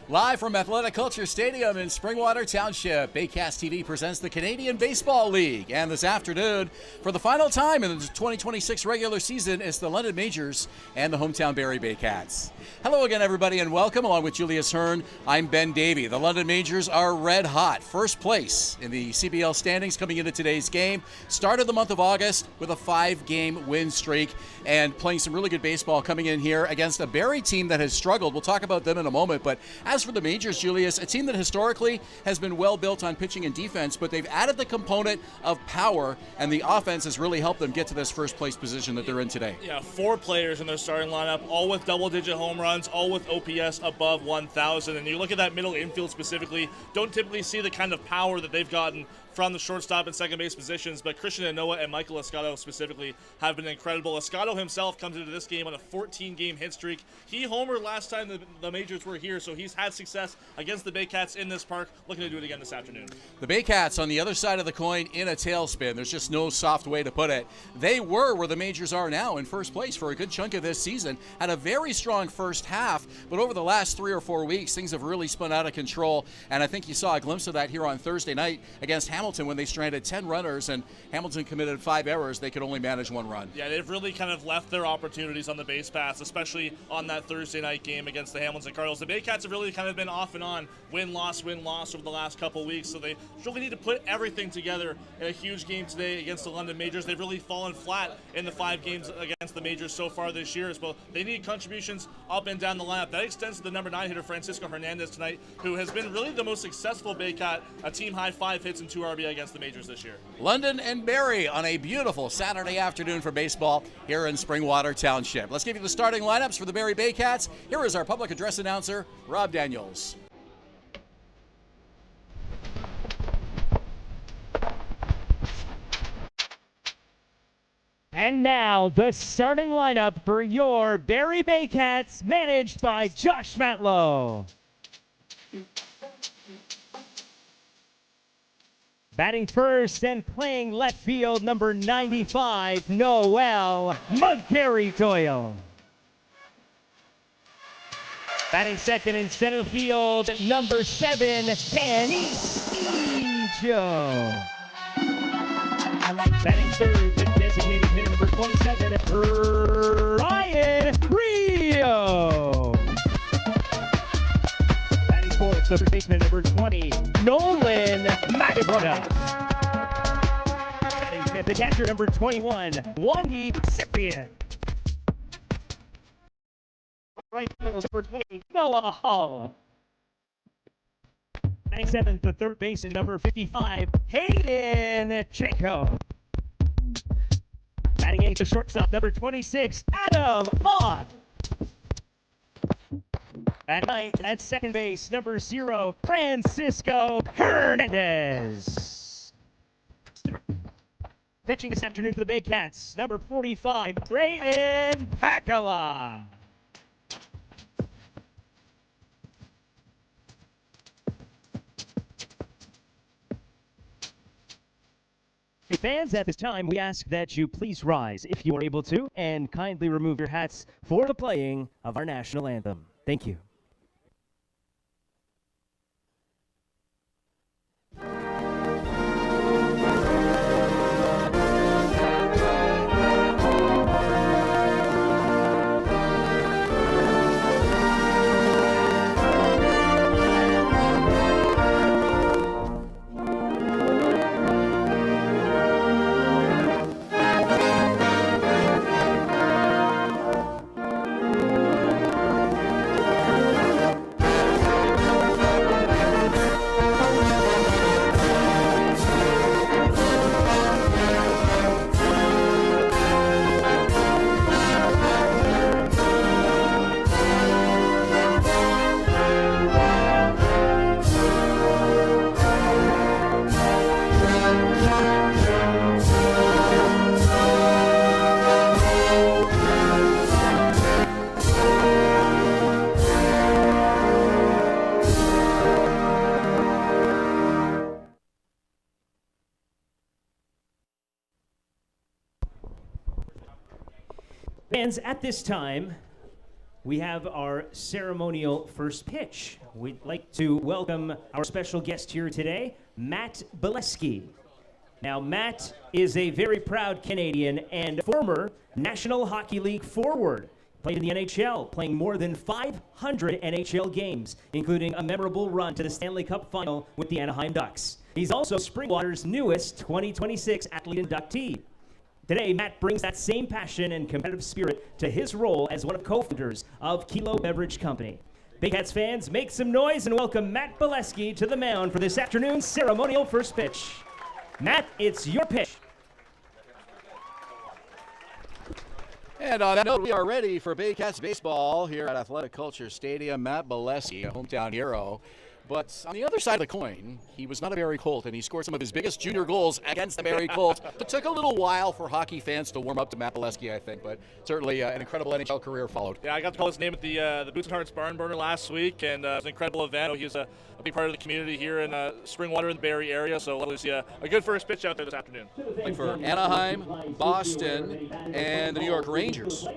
Live from Athletic Kulture Stadium in Springwater Township, Baycats TV presents the Canadian Baseball League. And this afternoon, for the final time in the 2026 regular season, it's the London Majors and the hometown Barrie Baycats. Hello again, everybody, and welcome. Along with Julius Hern, I'm Ben Davy. The London Majors are red hot. First place in the CBL standings coming into today's game. Started the month of August with a 5-game win streak and playing some really good baseball coming in here against a Barrie team that has struggled. We'll talk about them in a moment, but as for the Majors, Julius, a team that historically has been well built on pitching and defense, but they've added the component of power, and the offense has really helped them get to this first place position that they're in today. Yeah, 4 players in their starting lineup, all with double-digit home runs, all with OPS above 1,000. And you look at that middle infield specifically, don't typically see the kind of power that they've gotten from the shortstop and second base positions, but Christian Anoa and Michael Escato specifically have been incredible. Escato himself comes into this game on a 14-game hit streak. He homered last time the Majors were here, so he's had success against the Baycats in this park. Looking to do it again this afternoon. The Baycats on the other side of the coin in a tailspin. There's just no soft way to put it. They were where the Majors are now, in first place for a good chunk of this season. Had a very strong first half, but over the last 3 or 4 weeks, things have really spun out of control, and I think you saw a glimpse of that here on Thursday night against Hamilton when they stranded 10 runners and Hamilton committed 5 errors. They could only manage 1 run. Yeah, they've really kind of left their opportunities on the base paths, especially on that Thursday night game against the Hamilton Cardinals. The Baycats have really kind of been off and on, win-loss over the last couple weeks, so they really need to put everything together in a huge game today against the London Majors. They've really fallen flat in the 5 games against the Majors so far this year as well. They need contributions up and down the lineup. That extends to the number 9 hitter, Francisco Hernandez, tonight, who has been really the most successful Baycat, a team-high 5 hits and 2 RBI against the Majors this year. London and Barrie on a beautiful Saturday afternoon for baseball here in Springwater Township. Let's give you the starting lineups for the Barrie Baycats. Here is our public address announcer, Rob Daniels. And now, the starting lineup for your Barrie Baycats, managed by Josh Matlow. Batting first and playing left field, number 95, Noel Mudcarry Doyle. Batting second in center field, number 7, Danny Joe. Batting third, the designated hitter, number 27, Ryan Rio. Batting fourth, the baseman, number 20, Nolan Magabrota. Batting fifth, the catcher, number 21, Wandy Cyprian. Right field, number 20, Noah Hall. Batting seventh, the third baseman, number 55, Hayden Chico. Batting eighth, the shortstop, number 26, Adam Moth. At ninth, at second base, number 0, Francisco Hernandez. Pitching this afternoon for the Baycats, number 45, Raymond Pacala. Hey fans, at this time, we ask that you please rise, if you are able to, and kindly remove your hats for the playing of our national anthem. Thank you. Fans, at this time, we have our ceremonial first pitch. We'd like to welcome our special guest here today, Matt Bolesky. Now, Matt is a very proud Canadian and former National Hockey League forward. Played in the NHL, playing more than 500 NHL games, including a memorable run to the Stanley Cup final with the Anaheim Ducks. He's also Springwater's newest 2026 athlete inductee. Today, Matt brings that same passion and competitive spirit to his role as one of co-founders of Kilo Beverage Company. Baycats fans, make some noise and welcome Matt Bolesky to the mound for this afternoon's ceremonial first pitch. Matt, it's your pitch. And on that note, we are ready for Baycats baseball here at Athletic Culture Stadium. Matt Bolesky, a hometown hero. But on the other side of the coin, he was not a Barrie Colt, and he scored some of his biggest junior goals against the Barrie Colts. It took a little while for hockey fans to warm up to Matt Bolesky, I think, but certainly an incredible NHL career followed. Yeah, I got to call his name at the Boots and Hearts Barn Burner last week, and it was an incredible event. He was a big part of the community here in Springwater in the Barrie area, so lovely to see a good first pitch out there this afternoon. Played for Anaheim, Boston, and the New York Rangers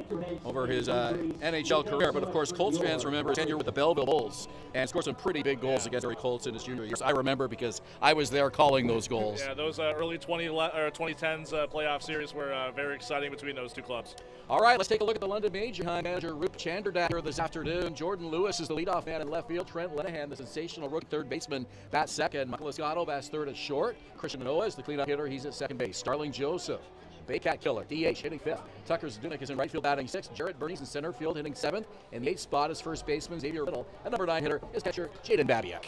over his NHL career. But of course, Colts fans remember his tenure with the Belleville Bulls and scored some pretty big goals against Barrie Colts in his junior years. I remember because I was there calling those goals. Yeah, those early 2010s playoff series were very exciting between those two clubs. All right, let's take a look at the London Major High manager Rup Chanderdak here this afternoon. Jordan Lewis is the leadoff man in left field. Trent Lenahan, the sensational rookie third baseman, bats second. Michael Esgato bats third at short. Christian Manoa is the cleanup hitter. He's at second base. Starling Joseph, Baycat killer, DH, hitting fifth. Tucker Zdunek is in right field batting sixth. Jarrett Bernie's in center field hitting seventh. In the eighth spot is first baseman Xavier Riddle. And number 9 hitter is catcher Jaden Babiak.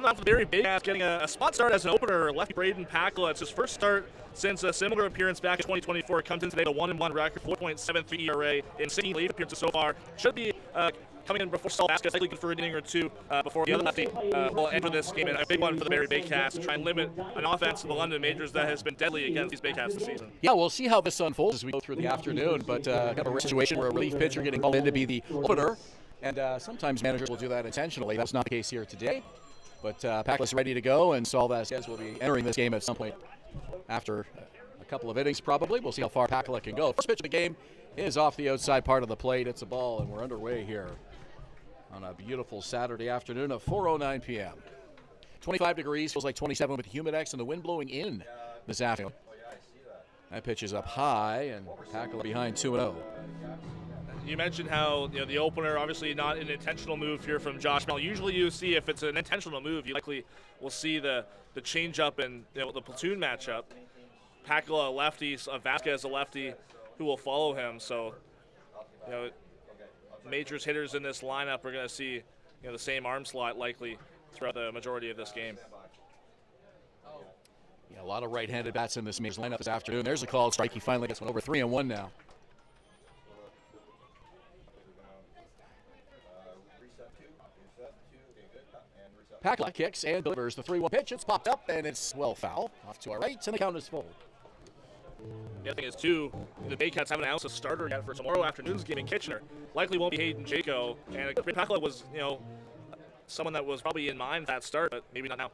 Not for the Barrie Baycats getting a spot start as an opener. Lefty Braden Pakla. It's his first start since a similar appearance back in 2024. Comes in today with a 1-1 record, 4.73 ERA in 16 late appearances so far. Should be coming in before Saul Vasquez, likely good for an inning or two before the other lefty will enter this game. And a big one for the Barrie Baycats to try and limit an offense to the London Majors that has been deadly against these Baycats this season. Yeah, we'll see how this unfolds as we go through the afternoon, but kind of a situation where a relief pitcher getting called in to be the opener, and sometimes managers will do that intentionally. That's not the case here today. But Pakla's ready to go, and Saul Vasquez will be entering this game at some point after a couple of innings probably. We'll see how far Pakla can go. First pitch of the game is off the outside part of the plate. It's a ball, and we're underway here on a beautiful Saturday afternoon at 4:09 p.m. 25 degrees, feels like 27 with Humidex and the wind blowing in this afternoon. That pitch is up high, and Pakla behind 2-0. You mentioned how the opener, obviously not an intentional move here from Josh Mel. Usually you see if it's an intentional move, you likely will see the change up in the platoon matchup. Pakla a lefty, Vasquez a lefty, who will follow him. So Majors hitters in this lineup are going to see the same arm slot likely throughout the majority of this game. Yeah, a lot of right-handed bats in this Majors lineup this afternoon. There's a called strike. He finally gets one over 3-1 now. Pakla kicks and delivers the 3-1 pitch. It's popped up, and it's well foul. Off to our right, and the count is full. The other thing is, too, the Baycats haven't announced a starter yet for tomorrow afternoon's game in Kitchener. Likely won't be Hayden Jaco. And Pakla was, someone that was probably in mind for that start, but maybe not now.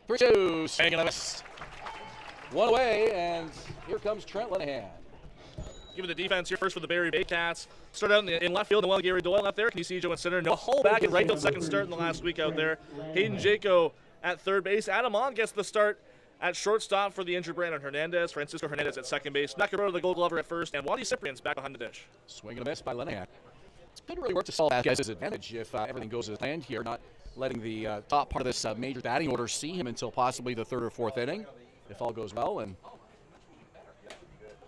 3-2, swing and a miss. One away, and here comes Trent Lenahan. Given the defense here first for the Barrie Baycats. Start out in left field, and while Gary Doyle out there, can you see Joe in center? No hole back in right field, second start in the last week out there. Hayden Jaco at third base. Adam On gets the start at shortstop for the injured Brandon Hernandez. Francisco Hernandez at second base. Nakamura, the Gold Glover at first, and Wadi Cyprian's back behind the dish. Swing and a miss by Lenahan. It's going to really work to Saul Vasquez's advantage if everything goes as planned here, not letting the top part of this major batting order see him until possibly the third or fourth inning, if all goes well. And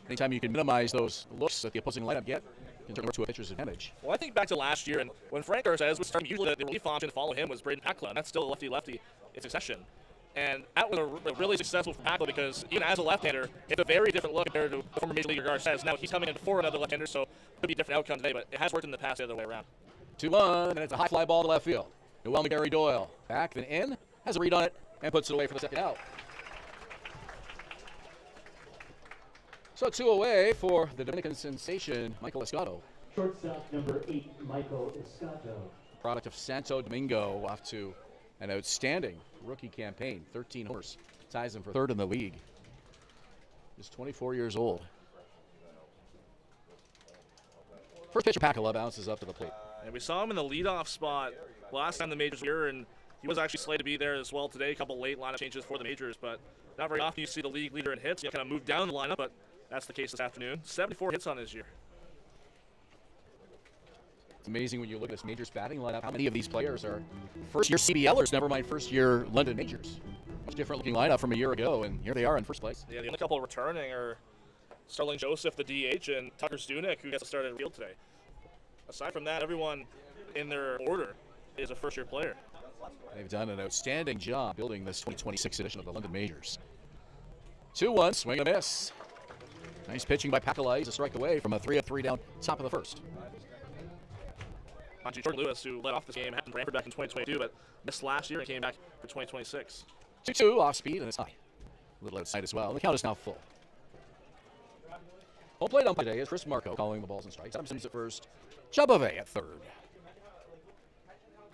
anytime you can minimize those looks that the opposing lineup get, can turn to a pitcher's advantage. Well, I think back to last year, and when Frank Garces was starting, usually the relief option to follow him was Braden Pakla, and that's still a lefty-lefty in succession. And that was really successful for Pakla because even as a left-hander, it's a very different look compared to former Major Leaguer Garces. Now he's coming in for another left-hander, so it could be a different outcome today, but it has worked in the past the other way around. 2-1, and it's a high fly ball to left field. Noel Gary Doyle back, then in, has a read on it, and puts it away for the second out. So 2 away for the Dominican sensation, Michael Esgato. Shortstop number 8, Michael Esgato. Product of Santo Domingo, off to an outstanding rookie campaign. 13 homers, ties him for third in the league. He's 24 years old. First pitcher, Pakala bounces up to the plate. And we saw him in the leadoff spot last time the majors were here, and he was actually slated to be there as well today. A couple late lineup changes for the majors, but not very often you see the league leader in hits. You kind of move down the lineup, but that's the case this afternoon. 74 hits on his year. It's amazing when you look at this majors batting lineup, how many of these players are first-year CBLers, never mind first-year London majors. Much different-looking lineup from a year ago, and here they are in first place. Yeah, the only couple returning are Sterling Joseph, the DH, and Tucker Stunek, who gets to start at field today. Aside from that, everyone in their order is a first-year player. They've done an outstanding job building this 2026 edition of the London Majors. 2-1, swing and a miss. Nice pitching by Pakala. He's a strike away from a 3-3 down top of the first. Jordan Lewis, who led off this game, happened Brantford back in 2022, but missed last year and came back for 2026. 2-2, off speed, and it's high. A little outside as well. And the count is now full. Home plate umpire today is Chris Marco calling the balls and strikes. Adam Sims at first. Chabave at third.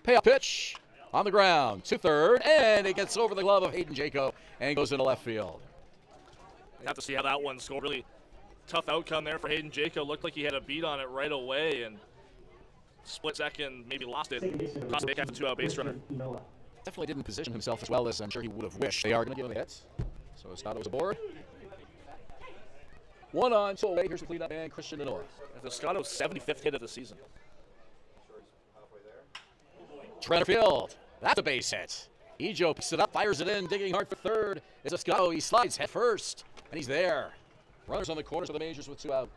Payoff pitch on the ground to third, and it gets over the glove of Hayden Jaco and goes into left field. You have to see how that one's going. Really tough outcome there for Hayden Jaco. Looked like he had a beat on it right away, and split second, maybe lost it. Cost the Baycats a 2-out base runner. Definitely didn't position himself as well as I'm sure he would have wished. They are going to give him a hit. So Escado was aboard. 1 on, 2 away. Here's the cleanup man, Christian Noah. That's Escado's 75th hit of the season. Center field. That's a base hit. Ejo picks it up, fires it in, digging hard for third. It's Escado. He slides head first, and he's there. Runners on the corners of the majors with 2 out.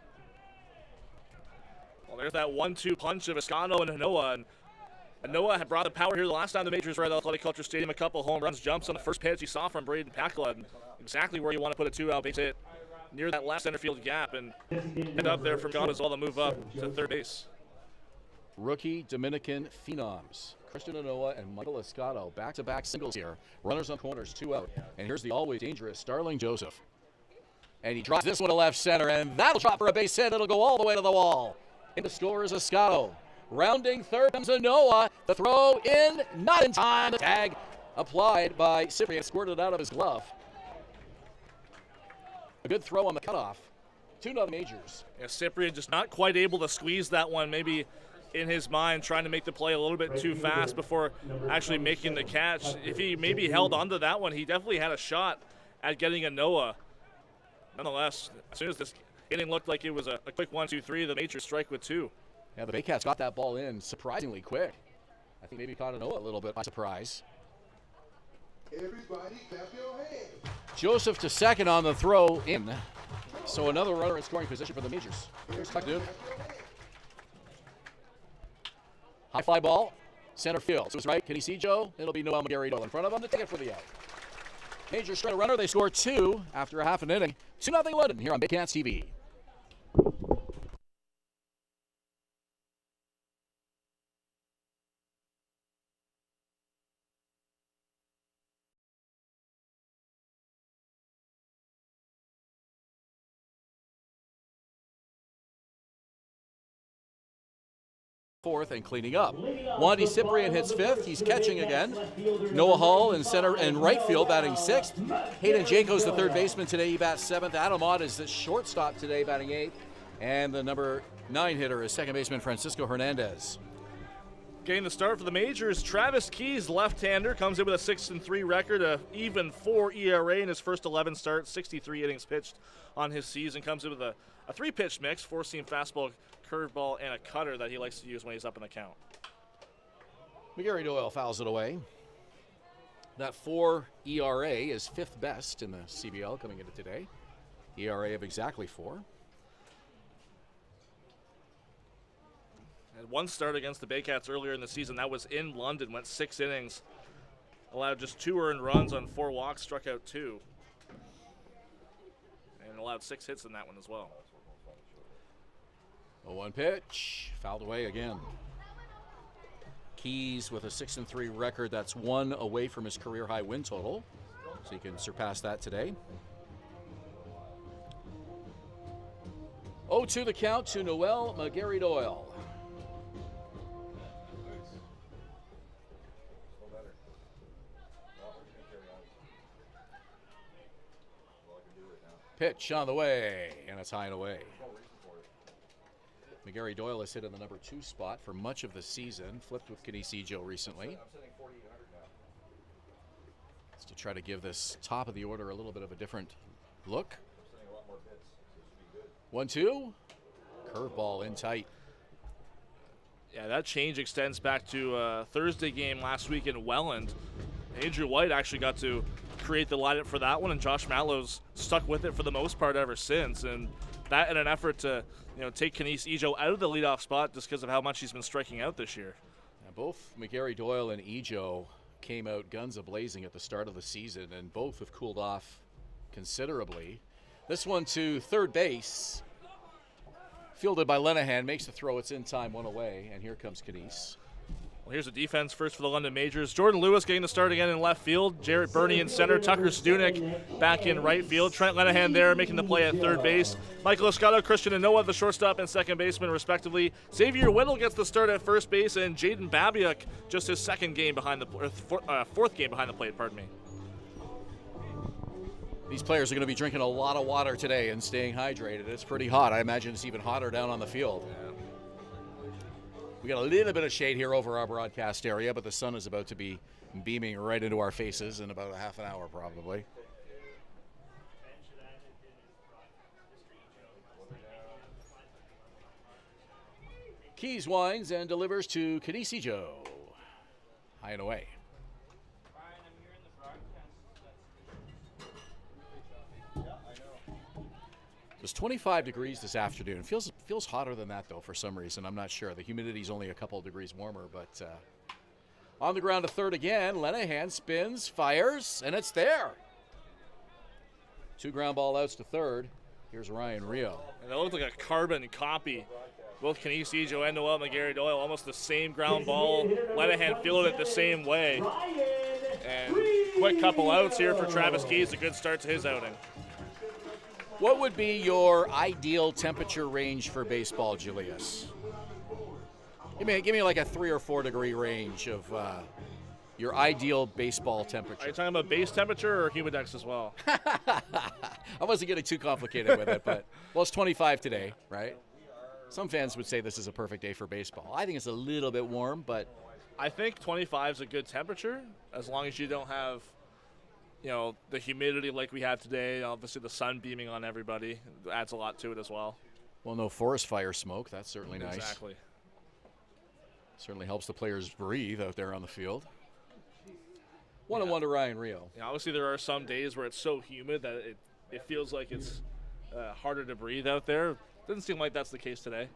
Well, there's that 1-2 punch of Escado and Noah. And Noah had brought the power here the last time the majors were at Athletic Culture Stadium. A couple home runs, jumps on the first pitch you saw from Braden Pakala. Exactly where you want to put a 2-out base hit, near that left center field gap, and end up there from John as well to move up to third base. Rookie Dominican phenoms. Christian Noah and Michael Escado, back-to-back singles here. Runners on corners, 2 out. And here's the always dangerous Sterling Joseph. And he drops this one to left center, and that'll drop for a base hit. It'll go all the way to the wall. In the score is Escado. Rounding third comes Noah. The throw in, not in time. The tag applied by Cyprian, squirted out of his glove. A good throw on the cutoff. 2-0 majors. Yeah, Cyprian just not quite able to squeeze that one, maybe in his mind, trying to make the play a little bit too fast before actually making the catch. If he maybe held onto that one, he definitely had a shot at getting a Noah. Nonetheless, as soon as this inning looked like it was a quick 1-2-3, the majors strike with 2. Yeah, the Baycats got that ball in surprisingly quick. I think maybe caught a Noah a little bit by surprise. Everybody clap your hands. Joseph to second on the throw in. So another runner in scoring position for the majors. Here's Tuck Duke. High fly ball, center field. To his right, can he see Joe? It'll be Noel McGarry-Doyle in front of him. The ticket for the out. Majors straight a runner. They score 2 after a half an inning. 2-0 London here on Baycats TV. Fourth and cleaning up. Wandy Cyprian hits 5th. He's catching again. Noah Hall in center and right field batting 6th. Hayden Jaco's the third baseman today. He bats 7th. Adam Ott is the shortstop today, batting 8th. And the number 9 hitter is second baseman Francisco Hernandez. Getting the start for the majors, Travis Keys, left-hander, comes in with a 6-3 record, a even 4 ERA in his first 11 starts, 63 innings pitched on his season. Comes in with a 3-pitch mix, 4-seam fastball, curveball, and a cutter that he likes to use when he's up in the count. McGarry-Doyle fouls it away. That 4 ERA is 5th best in the CBL coming into today. ERA of exactly 4. Had one start against the Baycats earlier in the season. That was in London, went 6 innings. Allowed just 2 earned runs on 4 walks, struck out 2. And allowed 6 hits in that one as well. A 1 pitch, fouled away again. Keys with a 6-3 record. That's 1 away from his career high win total. So he can surpass that today. 0-2 the count to Noel McGarry-Doyle. Pitch on the way, and it's high and away. McGarry Doyle has hit in the number 2 spot for much of the season. Flipped with Kinesijo recently. It's to try to give this top of the order a little bit of a different look. 1-2. Curveball in tight. Yeah, that change extends back to a Thursday game last week in Welland. Andrew White actually got to create the lineup for that one, and Josh Mallow's stuck with it for the most part ever since. And that in an effort to, take Kinesijo out of the leadoff spot just because of how much he's been striking out this year. Now, both McGarry Doyle and Ejo came out guns a-blazing at the start of the season, and both have cooled off considerably. This one to third base. Fielded by Lenahan, makes the throw. It's in time, one away, and here comes Kines. Well, here's a defense first for the London Majors. Jordan Lewis getting the start again in left field. Jarrett Burney in center. Tucker Stunek back in right field. Trent Lenahan there making the play at third base. Michael Escato, Christian Anoa, the shortstop and second baseman, respectively. Xavier Whittle gets the start at first base, and Jaden Babiak just his fourth game behind the plate. Pardon me. These players are going to be drinking a lot of water today and staying hydrated. It's pretty hot. I imagine it's even hotter down on the field. Yeah. We got a little bit of shade here over our broadcast area, but the sun is about to be beaming right into our faces in about a half an hour probably. Keys winds and delivers to Kinesijo. High and away. It was 25 degrees this afternoon. Feels hotter than that, though, for some reason. I'm not sure. The humidity's only a couple of degrees warmer, but on the ground to third again. Lenahan spins, fires, and it's there. 2 ground ball outs to third. Here's Ryan Rio. And that looked like a carbon copy. Both Kinesijo and Noel McGarry Doyle, almost the same ground ball. Lenahan fielded it the same way. And quick couple outs here for Travis Keys. A good start to his outing. What would be your ideal temperature range for baseball, Julius? Give me like a 3 or 4 degree range of your ideal baseball temperature. Are you talking about base temperature or humidex as well? I wasn't getting too complicated with it, but well, it's 25 today, right? Some fans would say this is a perfect day for baseball. I think it's a little bit warm, but I think 25 is a good temperature as long as you don't have the humidity like we have today. Obviously, the sun beaming on everybody adds a lot to it as well. Well, no forest fire smoke. That's certainly nice. Exactly. Certainly helps the players breathe out there on the field. 1-1 to Ryan Rio. Yeah, obviously, there are some days where it's so humid that it feels like it's harder to breathe out there. Doesn't seem like that's the case today.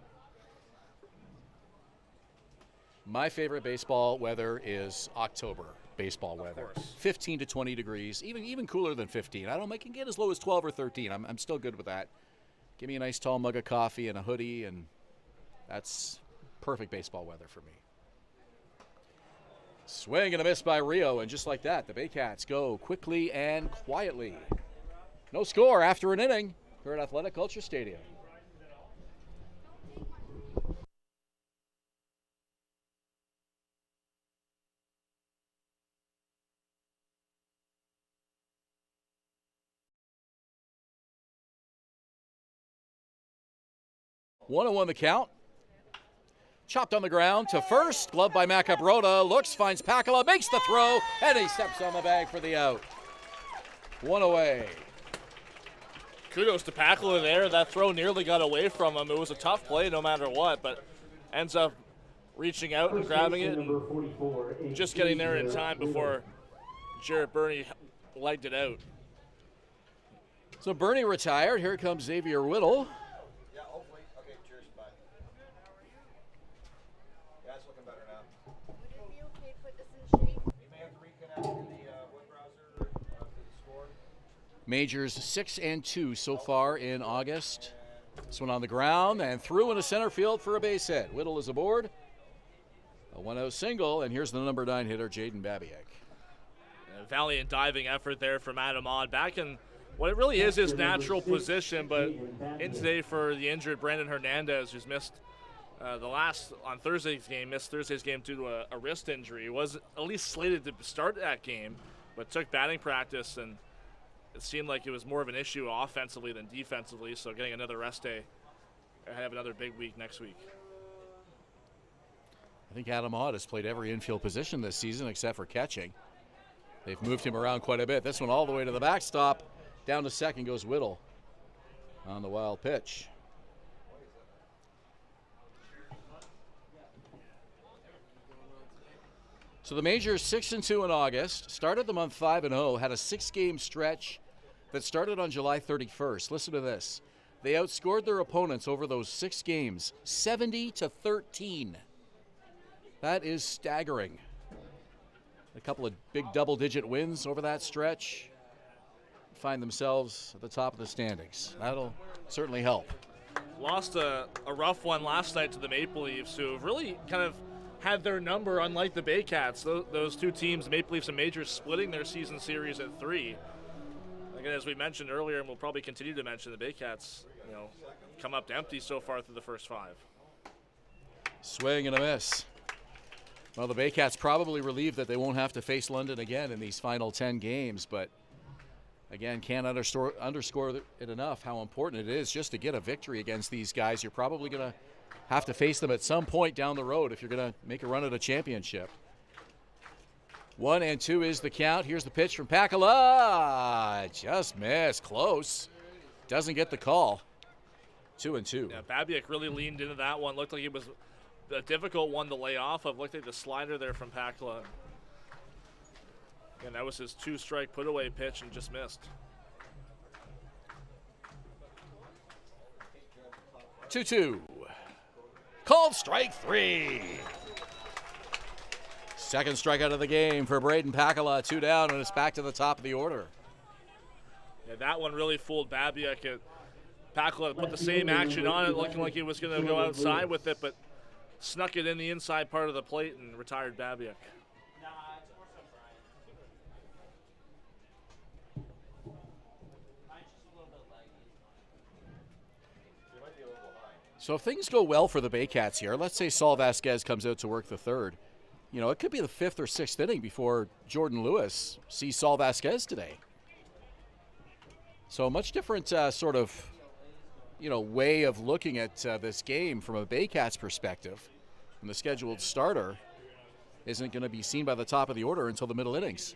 My favorite baseball weather is October. Baseball weather, 15 to 20 degrees, even cooler than 15. I don't make it get as low as 12 or 13. I'm still good with that. Give me a nice tall mug of coffee and a hoodie, and that's perfect baseball weather for me. Swing and a miss by Rio, and just like that, the Baycats go quickly and quietly. No score after an inning here at Athletic Culture Stadium. One and 1 the count. Chopped on the ground to first. Glove by Macabrota. Looks, finds Pakala, makes the throw, and he steps on the bag for the out. 1 away. Kudos to Pakala there. That throw nearly got away from him. It was a tough play no matter what, but ends up reaching out and grabbing it and just getting there in time before Jarrett Burney legged it out. So Burney retired. Here comes Xavier Whittle. Majors 6-2 so far in August. This one on the ground and through into center field for a base hit. Whittle is aboard. A 1-0 single, and here's the number 9 hitter, Jaden Babiak. A valiant diving effort there from Adam Odd. Back in what it really is his natural position, but in today for the injured Brandon Hernandez, who's missed on Thursday's game, missed Thursday's game due to a wrist injury. He was at least slated to start that game, but took batting practice, and it seemed like it was more of an issue offensively than defensively, so getting another rest day have another big week next week. I think Adam Ott has played every infield position this season except for catching. They've moved him around quite a bit. This one all the way to the backstop. Down to second goes Whittle on the wild pitch. So the Majors 6-2 in August, started the month 5-0, had a 6-game stretch that started on July 31st. Listen to this. They outscored their opponents over those 6 games 70-13. That is staggering. A couple of big double-digit wins over that stretch. Find themselves at the top of the standings. That'll certainly help. Lost a rough one last night to the Maple Leafs, who have really kind of had their number, unlike the Baycats. Those two teams, the Maple Leafs and Majors, splitting their season series at 3. Again, as we mentioned earlier, and we'll probably continue to mention, the Baycats, come up empty so far through the first 5. Swing and a miss. Well, the Baycats probably relieved that they won't have to face London again in these final 10 games, but again, can't underscore it enough how important it is just to get a victory against these guys. You're probably going to have to face them at some point down the road if you're going to make a run at a championship. 1-2 is the count. Here's the pitch from Pakala. Just missed. Close. Doesn't get the call. 2-2. Yeah, Babiak really leaned into that one. Looked like it was a difficult one to lay off of. Looked like the slider there from Pakala. And that was his 2-strike put-away pitch and just missed. 2-2. Called strike 3. Second strikeout of the game for Braden Pakala. 2 down, and it's back to the top of the order. Yeah, that one really fooled Babiak. Pakala put the same action on it, looking like he was going to go outside with it, but snuck it in the inside part of the plate and retired Babiak. So if things go well for the Baycats here, let's say Saul Vasquez comes out to work the third, it could be the 5th or 6th inning before Jordan Lewis sees Saul Vasquez today. So a much different sort of, way of looking at this game from a Baycats perspective. And the scheduled starter isn't going to be seen by the top of the order until the middle innings.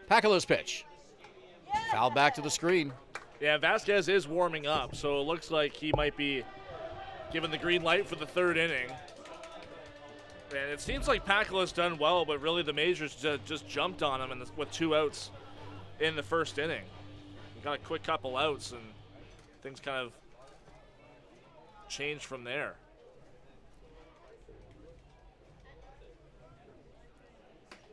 Pakala's pitch. Fouled back to the screen. Yeah, Vasquez is warming up, so it looks like he might be given the green light for the 3rd inning. And it seems like Pakala's done well, but really the Majors just jumped on him with 2 outs in the 1st inning. He got a quick couple outs, and things kind of changed from there.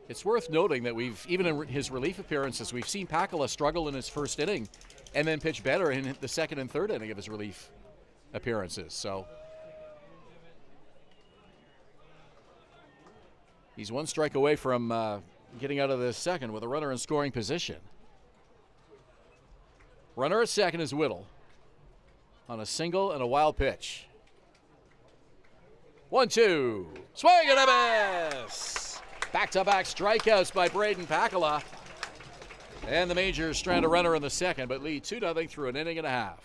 It's worth noting that even in his relief appearances, we've seen Pakala struggle in his 1st inning and then pitch better in the 2nd and 3rd inning of his relief appearances. So he's 1 strike away from getting out of the 2nd with a runner in scoring position. Runner at 2nd is Whittle on a single and a wild pitch. 1-2. Swing and a miss. Back-to-back strikeouts by Braden Pakala. And the Majors strand a runner in the 2nd, but lead 2-0 through an inning and a half.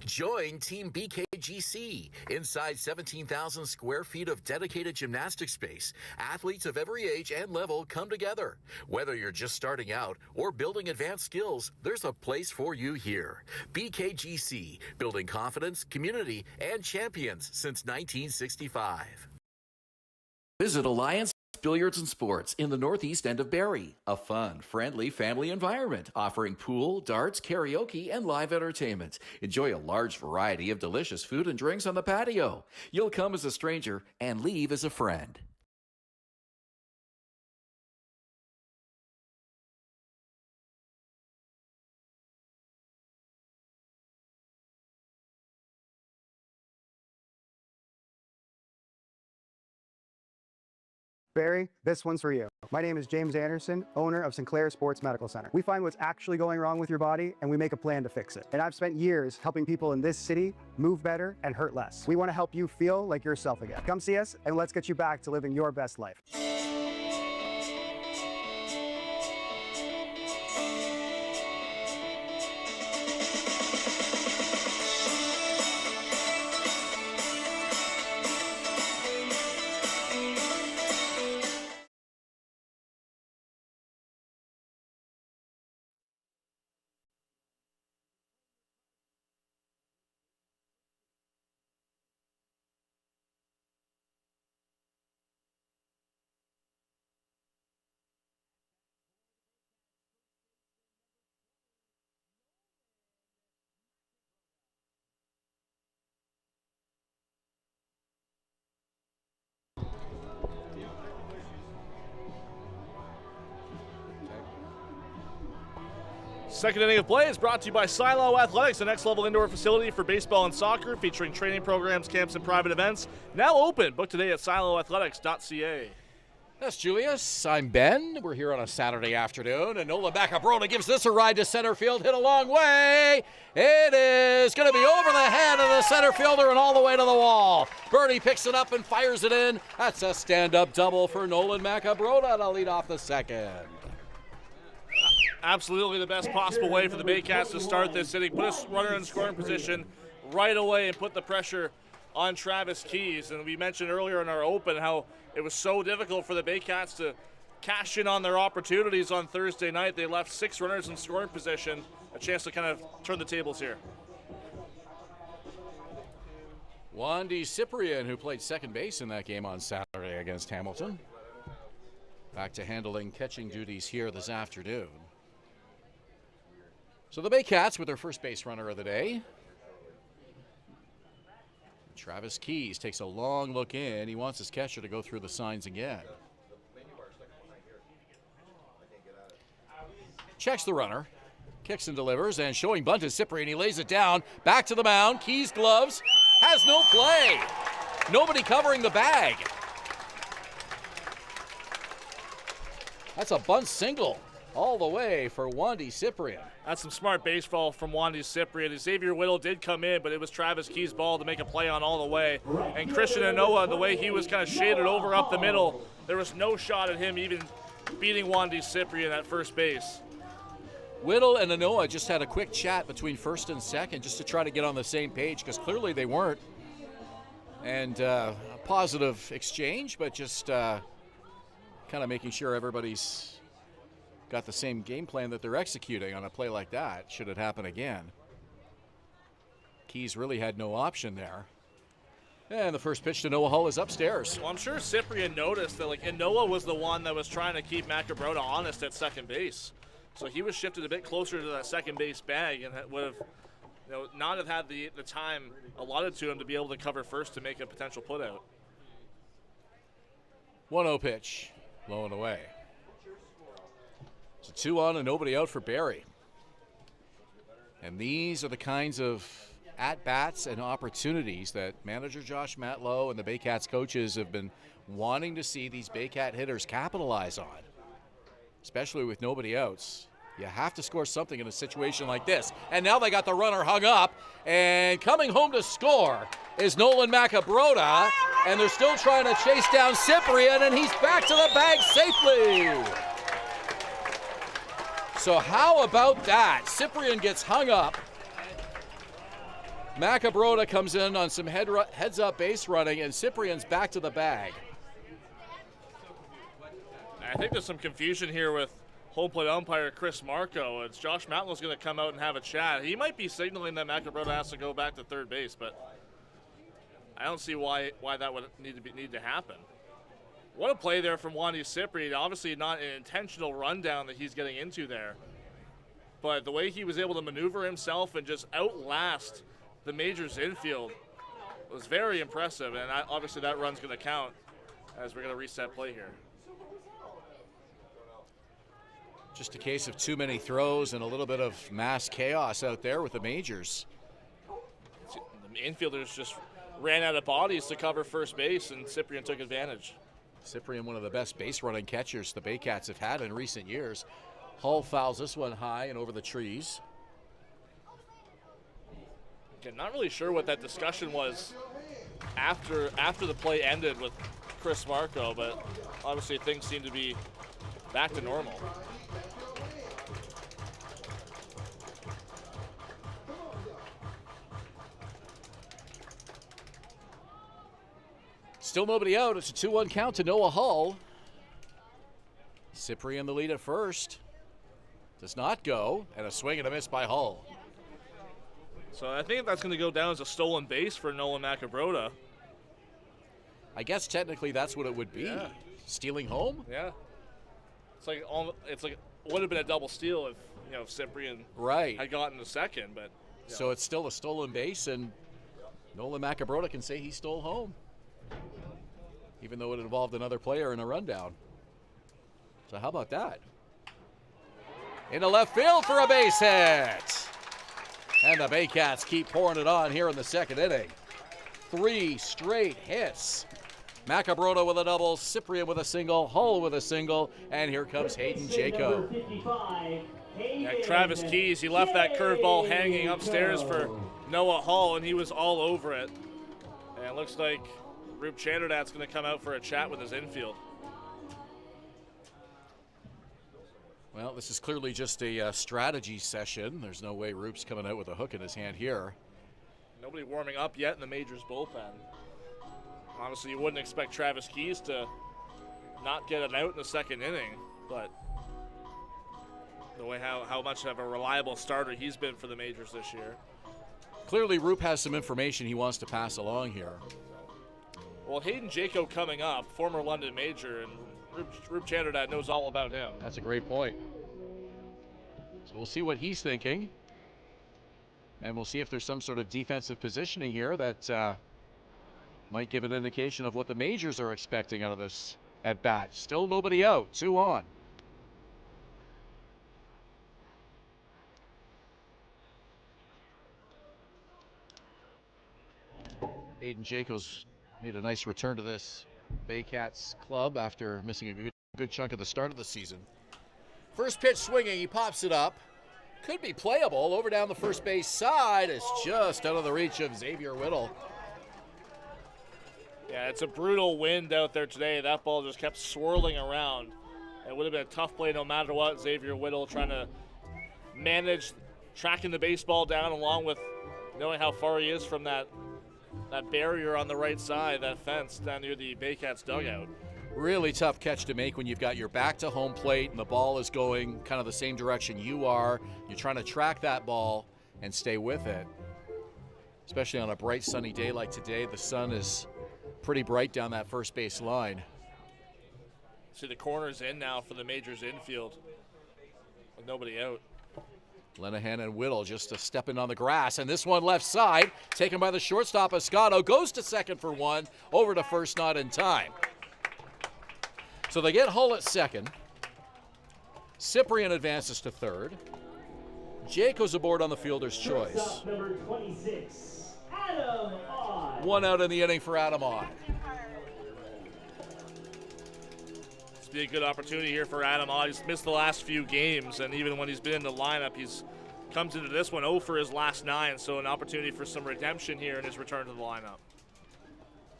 Join Team BKGC. Inside 17,000 square feet of dedicated gymnastic space, athletes of every age and level come together. Whether you're just starting out or building advanced skills, there's a place for you here. BKGC, building confidence, community, and champions since 1965. Visit Alliance Billiards and Sports in the northeast end of Barrie. A fun, friendly family environment offering pool, darts, karaoke, and live entertainment. Enjoy a large variety of delicious food and drinks on the patio. You'll come as a stranger and leave as a friend. Barrie, this one's for you. My name is James Anderson, owner of Sinclair Sports Medical Center. We find what's actually going wrong with your body and we make a plan to fix it. And I've spent years helping people in this city move better and hurt less. We want to help you feel like yourself again. Come see us and let's get you back to living your best life. Second inning of play is brought to you by Silo Athletics, the next-level indoor facility for baseball and soccer, featuring training programs, camps, and private events. Now open. Book today at siloathletics.ca. That's Julius. I'm Ben. We're here on a Saturday afternoon, and Nola Macabrona gives this a ride to center field, hit a long way. It is going to be over the head of the center fielder and all the way to the wall. Bernie picks it up and fires it in. That's a stand-up double for Nolan Macabrona to lead off the second. Absolutely the best possible way for the Baycats to start this inning. Put a runner in scoring position right away and put the pressure on Travis Keys. And we mentioned earlier in our open how it was so difficult for the Baycats to cash in on their opportunities on Thursday night. They left 6 runners in scoring position, a chance to kind of turn the tables here. Wandy Cyprian, who played second base in that game on Saturday against Hamilton. Back to handling catching duties here this afternoon. So the Baycats with their first base runner of the day. Travis Keys takes a long look in. He wants his catcher to go through the signs again. Checks the runner, kicks and delivers, and showing bunt is Cyprian. He lays it down, back to the mound. Keys gloves, has no play. Nobody covering the bag. That's a bunt single all the way for Wandy Cyprian. That's some smart baseball from Wandy Cyprian. Xavier Whittle did come in, but it was Travis Keys' ball to make a play on all the way. And Christian Anoa, the way he was kind of shaded over up the middle, there was no shot at him even beating Wandy Cyprian at first base. Whittle and Anoa just had a quick chat between first and second just to try to get on the same page, because clearly they weren't. And a positive exchange, but just kind of making sure everybody's got the same game plan that they're executing on a play like that, should it happen again. Keys really had no option there. And the first pitch to Noah Hull is upstairs. Well, I'm sure Cyprian noticed that Anoa was the one that was trying to keep Macabrona honest at second base. So he was shifted a bit closer to that second base bag and would have not have had the time allotted to him to be able to cover first to make a potential putout. 1-0 pitch, low and away. So 2 on and nobody out for Barrie. And these are the kinds of at-bats and opportunities that manager Josh Matlow and the Baycats coaches have been wanting to see these Baycat hitters capitalize on, especially with nobody outs. You have to score something in a situation like this. And now they got the runner hung up, and coming home to score is Nolan Macabrona, and they're still trying to chase down Cyprian, and he's back to the bag safely. So how about that? Cyprian gets hung up. Macabrona comes in on some heads-up base running, and Cyprian's back to the bag. I think there's some confusion here with home plate umpire Chris Marco. It's Josh Matlow's going to come out and have a chat. He might be signaling that Macabrona has to go back to third base, but I don't see why that would need to happen. What a play there from Wandy Cyprian. Obviously not an intentional rundown that he's getting into there, but the way he was able to maneuver himself and just outlast the Majors infield was very impressive, and obviously that run's going to count as we're going to reset play here. Just a case of too many throws and a little bit of mass chaos out there with the Majors. The infielders just ran out of bodies to cover first base, and Cyprian took advantage. Cyprian, one of the best base running catchers the Baycats have had in recent years. Hull fouls this one high and over the trees. Okay, not really sure what that discussion was after the play ended with Chris Marco, but obviously things seem to be back to normal. Still nobody out. It's a 2-1 count to Noah Hull. Cyprian the lead at first. Does not go, and a swing and a miss by Hull. So I think that's going to go down as a stolen base for Nolan Macabrota. I guess technically that's what it would be. Yeah. Stealing home? Yeah. It's like it would have been a double steal if Cyprian Right. had gotten the second, but So it's still a stolen base, and Nolan Macabrota can say he stole home, even though it involved another player in a rundown. So how about that? Into left field for a base hit. And the Baycats keep pouring it on here in the second inning. 3 straight hits. Macabrota with a double, Cyprian with a single, Hull with a single, and here comes Hayden Jaco. yeah, Travis Keys, he left that curveball hanging upstairs for Noah Hull, and he was all over it. And it looks like Rube Chanderdat's going to come out for a chat with his infield. Well, this is clearly just a strategy session. There's no way Rupe's coming out with a hook in his hand here. Nobody warming up yet in the Majors bullpen. Honestly, you wouldn't expect Travis Keys to not get an out in the second inning, but the way how much of a reliable starter he's been for the Majors this year. Clearly, Rupe has some information he wants to pass along here. Well, Hayden Jaco coming up, former London Major, and Rube Chanderdat knows all about him. That's a great point. So we'll see what he's thinking. And we'll see if there's some sort of defensive positioning here that might give an indication of what the Majors are expecting out of this at bat. Still nobody out, 2 on. Hayden Jaco's made a nice return to this Baycats club after missing a good chunk of the start of the season. First pitch swinging, he pops it up. Could be playable. Over down the first base side. It's just out of the reach of Xavier Whittle. Yeah, it's a brutal wind out there today. That ball just kept swirling around. It would have been a tough play no matter what. Xavier Whittle trying to manage tracking the baseball down, along with knowing how far he is from that barrier on the right side, that fence down near the Baycats dugout. Really tough catch to make when you've got your back to home plate and the ball is going kind of the same direction you are. You're trying to track that ball and stay with it. Especially on a bright sunny day like today. The sun is pretty bright down that first base line. See, the corner's in now for the Majors infield with nobody out. Lenahan and Whittle just a stepping on the grass, and this one left side, taken by the shortstop. Escato goes to second for one, over to first, not in time. So they get Hull at second. Cyprian advances to third. Jaco's aboard on the fielder's choice. Number 26, Adam Odd. 1 out in the inning for Adam Odd. This will be a good opportunity here for Adam Odd. He's missed the last few games, and even when he's been in the lineup, he's comes into this one 0 for his last 9, so an opportunity for some redemption here in his return to the lineup.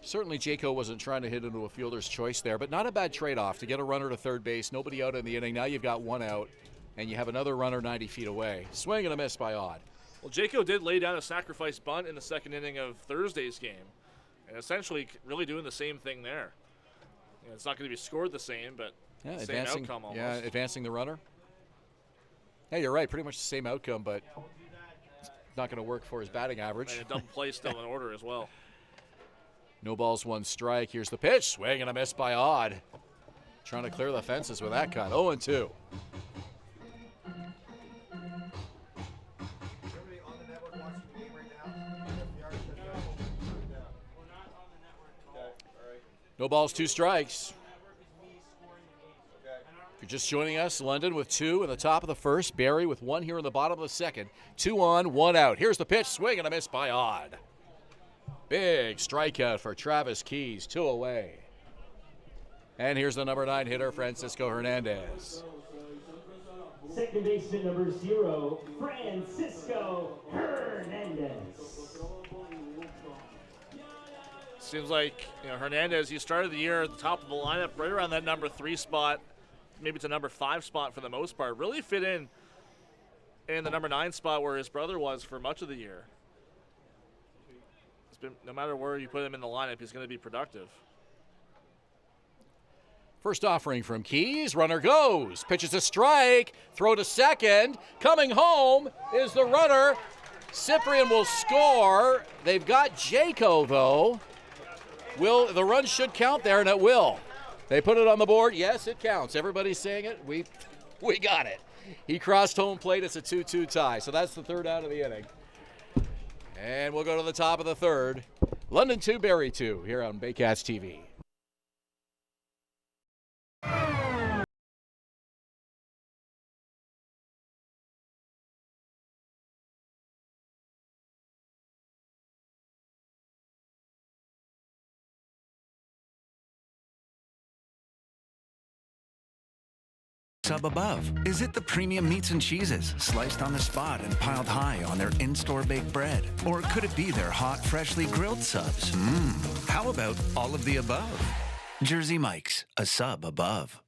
Certainly Jaco wasn't trying to hit into a fielder's choice there, but not a bad trade-off to get a runner to third base, nobody out in the inning. Now you've got 1 out, and you have another runner 90 feet away. Swing and a miss by Odd. Well, Jaco did lay down a sacrifice bunt in the second inning of Thursday's game, and essentially really doing the same thing there. You know, it's not going to be scored the same, but same outcome almost. Yeah, advancing the runner. Yeah, you're right. Pretty much the same outcome, but it's not going to work for his batting average. And a double play still in order as well. No balls, 1 strike. Here's the pitch. Swing and a miss by Odd. Trying to clear the fences with that cut. 0-2. No balls, 2 strikes. If you're just joining us, London with 2 in the top of the first. Barrie with 1 here in the bottom of the second. 2 on, 1 out. Here's the pitch. Swing and a miss by Odd. Big strikeout for Travis Keys. 2 away. And here's the number 9 hitter, Francisco Hernandez. Second baseman number 0, Francisco Hernandez. Seems like Hernandez, he started the year at the top of the lineup, right around that number 3 spot, maybe it's a number 5 spot for the most part. Really fit in the number 9 spot where his brother was for much of the year. It's been, no matter where you put him in the lineup, he's going to be productive. First offering from Keys, runner goes, pitches a strike, throw to second, coming home is the runner. Cyprian will score. They've got Jaco though. The run should count there, and it will. They put it on the board. Yes, it counts. Everybody's saying it. We got it. He crossed home plate. It's a 2-2 tie. So that's the third out of the inning. And we'll go to the top of the third. London 2, Barrie 2 here on Baycats TV. Sub above. Is it the premium meats and cheeses sliced on the spot and piled high on their in-store baked bread? Or could it be their hot, freshly grilled subs? How about all of the above? Jersey Mike's, a sub above.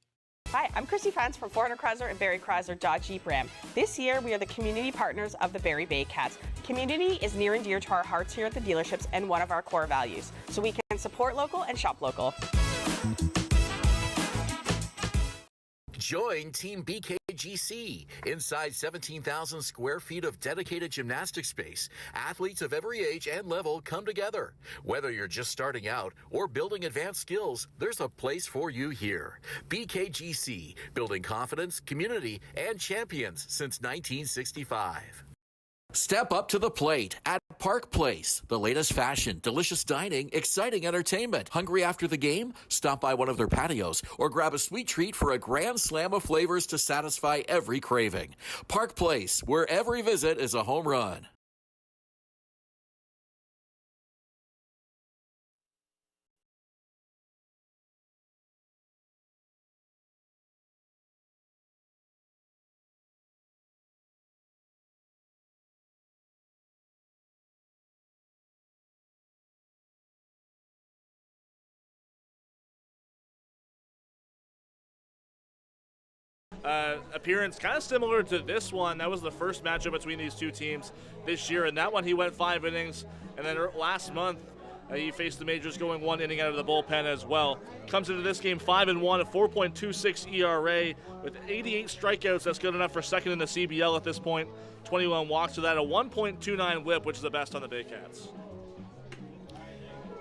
Hi, I'm Chrissy Fans from 400 Chrysler and Barrie Chrysler Dodge Jeep Ram. This year, we are the community partners of the Barrie Baycats. Community is near and dear to our hearts here at the dealerships and one of our core values, so we can support local and shop local. Join Team BKGC. Inside 17,000 square feet of dedicated gymnastic space, athletes of every age and level come together. Whether you're just starting out or building advanced skills, there's a place for you here. BKGC, building confidence, community, and champions since 1965. Step up to the plate at Park Place. The latest fashion, delicious dining, exciting entertainment. Hungry after the game? Stop by one of their patios or grab a sweet treat for a grand slam of flavors to satisfy every craving. Park Place, where every visit is a home run. Appearance kind of similar to this one. That was the first matchup between these two teams this year, and that one he went 5 innings, and then last month he faced the majors going 1 inning out of the bullpen as well. Comes into this game 5-1, a 4.26 ERA with 88 strikeouts. That's good enough for second in the CBL at this point. 21 walks to that, a 1.29 whip, which is the best on the Baycats.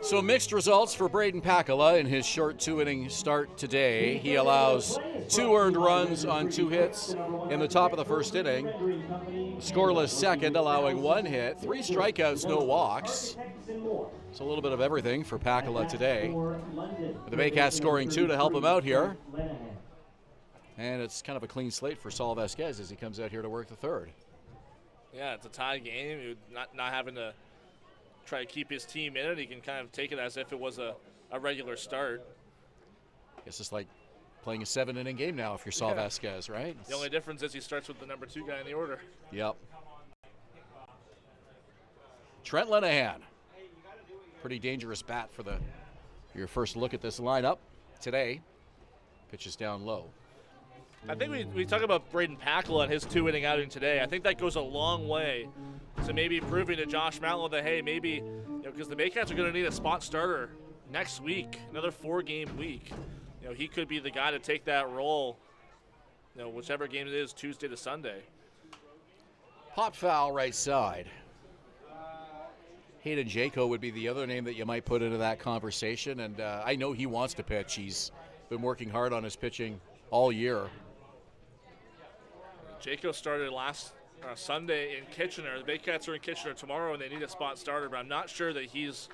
So mixed results for Braden Pakala in his short 2-inning start today. He allows 2 earned runs on 2 hits in the top of the first inning. Scoreless second, allowing 1 hit, 3 strikeouts, no walks. So a little bit of everything for Pakala today. The Baycats scoring 2 to help him out here. And it's kind of a clean slate for Saul Vasquez as he comes out here to work the third. Yeah, it's a tie game. Not having to try to keep his team in it. He can kind of take it as if it was a regular start. It's just like playing a 7-inning game now if you're Saul Vasquez, right? The only difference is he starts with the number 2 guy in the order. Yep. Trent Lenahan. Pretty dangerous bat for your first look at this lineup today. Pitches down low. I think we talk about Braden Pakala and his 2-inning outing today. I think that goes a long way to maybe proving to Josh Matlow that, hey, maybe, because the Baycats are going to need a spot starter next week, another 4-game week. He could be the guy to take that role, whichever game it is, Tuesday to Sunday. Pop foul right side. Hayden Jaco would be the other name that you might put into that conversation, and I know he wants to pitch. He's been working hard on his pitching all year. Jaco started last Sunday in Kitchener. The Baycats are in Kitchener tomorrow, and they need a spot starter, but I'm not sure that he's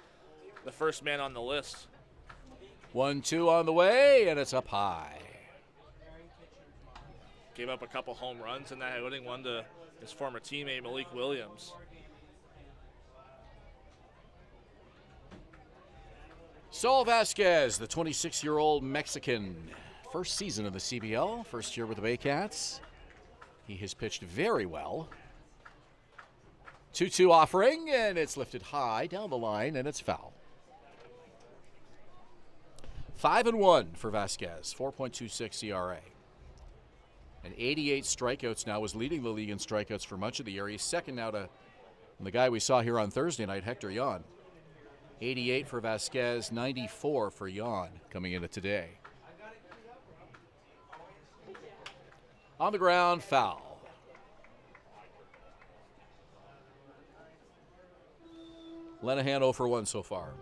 the first man on the list. 1-2 on the way, and it's up high. Gave up a couple home runs in that outing, one to his former teammate Malik Williams. Saul Vasquez, the 26-year-old Mexican. First season of the CBL, first year with the Baycats. He has pitched very well. 2-2 offering, and it's lifted high down the line, and it's foul. 5-1 for Vasquez, 4.26 ERA. And 88 strikeouts now, was leading the league in strikeouts for much of the year. He's second now to the guy we saw here on Thursday night, Hector Yon. 88 for Vasquez, 94 for Yon coming into today. On the ground, foul. Lenahan 0 for 1 so far.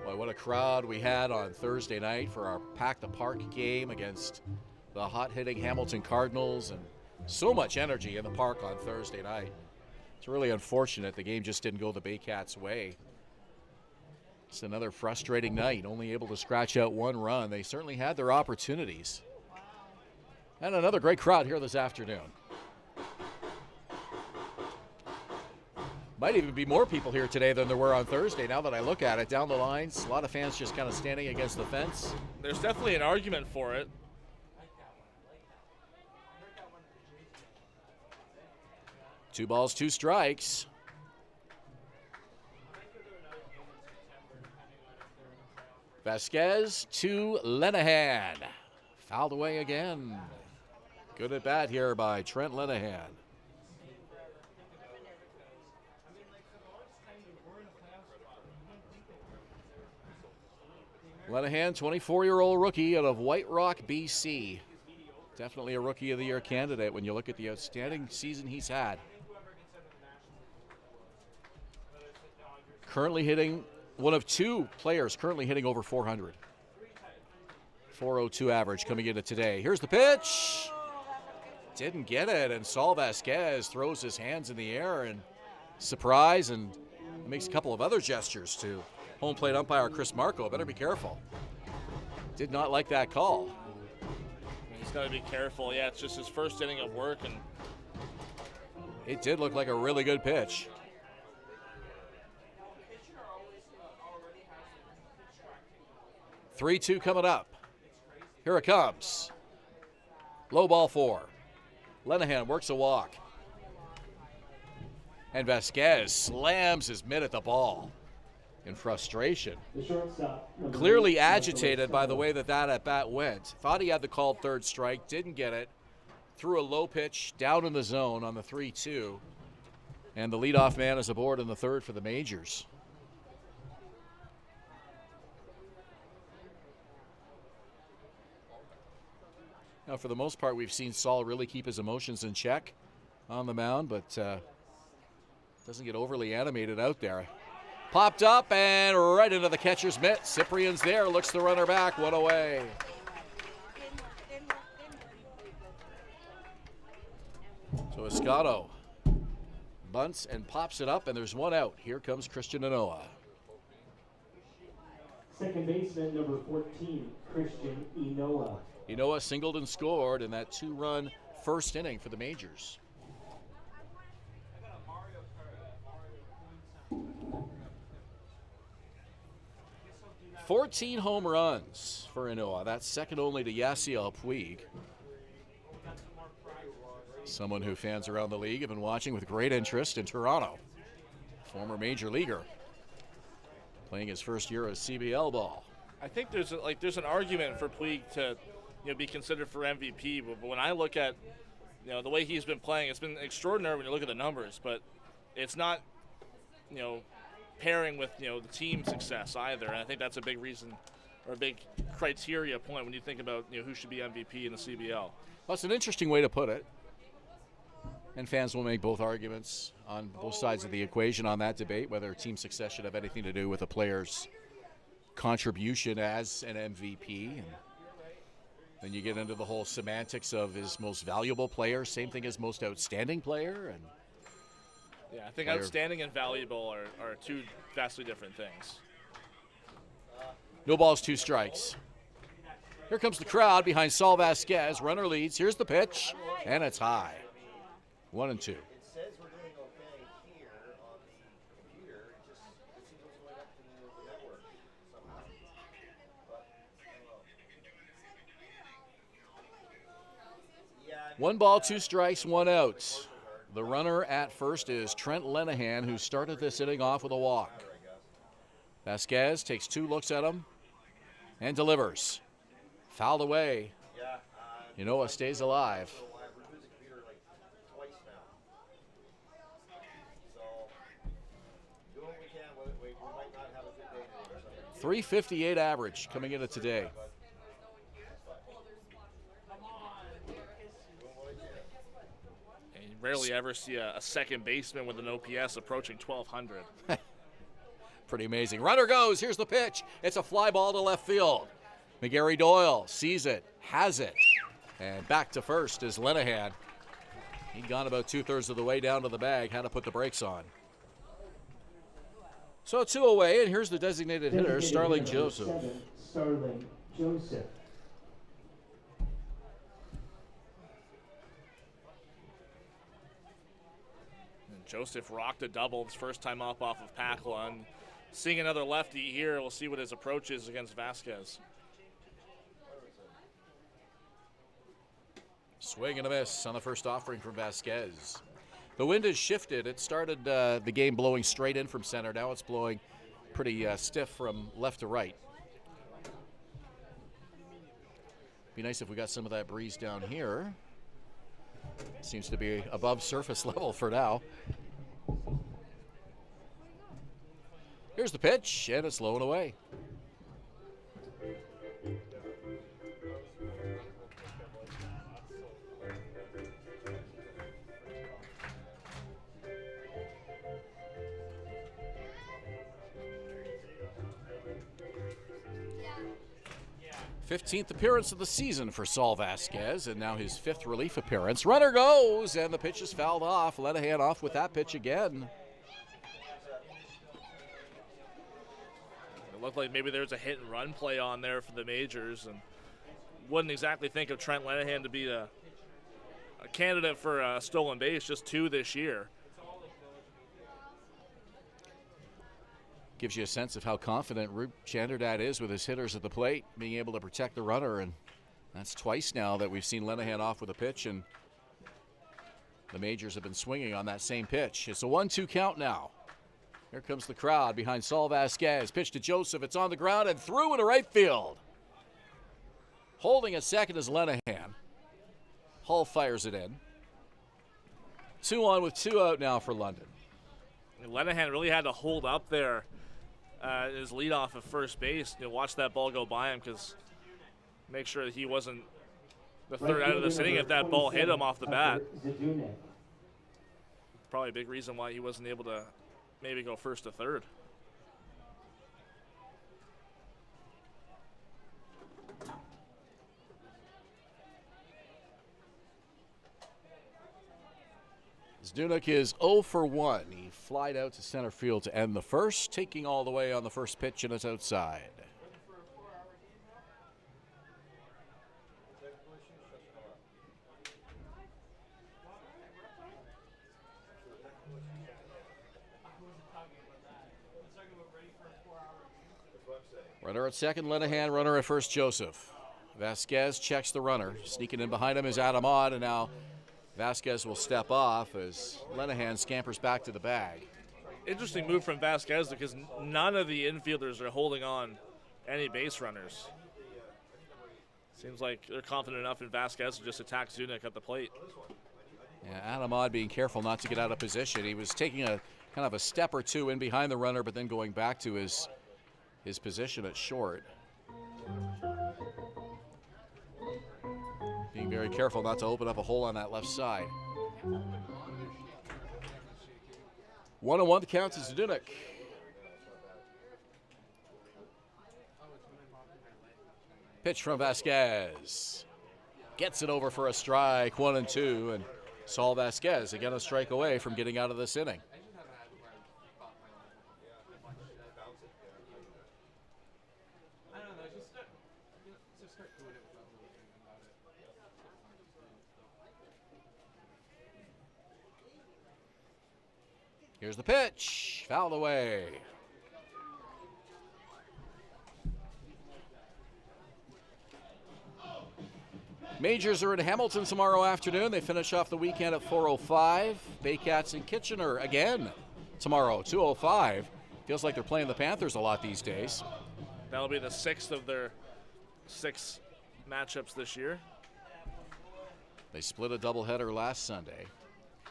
Boy, what a crowd we had on Thursday night for our Pack the Park game against the hot-hitting Hamilton Cardinals, and so much energy in the park on Thursday night. It's really unfortunate the game just didn't go the Baycats' way. It's another frustrating night, only able to scratch out one run. They certainly had their opportunities. And another great crowd here this afternoon. Might even be more people here today than there were on Thursday, now that I look at it. Down the lines, a lot of fans just kind of standing against the fence. There's definitely an argument for it. Two balls, two strikes. Vasquez to Lenahan. Fouled away again. Good at bat here by Trent Lenahan. Lenahan, 24-year-old rookie out of White Rock, BC. Definitely a Rookie of the Year candidate when you look at the outstanding season he's had. Currently hitting, one of two players currently hitting over 400. 402 average coming into today. Here's the pitch. Didn't get it, and Saul Vasquez throws his hands in the air in surprise and makes a couple of other gestures to home plate umpire Chris Marco. Better be careful. Did not like that call. He's got to be careful. Yeah, it's just his first inning of work, and it did look like a really good pitch. Three-two coming up. Here it comes. Low ball 4. Lenahan works a walk. And Vasquez slams his mitt at the ball in frustration. Clearly agitated by the way that at-bat went. Thought he had the called third strike, didn't get it. Threw a low pitch down in the zone on the 3-2. And the leadoff man is aboard in the third for the Majors. Now, for the most part, we've seen Saul really keep his emotions in check on the mound, but doesn't get overly animated out there. Popped up and right into the catcher's mitt. Cyprian's there, looks the runner back, one away. So Escato bunts and pops it up, and there's one out. Here comes Christian Anoa. Second baseman, number 14, Christian Enoa. Enoa singled and scored in that 2-run first inning for the Majors. "14 home runs for Enoa. That's second only to Yasiel Puig. Someone who fans around the league have been watching with great interest in Toronto. Former major leaguer. Playing his first year of CBL ball. I think there's an argument for Puig to be considered for MVP, but when I look at the way he's been playing, it's been extraordinary when you look at the numbers, but it's not pairing with the team success either, and I think that's a big reason or a big criteria point when you think about who should be MVP in the CBL. Well, it's an interesting way to put it, and fans will make both arguments on both sides of the equation on that debate, whether team success should have anything to do with a player's contribution as an MVP. And then you get into the whole semantics of his most valuable player, same thing as most outstanding player. And yeah, I think outstanding and valuable are two vastly different things. No balls, two strikes. Here comes the crowd behind Saul Vasquez. Runner leads. Here's the pitch, and it's high. 1-2. It says we're doing okay here on the 1 ball, 2 strikes, 1 out. The runner at first is Trent Lenahan, who started this inning off with a walk. Vasquez takes 2 looks at him and delivers. Fouled away. Ynoa stays alive. 358 average coming into today. And you rarely ever see a second baseman with an OPS approaching 1,200. Pretty amazing. Runner goes. Here's the pitch. It's a fly ball to left field. McGarry Doyle sees it, has it, and back to first is Lenahan. He'd gone about 2/3 of the way down to the bag, had to put the brakes on. So 2 away, and here's the designated hitter, Starling Joseph. Starling Joseph. And Joseph rocked a double his first time up off of Backland. Seeing another lefty here, we'll see what his approach is against Vasquez. Swing and a miss on the first offering from Vasquez. The wind has shifted. It started the game blowing straight in from center. Now it's blowing pretty stiff from left to right. Be nice if we got some of that breeze down here. Seems to be above surface level for now. Here's the pitch, and it's low and away. Fifteenth appearance of the season for Saul Vasquez, and now his 5th relief appearance. Runner goes, and the pitch is fouled off. Lenahan off with that pitch again. It looked like maybe there's a hit and run play on there for the majors, and wouldn't exactly think of Trent Lenahan to be a candidate for a stolen base, just 2 this year. Gives you a sense of how confident Rube Chanderdad is with his hitters at the plate, being able to protect the runner, and that's twice now that we've seen Lenahan off with a pitch, and the majors have been swinging on that same pitch. It's a 1-2 count now. Here comes the crowd behind Saul Vasquez. Pitch to Joseph. It's on the ground and through into right field. Holding at second is Lenahan. Hull fires it in. 2 on with 2 out now for London. Lenahan really had to hold up there his leadoff at first base. Watch that ball go by him, because make sure that he wasn't the third out of this inning if that ball hit him off the bat. Probably a big reason why he wasn't able to maybe go first to third. Zdunek is 0 for 1. He flied out to center field to end the first, taking all the way on the first pitch, and it's outside. Runner at second, Lenahan. Runner at first, Joseph. Vasquez checks the runner. Sneaking in behind him is Adam Odd, and now Vasquez will step off as Lenahan scampers back to the bag. Interesting move from Vasquez, because none of the infielders are holding on any base runners. Seems like they're confident enough in Vasquez to just attack Zdunek at the plate. Yeah, Adam Odd being careful not to get out of position. He was taking a kind of a step or 2 in behind the runner, but then going back to his position at short. Being very careful not to open up a hole on that left side. 1-1 the count to Zdunek. Pitch from Vasquez. Gets it over for a strike, 1-2, and Saul Vasquez again a strike away from getting out of this inning. Here's the pitch, fouled away. Majors are in Hamilton tomorrow afternoon. They finish off the weekend at 4:05. Baycats in Kitchener again tomorrow, 2:05. Feels like they're playing the Panthers a lot these days. That'll be the 6th of their 6 matchups this year. They split a doubleheader last Sunday.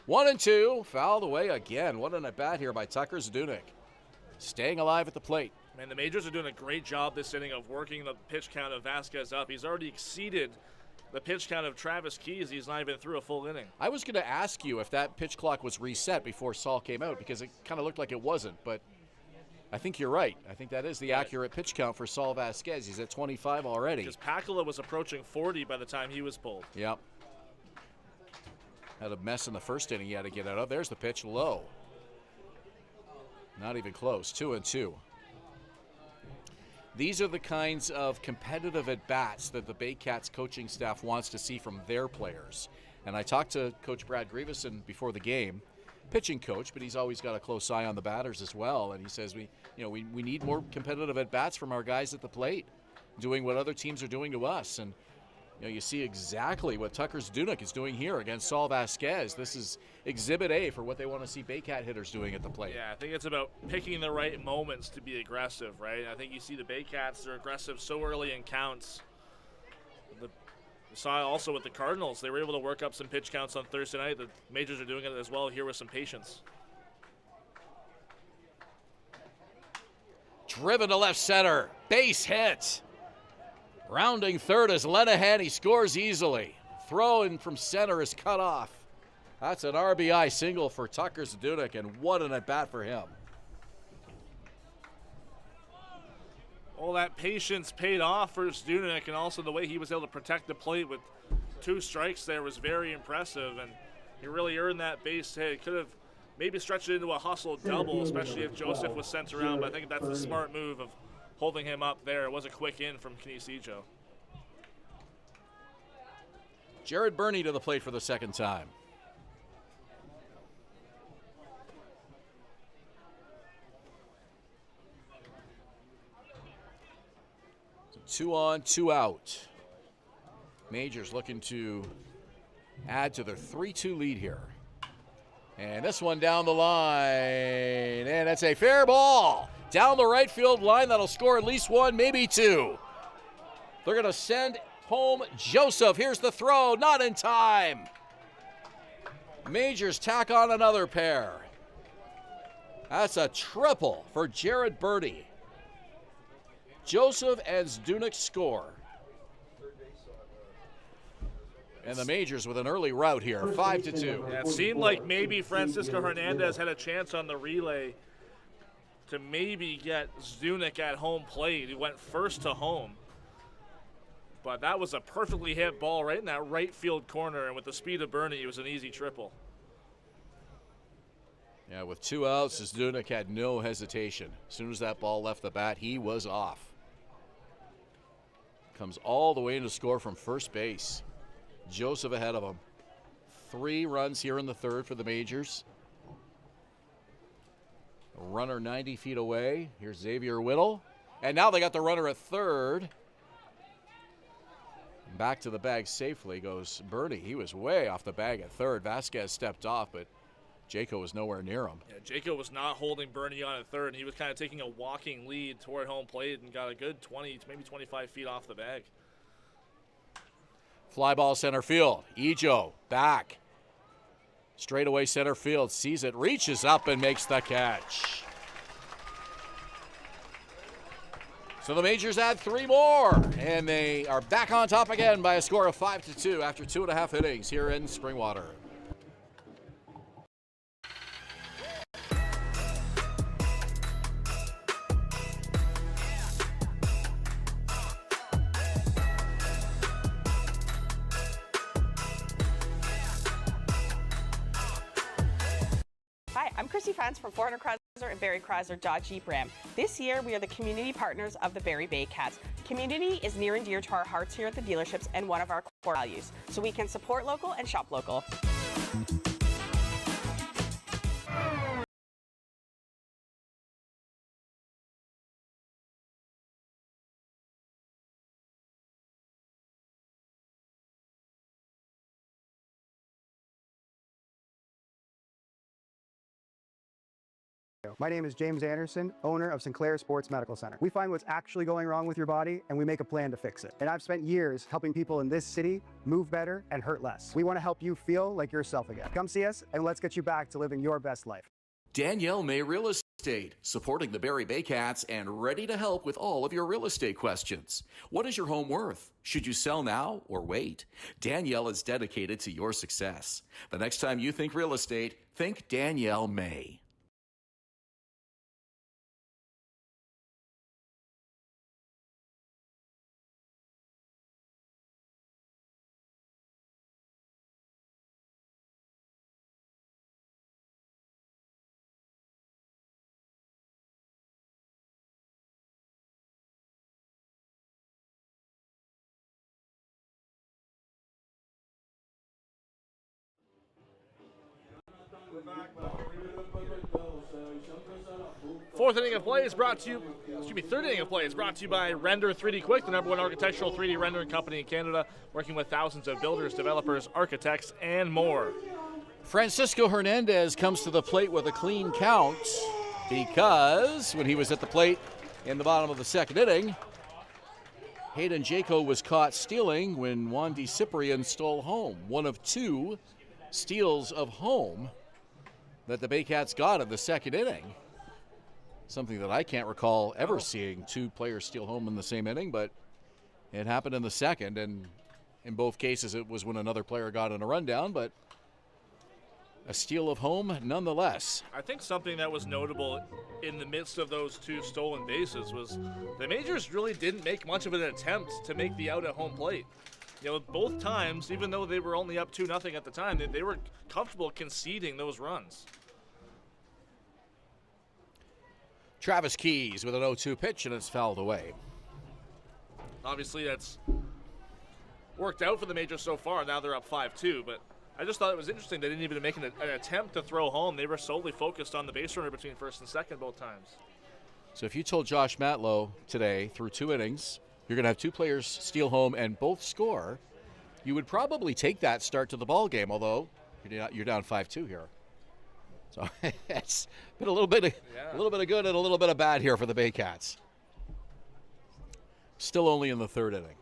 1-2, fouled away again. What an at-bat here by Tucker Zdunek. Staying alive at the plate. Man, the Majors are doing a great job this inning of working the pitch count of Vasquez up. He's already exceeded the pitch count of Travis Keys. He's not even through a full inning. I was going to ask you if that pitch clock was reset before Saul came out, because it kind of looked like it wasn't, but I think you're right. I think that is the accurate pitch count for Saul Vasquez. He's at 25 already. Because Pakula was approaching 40 by the time he was pulled. Yep. Had a mess in the first inning he had to get out of. There's the pitch low. Not even close. 2-2. These are the kinds of competitive at-bats that the Baycats coaching staff wants to see from their players. And I talked to Coach Brad Grieveson before the game, pitching coach, but he's always got a close eye on the batters as well. And he says we need more competitive at-bats from our guys at the plate, doing what other teams are doing to us. And you see exactly what Tucker Zdunek is doing here against Saul Vasquez. This is exhibit A for what they want to see Baycat hitters doing at the plate. Yeah, I think it's about picking the right moments to be aggressive, right? I think you see the Baycats, they're aggressive so early in counts. You saw also with the Cardinals, they were able to work up some pitch counts on Thursday night. The Majors are doing it as well here with some patience. Driven to left center. Base hit. Rounding third is Lenahan. He scores easily. Throw in from center is cut off. That's an RBI single for Tucker Zdunek, and what an at-bat for him. All that patience paid off for Zdunek, and also the way he was able to protect the plate with 2 strikes there was very impressive, and he really earned that base hit. He could have maybe stretched it into a hustle double, especially if Joseph was sent around, but I think that's the smart move of holding him up there. It was a quick in from Kinesijo. Jared Burney to the plate for the second time. So 2 on, 2 out. Majors looking to add to their 3-2 lead here. And this one down the line, and it's a fair ball down the right field line. That'll score at least 1, maybe 2. They're going to send home Joseph. Here's the throw, not in time. Majors tack on another pair. That's a triple for Jared Birdie. Joseph and Zdunek score. And the Majors with an early rout here, 5-2. Yeah, it seemed like maybe Francisco Hernandez had a chance on the relay to maybe get Zdunek at home plate. He went first to home. But that was a perfectly hit ball right in that right field corner, and with the speed of Burney, it was an easy triple. Yeah, with 2 outs, Zdunek had no hesitation. As soon as that ball left the bat, he was off. Comes all the way in to score from first base. Joseph ahead of him. 3 runs here in the third for the Majors. A runner 90 feet away. Here's Xavier Whittle. And now they got the runner at third. Back to the bag safely goes Birdie. He was way off the bag at third. Vasquez stepped off, but Jaco was nowhere near him. Yeah, Jaco was not holding Burney on at third, and he was kind of taking a walking lead toward home plate and got a good 20, maybe 25 feet off the bag. Fly ball center field. Ejo back. Straightaway center field. Sees it, reaches up and makes the catch. So the Majors add 3 more, and they are back on top again by a score of 5-2 after 2.5 innings here in Springwater. Hi, I'm Christy Fans from 400 Chrysler and Barrie Chrysler Dodge Jeep Ram. This year, we are the community partners of the Barrie Baycats. Community is near and dear to our hearts here at the dealerships and one of our core values, so we can support local and shop local. you. My name is James Anderson, owner of Sinclair Sports Medical Center. We find what's actually going wrong with your body and we make a plan to fix it. And I've spent years helping people in this city move better and hurt less. We want to help you feel like yourself again. Come see us and let's get you back to living your best life. Danielle May Real Estate, supporting the Barrie Baycats and ready to help with all of your real estate questions. What is your home worth? Should you sell now or wait? Danielle is dedicated to your success. The next time you think real estate, think Danielle May. Third inning of play is brought to you by Render 3D Quick, the #1 architectural 3D rendering company in Canada, working with thousands of builders, developers, architects, and more. Francisco Hernandez comes to the plate with a clean count because when he was at the plate in the bottom of the second inning, Hayden Jaco was caught stealing when Wandy Cyprian stole home. One of two steals of home that the Baycats got in the second inning. Something that I can't recall ever seeing two players steal home in the same inning, but it happened in the second, and in both cases it was when another player got in a rundown, but a steal of home nonetheless. I think something that was notable in the midst of those two stolen bases was the Majors really didn't make much of an attempt to make the out at home plate. You know, both times, even though they were only up 2-0 at the time, they were comfortable conceding those runs. Travis Keys with an 0-2 pitch, and it's fouled away. Obviously, that's worked out for the Majors so far. Now they're up 5-2, but I just thought it was interesting they didn't even make an attempt to throw home. They were solely focused on the base runner between first and second both times. So if you told Josh Matlow today, through 2 innings, you're going to have 2 players steal home and both score, you would probably take that start to the ball game, although you're down 5-2 here. So it's been a little bit of good and a little bit of bad here for the Baycats. Still only in the third inning.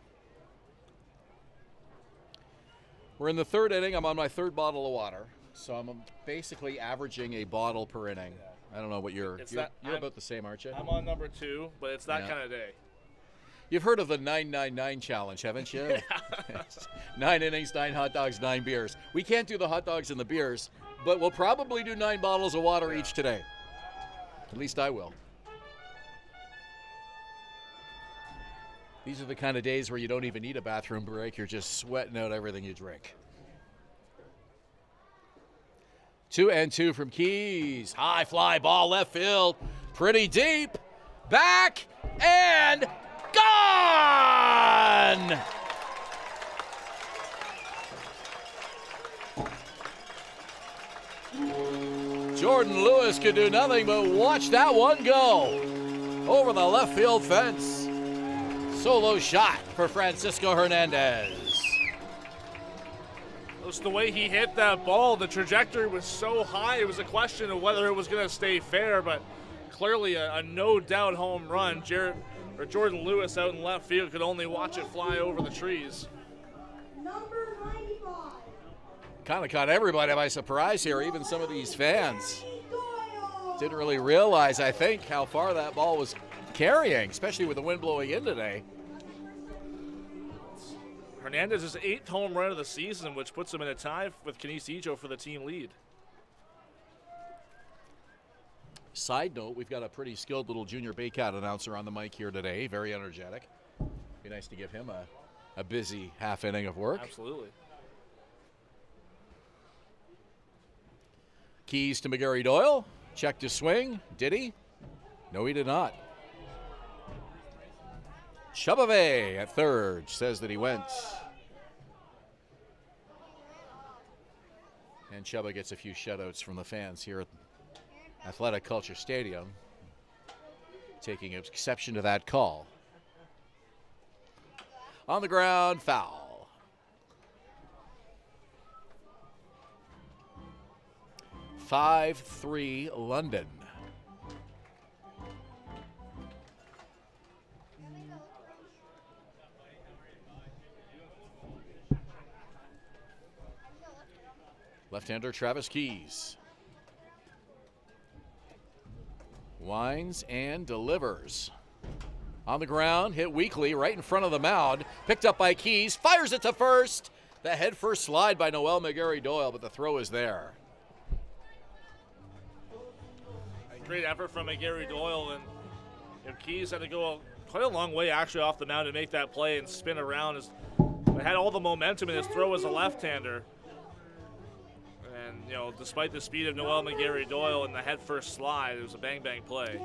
We're in the third inning. I'm on my third bottle of water, so I'm basically averaging a bottle per inning. I don't know what you're about the same, aren't you? I'm on number 2, but it's that kind of day. You've heard of the 999 challenge, haven't you? Yeah. 9 innings, 9 hot dogs, 9 beers. We can't do the hot dogs and the beers, but we'll probably do 9 bottles of water each today. At least I will. These are the kind of days where you don't even need a bathroom break. You're just sweating out everything you drink. 2-2 from Keys. High fly ball left field. Pretty deep. Back and gone! Jordan Lewis could do nothing but watch that one go over the left field fence. Solo shot for Francisco Hernandez. Just the way he hit that ball, the trajectory was so high, it was a question of whether it was going to stay fair, but clearly a no-doubt home run. Jordan Lewis out in left field could only watch it fly over the trees. Number 95. Kind of caught everybody by surprise here, even some of these fans. Didn't really realize, I think, how far that ball was carrying, especially with the wind blowing in today. Hernandez's 8th home run of the season, which puts him in a tie with Canisijo for the team lead. Side note, we've got a pretty skilled little junior Baycat announcer on the mic here today, very energetic. Be nice to give him a busy half inning of work. Absolutely. Keys to McGarry Doyle. Checked his swing. Did he? No, he did not. Chabave at third says that he went. And Chuba gets a few shutouts from the fans here at Athletic Culture Stadium, taking exception to that call. On the ground, foul. "5-3 London." Left-hander Travis Keys. Winds and delivers. On the ground, hit weakly right in front of the mound. Picked up by Keys, fires it to first. The head first slide by Noel McGarry-Doyle, but the throw is there. A great effort from McGarry-Doyle, and Keys had to go quite a long way actually off the mound to make that play and spin around. It had all the momentum in his throw as a left-hander. And, despite the speed of Noel McGarry-Doyle and the head first slide, it was a bang-bang play.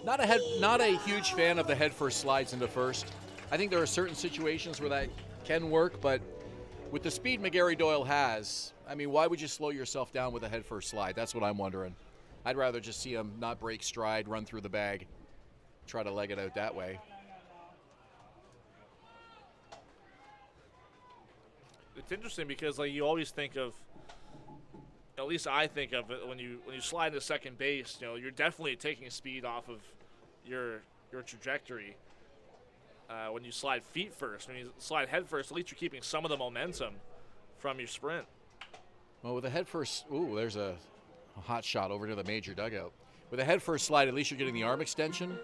Not a huge fan of the head first slides into first. I think there are certain situations where that can work, but with the speed McGarry-Doyle has, I mean, why would you slow yourself down with a head first slide? That's what I'm wondering. I'd rather just see him not break stride, run through the bag, try to leg it out that way. It's interesting because you always think of, at least I think of it when you slide into second base, you're definitely taking speed off of your trajectory. When you slide feet first, when you slide head first, at least you're keeping some of the momentum from your sprint. Well, with a head first, there's a hot shot over to the major dugout. With a head first slide, at least you're getting the arm extension.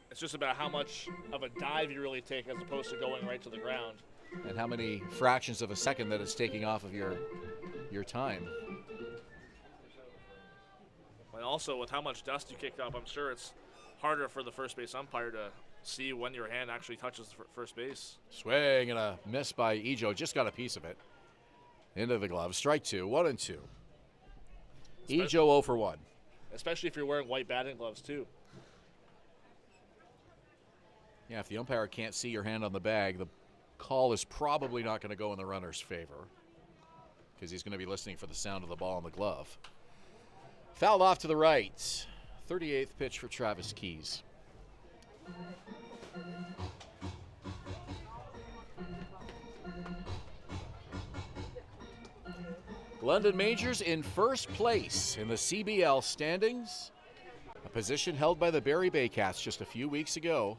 It's just about how much of a dive you really take as opposed to going right to the ground. And how many fractions of a second that it's taking off of your time. And also with how much dust you kicked up, I'm sure it's harder for the first base umpire to see when your hand actually touches first base. Swing and a miss by Ejo. Just got a piece of it. Into the glove. Strike two. 1-2. Ejo 0 for 1. Especially if you're wearing white batting gloves too. Yeah, if the umpire can't see your hand on the bag, the call is probably not going to go in the runner's favor because he's going to be listening for the sound of the ball in the glove. Fouled off to the right. 38th pitch for Travis Keys. London Majors in first place in the CBL standings, a position held by the Barrie Baycats just a few weeks ago.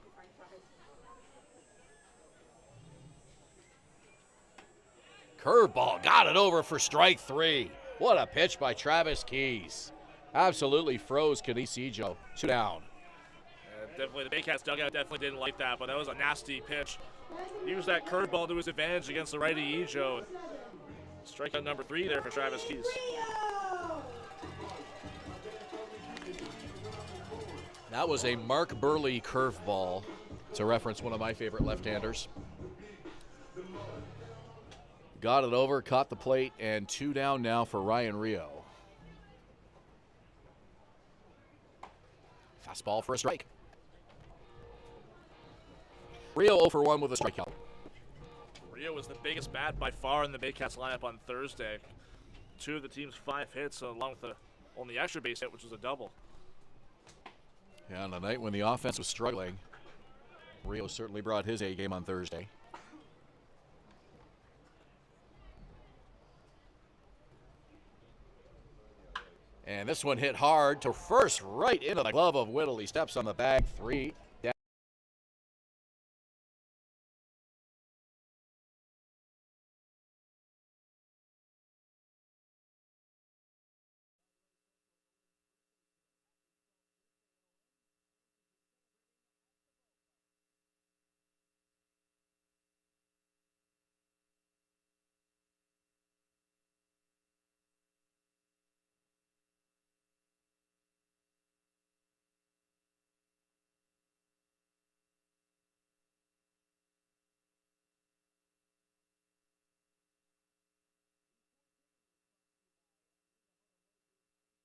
Curveball, got it over for strike three. What a pitch by Travis Keys. Absolutely froze Kenisi Ejo. 2 down. Definitely, the Baycats dugout definitely didn't like that, but that was a nasty pitch. He used that curveball to his advantage against the righty Ejo. Strikeout number 3 there for Travis Keys. That was a Mark Burley curveball, to reference one of my favorite left-handers. Got it over, caught the plate, and 2 down now for Ryan Rio. Fastball for a strike. Rio 0 for 1 with a strikeout. Rio was the biggest bat by far in the Baycats lineup on Thursday. 2 of the team's 5 hits, along with the only extra base hit, which was a double. Yeah, on the night when the offense was struggling, Rio certainly brought his A game on Thursday. And this one hit hard to first, right into the glove of Whittle. He steps on the bag, 3 down.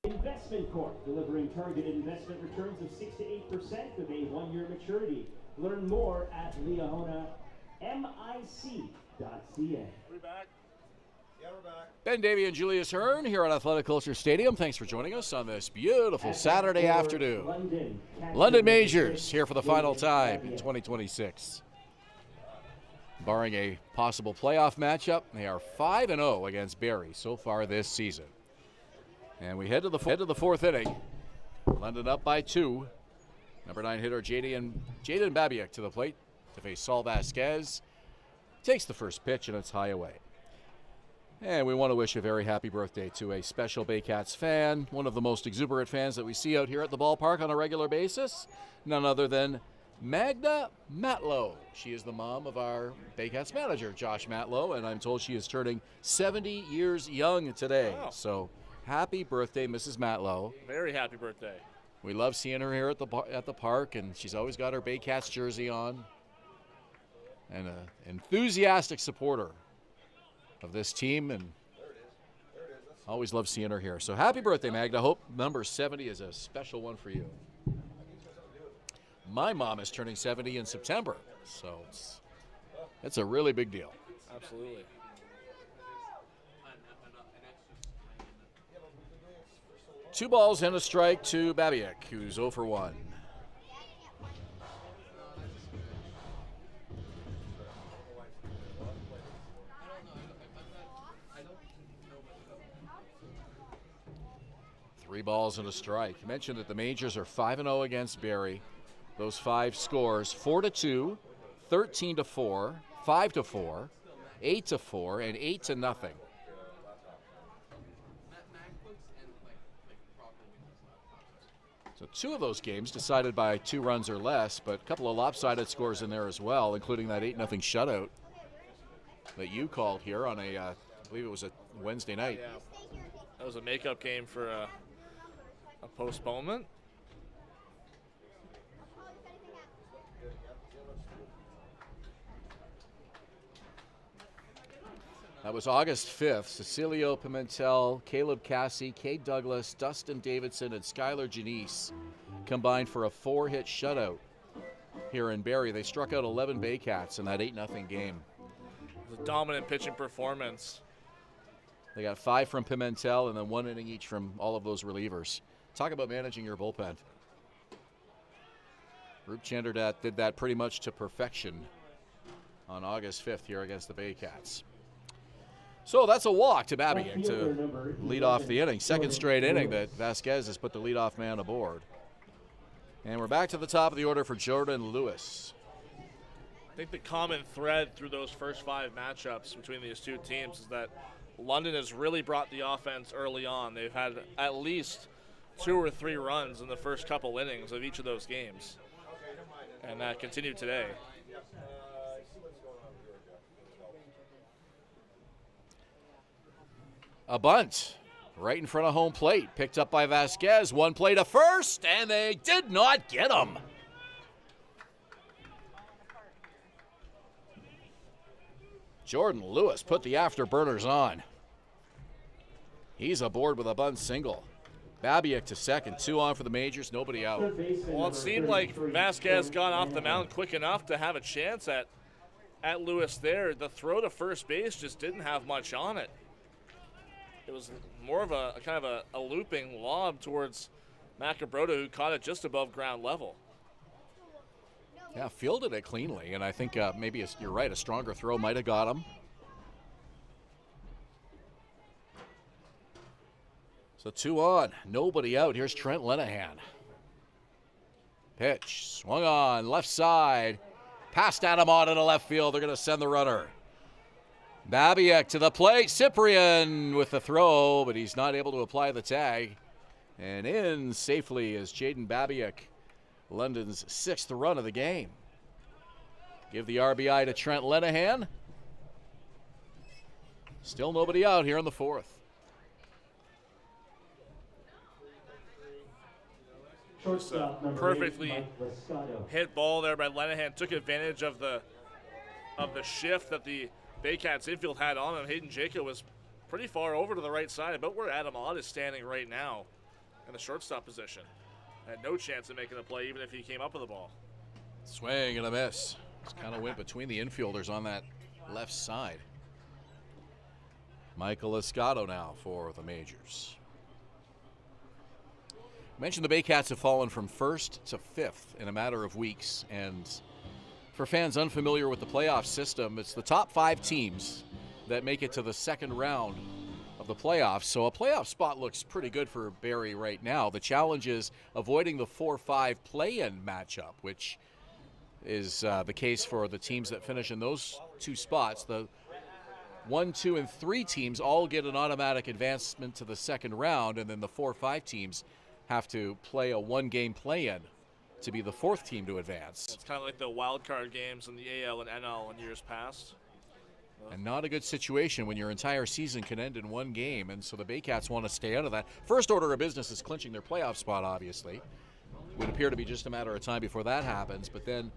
Investment Corp, delivering targeted investment returns of 6 to 8% with a 1-year maturity. Learn more at leahonamic.ca. We back? Yeah, we're back. Ben Davy and Julius Hern here at Athletic Kulture Stadium. Thanks for joining us on this beautiful Saturday afternoon. London Majors here for the final time in 2026. Barring a possible playoff matchup, they are 5-0 against Barrie so far this season. And we head to the 4th inning. London up by 2. Number 9 hitter Jaden Babiak to the plate to face Saul Vasquez. Takes the first pitch and it's high away. And we want to wish a very happy birthday to a special Baycats fan, one of the most exuberant fans that we see out here at the ballpark on a regular basis, none other than Magda Matlow. She is the mom of our Baycats manager, Josh Matlow, and I'm told she is turning 70 years young today. Wow. So happy birthday, Mrs. Matlow. Very happy birthday. We love seeing her here at the park, and she's always got her Baycats jersey on. And an enthusiastic supporter of this team, and always love seeing her here. So happy birthday, Magda. Hope number 70 is a special one for you. My mom is turning 70 in September, so it's a really big deal. Absolutely. Two balls and a strike to Babiak, who's 0 for 1. Three balls and a strike. You mentioned that the Majors are 5-0 against Barrie. Those 5 scores: 4-2, 13-4, 5-4, 8-4, and 8-0. So 2 of those games decided by 2 runs or less, but a couple of lopsided scores in there as well, including that 8-0 shutout that you called here on I believe it was a Wednesday night. Yeah. That was a makeup game for a postponement. That was August 5th. Cecilio Pimentel, Caleb Cassie, Cade Douglas, Dustin Davidson, and Skylar Janice combined for a 4-hit shutout here in Barrie. They struck out 11 Baycats in that 8-0 game. It was a dominant pitching performance. They got 5 from Pimentel and then 1 inning each from all of those relievers. Talk about managing your bullpen. Rup Chanderdat did that pretty much to perfection on August 5th here against the Baycats. So that's a walk to Babiak to lead off the inning. Second straight inning that Vasquez has put the leadoff man aboard. And we're back to the top of the order for Jordan Lewis. I think the common thread through those first 5 matchups between these two teams is that London has really brought the offense early on. They've had at least 2 or 3 runs in the first couple innings of each of those games. And that continued today. A bunt right in front of home plate, picked up by Vasquez. One play to first, and they did not get him. Jordan Lewis put the afterburners on. He's aboard with a bunt single. Babiak to second, 2 on for the Majors, nobody out. Well, it seemed like Vasquez got off the mound quick enough to have a chance at Lewis there. The throw to first base just didn't have much on it. It was more of a kind of a looping lob towards Macabroda, who caught it just above ground level. Yeah, fielded it cleanly, and I think maybe you're right, a stronger throw might have got him. So 2 on, nobody out. Here's Trent Lenahan. Pitch, swung on, left side. Passed Adam on into left field. They're going to send the runner. Babiak to the plate. Cyprian with the throw, but he's not able to apply the tag. And in safely is Jaden Babiak, London's 6th run of the game. Give the RBI to Trent Lenahan. Still nobody out here in the 4th. Perfectly hit ball there by Lenahan. Took advantage of the shift that the Baycats infield had on him. Hayden Jacob was pretty far over to the right side, about where Adam Ott is standing right now in the shortstop position. Had no chance of making a play even if he came up with the ball. Swing and a miss. Just kind of went between the infielders on that left side. Michael Escato now for the Majors. Mentioned the Baycats have fallen from 1st to 5th in a matter of weeks, and for fans unfamiliar with the playoff system, it's the top 5 teams that make it to the 2nd round of the playoffs. So a playoff spot looks pretty good for Barrie right now. The challenge is avoiding the 4-5 play-in matchup, which is the case for the teams that finish in those 2 spots. The 1, 2, and 3 teams all get an automatic advancement to the second round, and then the 4, 5 teams have to play a 1-game play-in to be the 4th team to advance. It's kind of like the wild card games in the AL and NL in years past. And not a good situation when your entire season can end in 1 game, and so the Baycats want to stay out of that. First order of business is clinching their playoff spot, obviously. Would appear to be just a matter of time before that happens, but then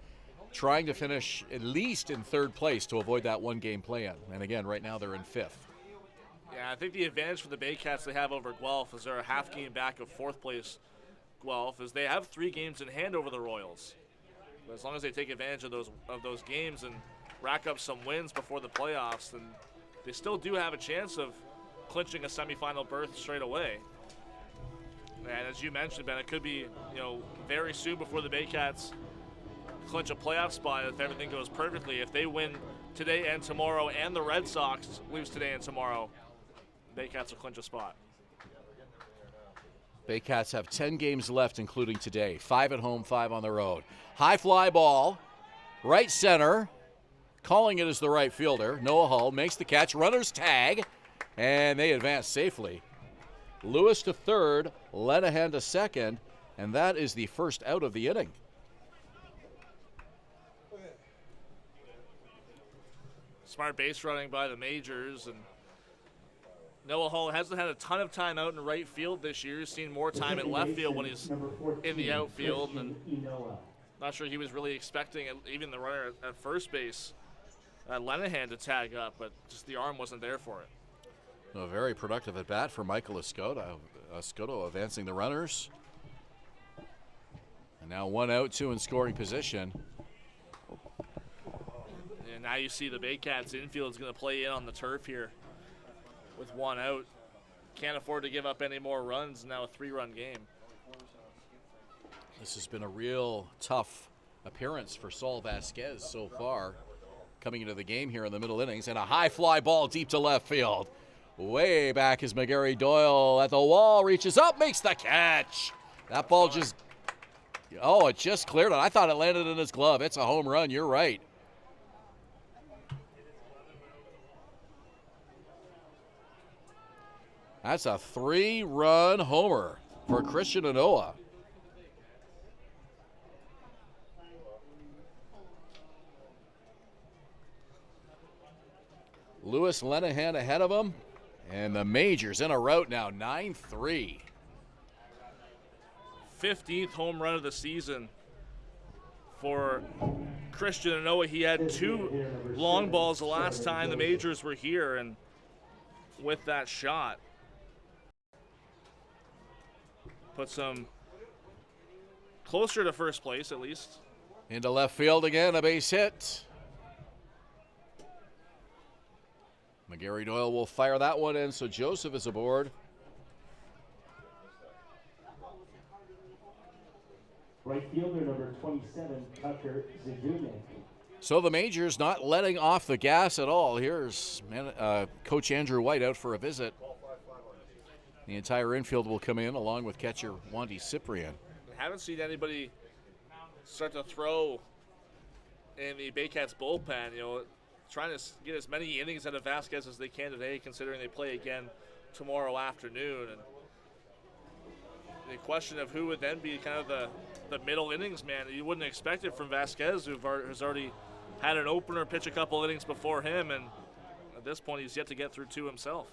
trying to finish at least in 3rd place to avoid that 1-game play-in. And again, right now they're in 5th. Yeah, I think the advantage for the Baycats they have over Guelph is they're a half game back of 4th place Guelph, is they have 3 games in hand over the Royals. But as long as they take advantage of those games and rack up some wins before the playoffs, then they still do have a chance of clinching a semifinal berth straight away. And as you mentioned, Ben, it could be very soon before the Baycats clinch a playoff spot if everything goes perfectly. If they win today and tomorrow, and the Red Sox lose today and tomorrow, Baycats will clinch a spot. Baycats have 10 games left, including today. 5 at home, 5 on the road. High fly ball, right center. Calling it as the right fielder. Noah Hull makes the catch. Runners tag, and they advance safely. Lewis to 3rd, Lenahan to 2nd, and that is the first out of the inning. Smart base running by the Majors, and Noah Hull hasn't had a ton of time out in right field this year. He's seen more time in left field when he's in the outfield, and not sure he was really expecting even the runner at first base, Lenahan, to tag up, but just the arm wasn't there for it. A very productive at bat for Michael Escoto. Escoto advancing the runners. And now 1 out, 2 in scoring position. And now you see the Baycats infield is going to play in on the turf here with 1 out. Can't afford to give up any more runs. Now a 3-run game. This has been a real tough appearance for Saul Vasquez so far, coming into the game here in the middle innings, and a high fly ball deep to left field. Way back as McGarry Doyle at the wall, reaches up, makes the catch. That ball it just cleared it. I thought it landed in his glove. It's a home run, you're right. That's a 3-run homer for Christian Anoa. Lewis Lenahan ahead of him, and the Majors in a rout now, 9-3. 15th home run of the season for Christian Anoa. He had 2 long balls the last time the Majors were here, and with that shot, puts him closer to first place at least. Into left field again, a base hit. McGarry Doyle will fire that one in, so Joseph is aboard. Right fielder number 27, Tucker Zadunik. So the Majors not letting off the gas at all. Here's Coach Andrew White out for a visit. The entire infield will come in along with catcher Wandy Cyprian. I haven't seen anybody start to throw in the Baycats bullpen, trying to get as many innings out of Vasquez as they can today, considering they play again tomorrow afternoon. And the question of who would then be kind of the middle innings man, you wouldn't expect it from Vasquez, who's already had an opener pitch a couple innings before him, and at this point he's yet to get through 2 himself.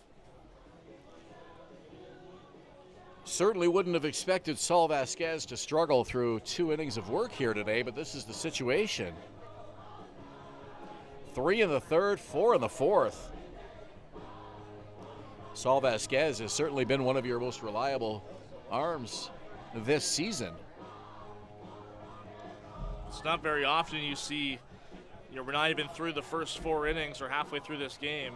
Certainly wouldn't have expected Saul Vasquez to struggle through 2 innings of work here today, but this is the situation. 3 in the 3rd, 4 in the 4th. Saul Vasquez has certainly been one of your most reliable arms this season. It's not very often you see, we're not even through the first 4 innings or halfway through this game.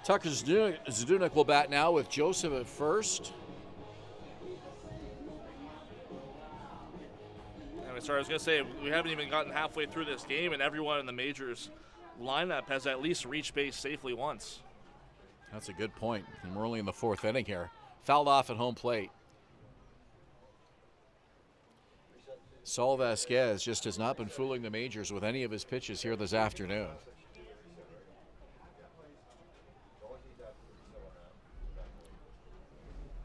Tucker Zadunik will bat now with Joseph at first. I was going to say, we haven't even gotten halfway through this game, and everyone in the Majors lineup has at least reached base safely once. That's a good point. And we're only in the 4th inning here. Fouled off at home plate. Saul Vasquez just has not been fooling the majors with any of his pitches here this afternoon.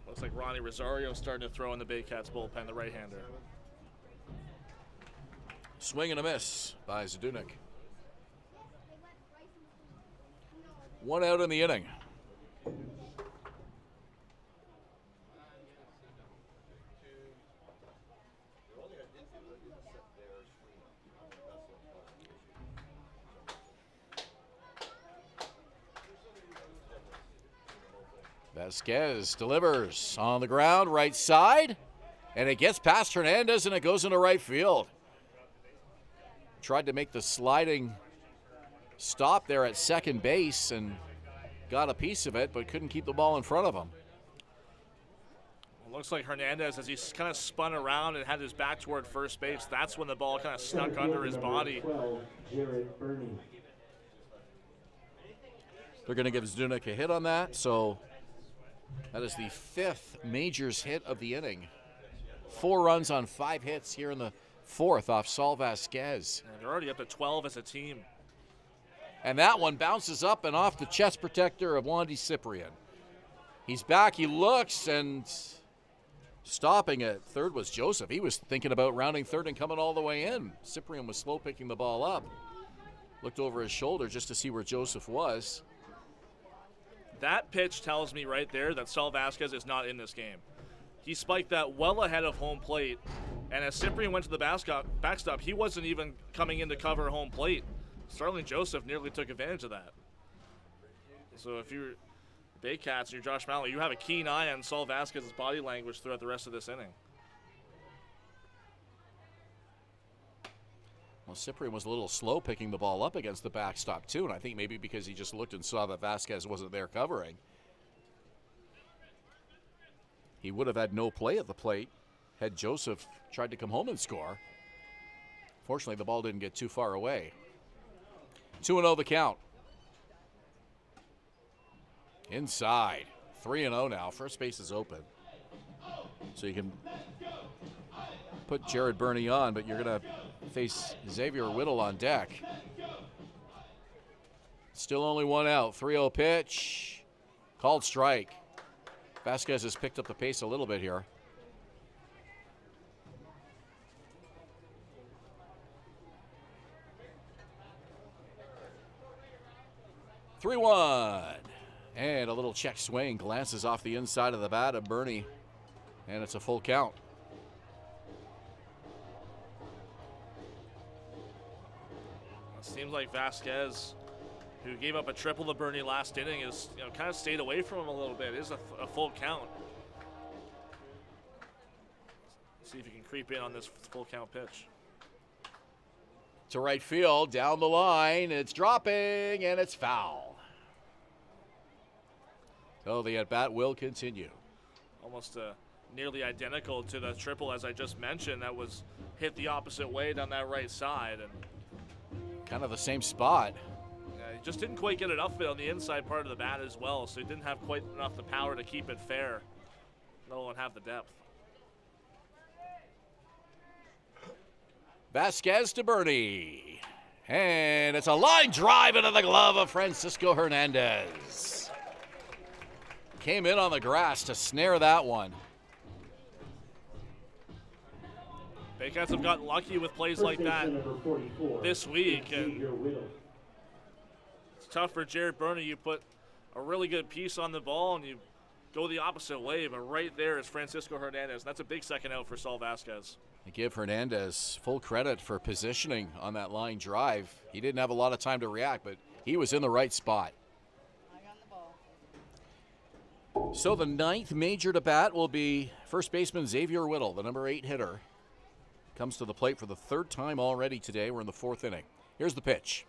Looks like Ronnie Rosario starting to throw in the Baycats bullpen, the right-hander. Swing and a miss by Zdunek. 1 out in the inning. Vasquez delivers on the ground, right side, and it gets past Hernandez and it goes into right field. Tried to make the sliding stop there at second base and got a piece of it, but couldn't keep the ball in front of him. It looks like Hernandez, as he kind of spun around and had his back toward first base, that's when the ball kind of snuck under his body. They're going to give Zdunek a hit on that, so that is the 5th majors hit of the inning. 4 runs on 5 hits here in the 4th off Saul Vasquez. And they're already up to 12 as a team. And that one bounces up and off the chest protector of Wandy Cyprian. He's back, he looks, and stopping at third was Joseph. He was thinking about rounding third and coming all the way in. Cyprian was slow picking the ball up. Looked over his shoulder just to see where Joseph was. That pitch tells me right there that Saul Vasquez is not in this game. He spiked that well ahead of home plate, and as Cyprian went to the backstop, he wasn't even coming in to cover home plate. Starling Joseph nearly took advantage of that. So if you're Baycats and you're Josh Malley, you have a keen eye on Saul Vasquez's body language throughout the rest of this inning. Well, Cyprian was a little slow picking the ball up against the backstop, too, and I think maybe because he just looked and saw that Vasquez wasn't there covering. He would have had no play at the plate had Joseph tried to come home and score. Fortunately, the ball didn't get too far away. 2-0 the count. Inside. 3-0 now. First base is open. So you can put Jared Burney on, but you're going to face Xavier Whittle on deck. Still only 1 out. 3-0 pitch. Called strike. Vasquez has picked up the pace a little bit here. (3-1) and a little check swing, glances off the inside of the bat of Burney, and it's a full count. It seems like Vasquez, who gave up a triple to Burney last inning, is kind of stayed away from him a little bit. It is a full count. Let's see if he can creep in on this full count pitch. To right field, down the line, it's dropping, and it's foul. So the at-bat will continue. Almost nearly identical to the triple, as I just mentioned, that was hit the opposite way down that right side. And kind of the same spot. He just didn't quite get enough of it on the inside part of the bat as well, so he didn't have quite enough the power to keep it fair, let alone have the depth. Vasquez to Burney. And it's a line drive into the glove of Francisco Hernandez. Came in on the grass to snare that one. Baycats have gotten lucky with plays like that this week, and it's tough for Jared Burney. You put a really good piece on the ball and you go the opposite way, but right there is Francisco Hernandez. That's a big second out for Saul Vasquez. I give Hernandez full credit for positioning on that line drive. He didn't have a lot of time to react, but he was in the right spot. So the 9th major to bat will be first baseman Xavier Whittle, the number 8 hitter. Comes to the plate for the 3rd time already today. We're in the 4th inning. Here's the pitch.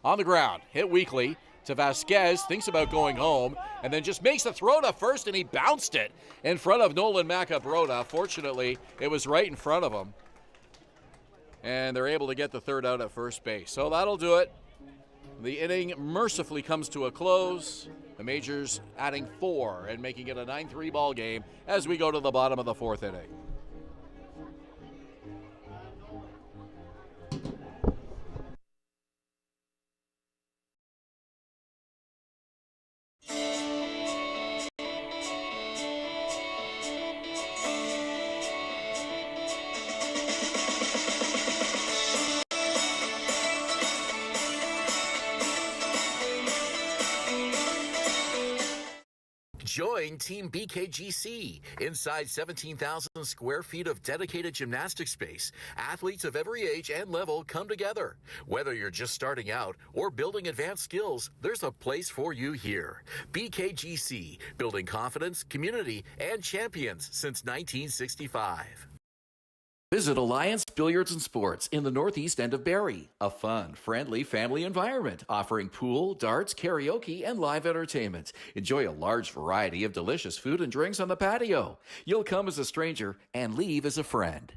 On the ground, hit weakly to Vasquez, thinks about going home, and then just makes the throw to first, and he bounced it in front of Nolan Macabrota. Fortunately, it was right in front of him. And they're able to get the 3rd out at first base. So that'll do it. The inning mercifully comes to a close. The majors adding 4 and making it a 9-3 ball game as we go to the bottom of the 4th inning. Join Team BKGC. Inside 17,000 square feet of dedicated gymnastic space, athletes of every age and level come together. Whether you're just starting out or building advanced skills, there's a place for you here. BKGC, building confidence, community, and champions since 1965. Visit Alliance Billiards and Sports in the northeast end of Barrie. A fun, friendly family environment offering pool, darts, karaoke, and live entertainment. Enjoy a large variety of delicious food and drinks on the patio. You'll come as a stranger and leave as a friend.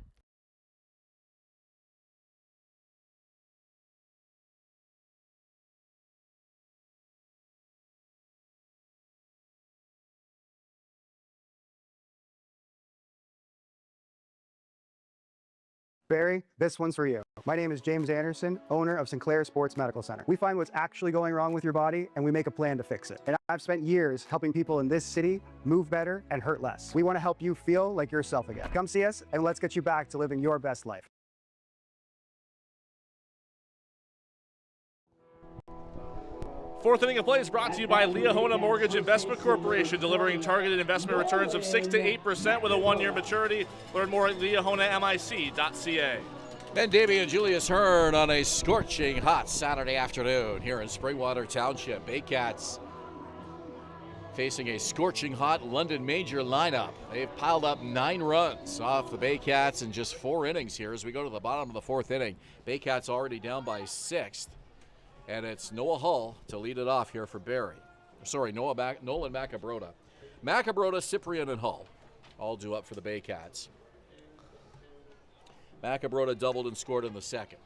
Barry, this one's for you. My name is James Anderson, owner of Sinclair Sports Medical Center. We find what's actually going wrong with your body and we make a plan to fix it. And I've spent years helping people in this city move better and hurt less. We want to help you feel like yourself again. Come see us and let's get you back to living your best life. Fourth inning of play is brought to you by Leahona Mortgage Investment Corporation, delivering targeted investment returns of 6 to 8% with a 1-year maturity. Learn more at leahonamic.ca. And Davy and Julius Hern on a scorching hot Saturday afternoon here in Springwater Township. Baycats facing a scorching hot London Major lineup. They've piled up 9 runs off the Baycats in just 4 innings here as we go to the bottom of the 4th inning. Baycats already down by 6th. And it's Noah Hull to lead it off here for Barrie. Sorry, Nolan Macabrota. Macabrota, Cyprian, and Hull all due up for the Baycats. Macabrota doubled and scored in the second.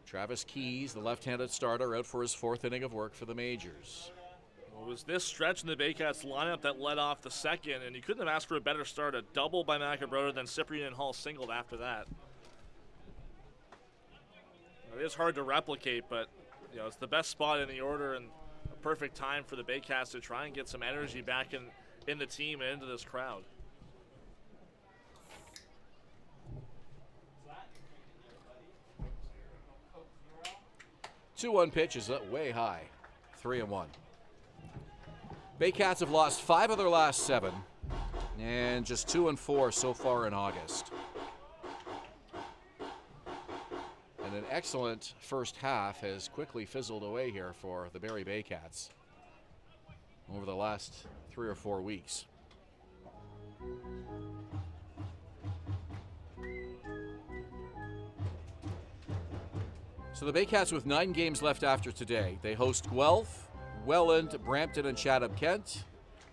Travis Keys, the left-handed starter, out for his 4th inning of work for the Majors. It was this stretch in the Baycats lineup that led off the second, and you couldn't have asked for a better start. A double by Macabrota, then Cyprian and Hull singled after that. It is hard to replicate, but it's the best spot in the order and a perfect time for the Baycats to try and get some energy back in the team and into this crowd. 2-1 pitch is way high, 3-1. Baycats have lost 5 of their last 7 and just 2-4 so far in August. And an excellent first half has quickly fizzled away here for the Barrie Baycats over the last 3 or 4 weeks. So the Baycats with 9 games left after today. They host Guelph, Welland, Brampton, and Chatham-Kent.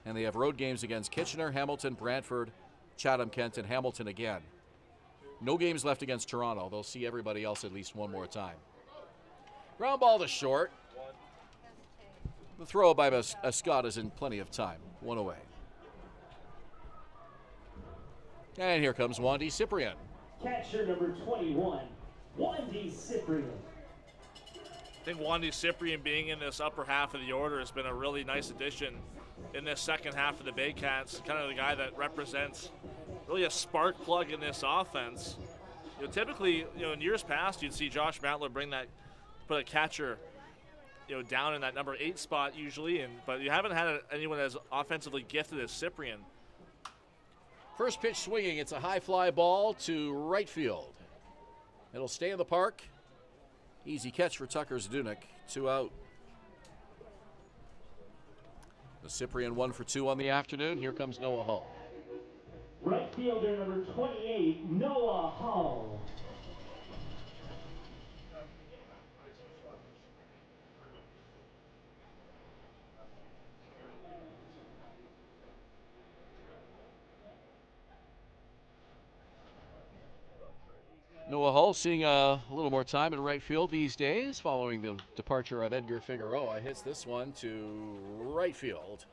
And they have road games against Kitchener, Hamilton, Brantford, Chatham-Kent, and Hamilton again. No games left against Toronto. They'll see everybody else at least one more time. Ground ball to short. The throw by Scott is in plenty of time. 1 away. And here comes Wandy Cyprian. Catcher number 21, Wandy Cyprian. I think Wandy Cyprian being in this upper half of the order has been a really nice addition in this second half of the Baycats. Kind of the guy that represents really a spark plug in this offense. Typically, in years past, you'd see Josh Matler put a catcher, down in that number 8 spot usually, but you haven't had anyone as offensively gifted as Cyprian. First pitch swinging. It's a high fly ball to right field. It'll stay in the park. Easy catch for Tucker Zdunek. 2 out. The Cyprian 1 for 2 on the afternoon. Here comes Noah Hull. Right fielder number 28, Noah Hull. Noah Hull seeing a little more time in right field these days following the departure of Edgar Figueroa. Hits this one to right field.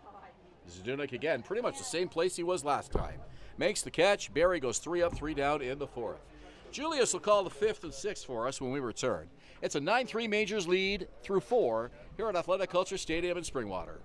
Zdunek again, pretty much the same place he was last time. Makes the catch. Barrie goes 3 up, 3 down in the 4th. Julius will call the 5th and 6th for us when we return. It's a 9-3 Majors lead through 4 here at Athletic Culture Stadium in Springwater.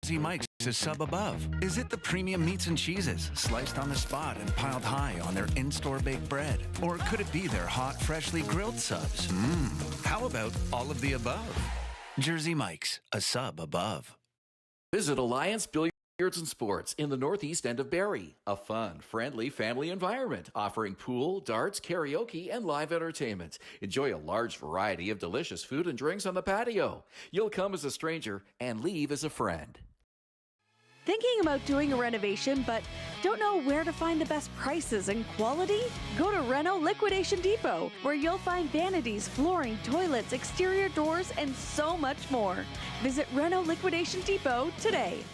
Jersey Mike's is sub above? Is it the premium meats and cheeses sliced on the spot and piled high on their in-store baked bread? Or could it be their hot, freshly grilled subs? How about all of the above? Jersey Mike's, a sub above. Visit Alliance Billiards and Sports in the northeast end of Barrie. A fun, friendly family environment offering pool, darts, karaoke, and live entertainment. Enjoy a large variety of delicious food and drinks on the patio. You'll come as a stranger and leave as a friend. Thinking about doing a renovation but don't know where to find the best prices and quality? Go to Reno Liquidation Depot, where you'll find vanities, flooring, toilets, exterior doors, and so much more. Visit Reno Liquidation Depot today.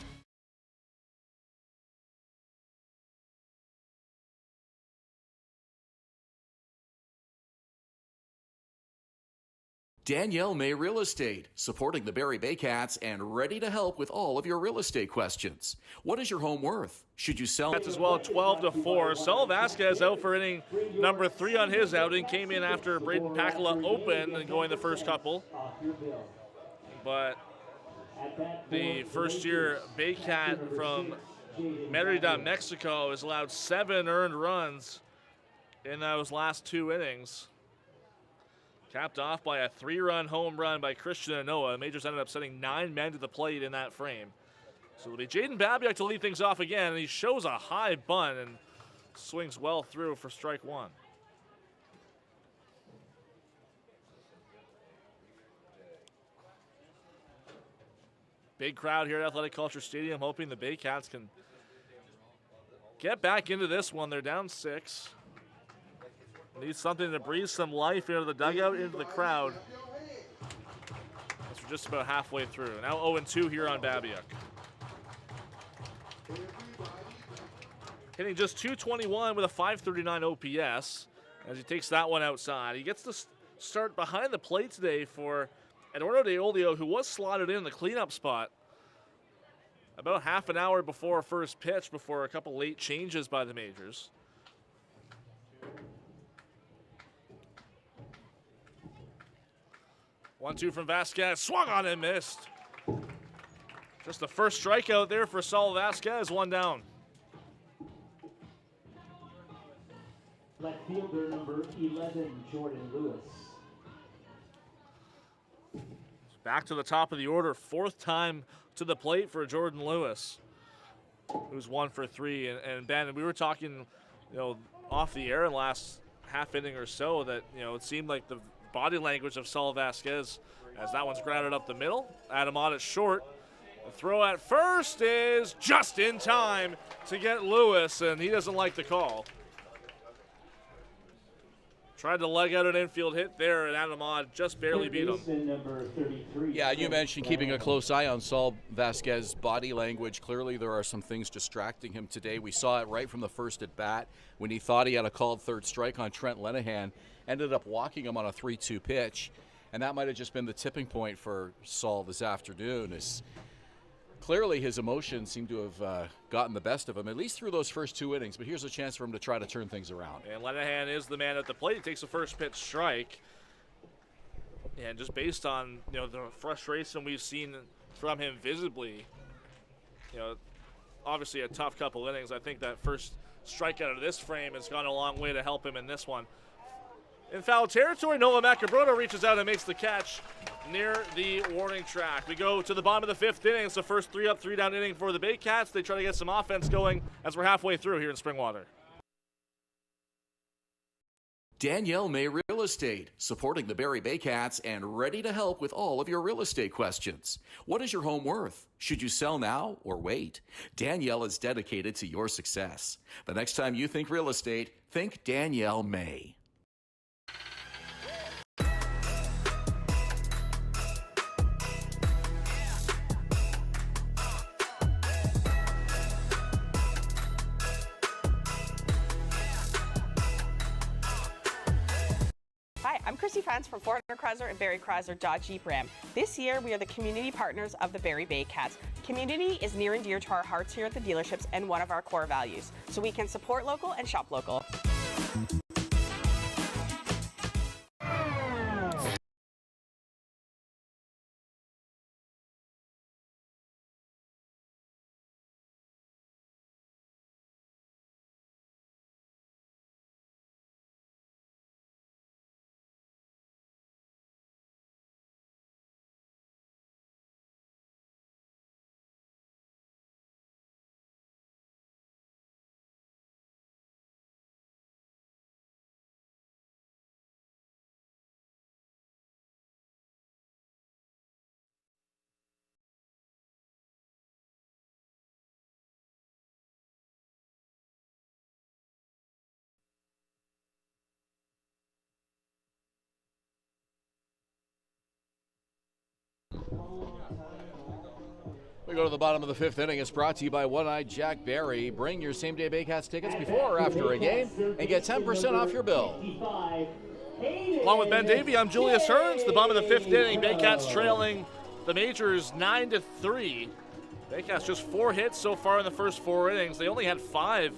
Danielle May Real Estate, supporting the Barrie Baycats and ready to help with all of your real estate questions. What is your home worth? Should you sell? That's as well, 12-4. Saul Vasquez out for inning number 3 on his outing. Came in after Braden Pakala opened and going the first couple. But the first-year Baycat from Merida, Mexico, has allowed 7 earned runs in those last 2 innings. Capped off by a 3-run home run by Christian Anoa. The Majors ended up sending 9 men to the plate in that frame. So it'll be Jaden Babiak to lead things off again, and he shows a high bunt and swings well through for strike 1. Big crowd here at Athletic Culture Stadium, hoping the Baycats can get back into this one. They're down 6. Need something to breathe some life into the dugout, into the crowd. As we're just about halfway through. Now 0-2 here on Babiak. Hitting just .221 with a .539 OPS as he takes that one outside. He gets to start behind the plate today for Eduardo De Olio, who was slotted in the cleanup spot about half an hour before first pitch, before a couple late changes by the Majors. 1-2 from Vasquez, swung on and missed. Just the first strikeout there for Saul Vasquez, 1 down. Left fielder number 11, Jordan Lewis. Back to the top of the order, 4th time to the plate for Jordan Lewis, who's 1 for 3. And Ben, we were talking, off the air in last half inning or so that, it seemed like the body language of Saul Vasquez as that one's grounded up the middle. Adam Ott at short. The throw at first is just in time to get Lewis, and he doesn't like the call. Tried to leg out an infield hit there, and Adam Ott just barely beat him. Yeah, you mentioned keeping a close eye on Saul Vasquez's body language. Clearly there are some things distracting him today. We saw it right from the first at bat when he thought he had a called third strike on Trent Lenahan. Ended up walking him on a 3-2 pitch, and that might have just been the tipping point for Saul this afternoon. Clearly his emotions seem to have gotten the best of him, at least through those first 2 innings, but here's a chance for him to try to turn things around. And Lenahan is the man at the plate. He takes the first pitch strike. And just based on the frustration we've seen from him visibly, obviously a tough couple innings. I think that first strikeout of this frame has gone a long way to help him in this one. In foul territory, Noah Macabrono reaches out and makes the catch near the warning track. We go to the bottom of the 5th inning. It's the first 3-up, 3-down inning for the Baycats. They try to get some offense going as we're halfway through here in Springwater. Danielle May Real Estate, supporting the Barrie Baycats and ready to help with all of your real estate questions. What is your home worth? Should you sell now or wait? Danielle is dedicated to your success. The next time you think real estate, think Danielle May. Hi, I'm Chrissy Fans from Fort Hunter Chrysler and Barrie Chrysler Dodge Jeep Ram. This year, we are the community partners of the Barrie Baycats. Community is near and dear to our hearts here at the dealerships and one of our core values, so we can support local and shop local. We go to the bottom of the fifth inning. It's brought to you by One-Eyed Jack Barrie. Bring your same-day Baycats tickets before or after a game and get 10% off your bill. Along with Ben Davy, I'm Julius Hern. The bottom of the fifth inning. Baycats trailing the Majors 9-3. Baycats just 4 hits so far in the first 4 innings. They only had 5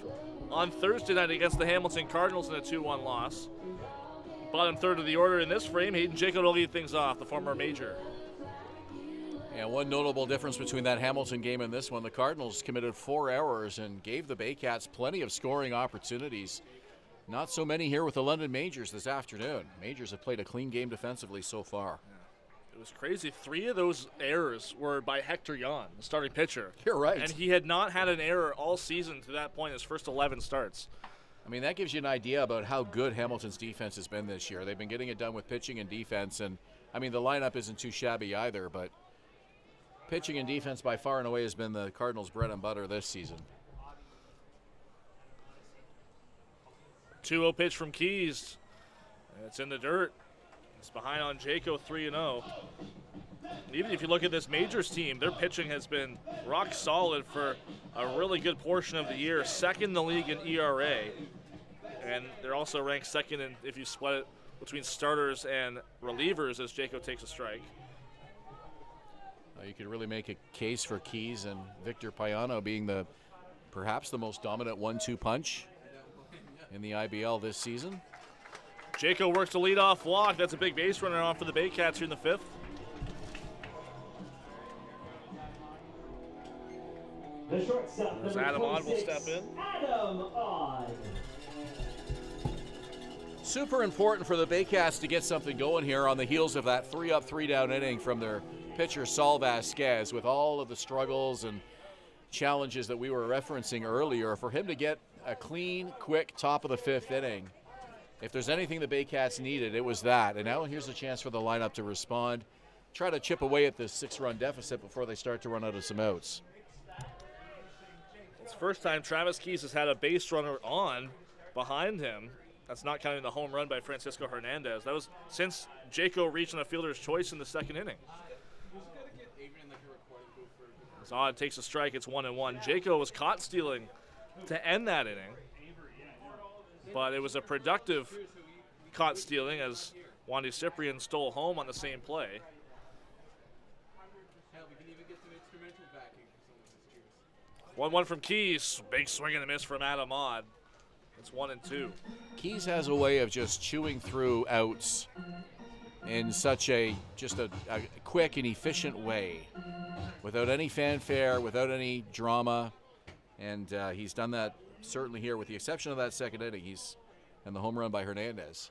on Thursday night against the Hamilton Cardinals in a 2-1 loss. Bottom third of the order in this frame. Hayden Jacob will lead things off, the former Major. And one notable difference between that Hamilton game and this one, the Cardinals committed 4 errors and gave the Baycats plenty of scoring opportunities. Not so many here with the London Majors this afternoon. Majors have played a clean game defensively so far. It was crazy. 3 of those errors were by Hector Yon, the starting pitcher. You're right. And he had not had an error all season to that point, his first 11 starts. I mean, that gives you an idea about how good Hamilton's defense has been this year. They've been getting it done with pitching and defense. And, I mean, the lineup isn't too shabby either, but pitching and defense by far and away has been the Cardinals' bread and butter this season. 2-0 pitch from Keys. It's in the dirt. It's behind on Jaco 3-0. Even if you look at this Majors team, their pitching has been rock solid for a really good portion of the year. Second in the league in ERA. And they're also ranked second in, if you split it between starters and relievers, as Jaco takes a strike. You could really make a case for Keys and Victor Payano being perhaps the most dominant 1-2 punch in the IBL this season. Jaco works the leadoff walk. That's a big base runner off for the Baycats here in the 5th. The shortstop, As Adam Odd will step in. Adam Odd. Super important for the Baycats to get something going here on the heels of that 3-up, 3-down inning from their pitcher Saul Vasquez, with all of the struggles and challenges that we were referencing earlier. For him to get a clean, quick top of the 5th inning, if there's anything the Baycats needed, it was that. And now here's a chance for the lineup to respond, try to chip away at this 6-run deficit before they start to run out of some outs. It's the first time Travis Keys has had a base runner on behind him. That's not counting the home run by Francisco Hernandez. That was since Jaco reached on a fielder's choice in the 2nd inning. As Odd takes a strike, it's 1-1. Jaco was caught stealing to end that inning, but it was a productive caught stealing as Wandy Cyprian stole home on the same play. 1-1 from Keys. Big swing and a miss from Adam Odd. It's 1-2. Keys has a way of just chewing through outs in such a quick and efficient way, without any fanfare, without any drama, and he's done that certainly here, with the exception of that 2nd inning. And the home run by Hernandez.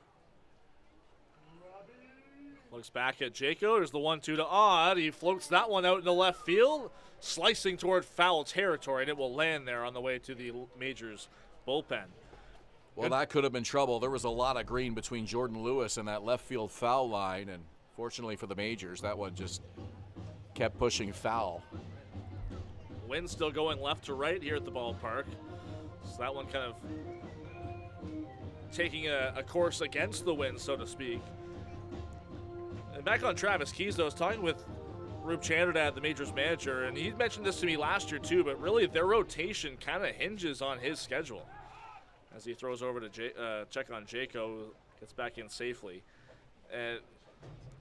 Looks back at Jaco. There's the 1-2 to Odd. He floats that one out in the left field, slicing toward foul territory, and it will land there on the way to the Majors bullpen. Well, that could have been trouble. There was a lot of green between Jordan Lewis and that left field foul line, and fortunately for the Majors, that one just kept pushing foul. Wind still going left to right here at the ballpark. So that one kind of taking a course against the wind, so to speak. And back on Travis Keys, though, I was talking with Rube Chanderdad, the Majors manager, and he mentioned this to me last year too, but really their rotation kind of hinges on his schedule. As he throws over to check on Jaco, gets back in safely. And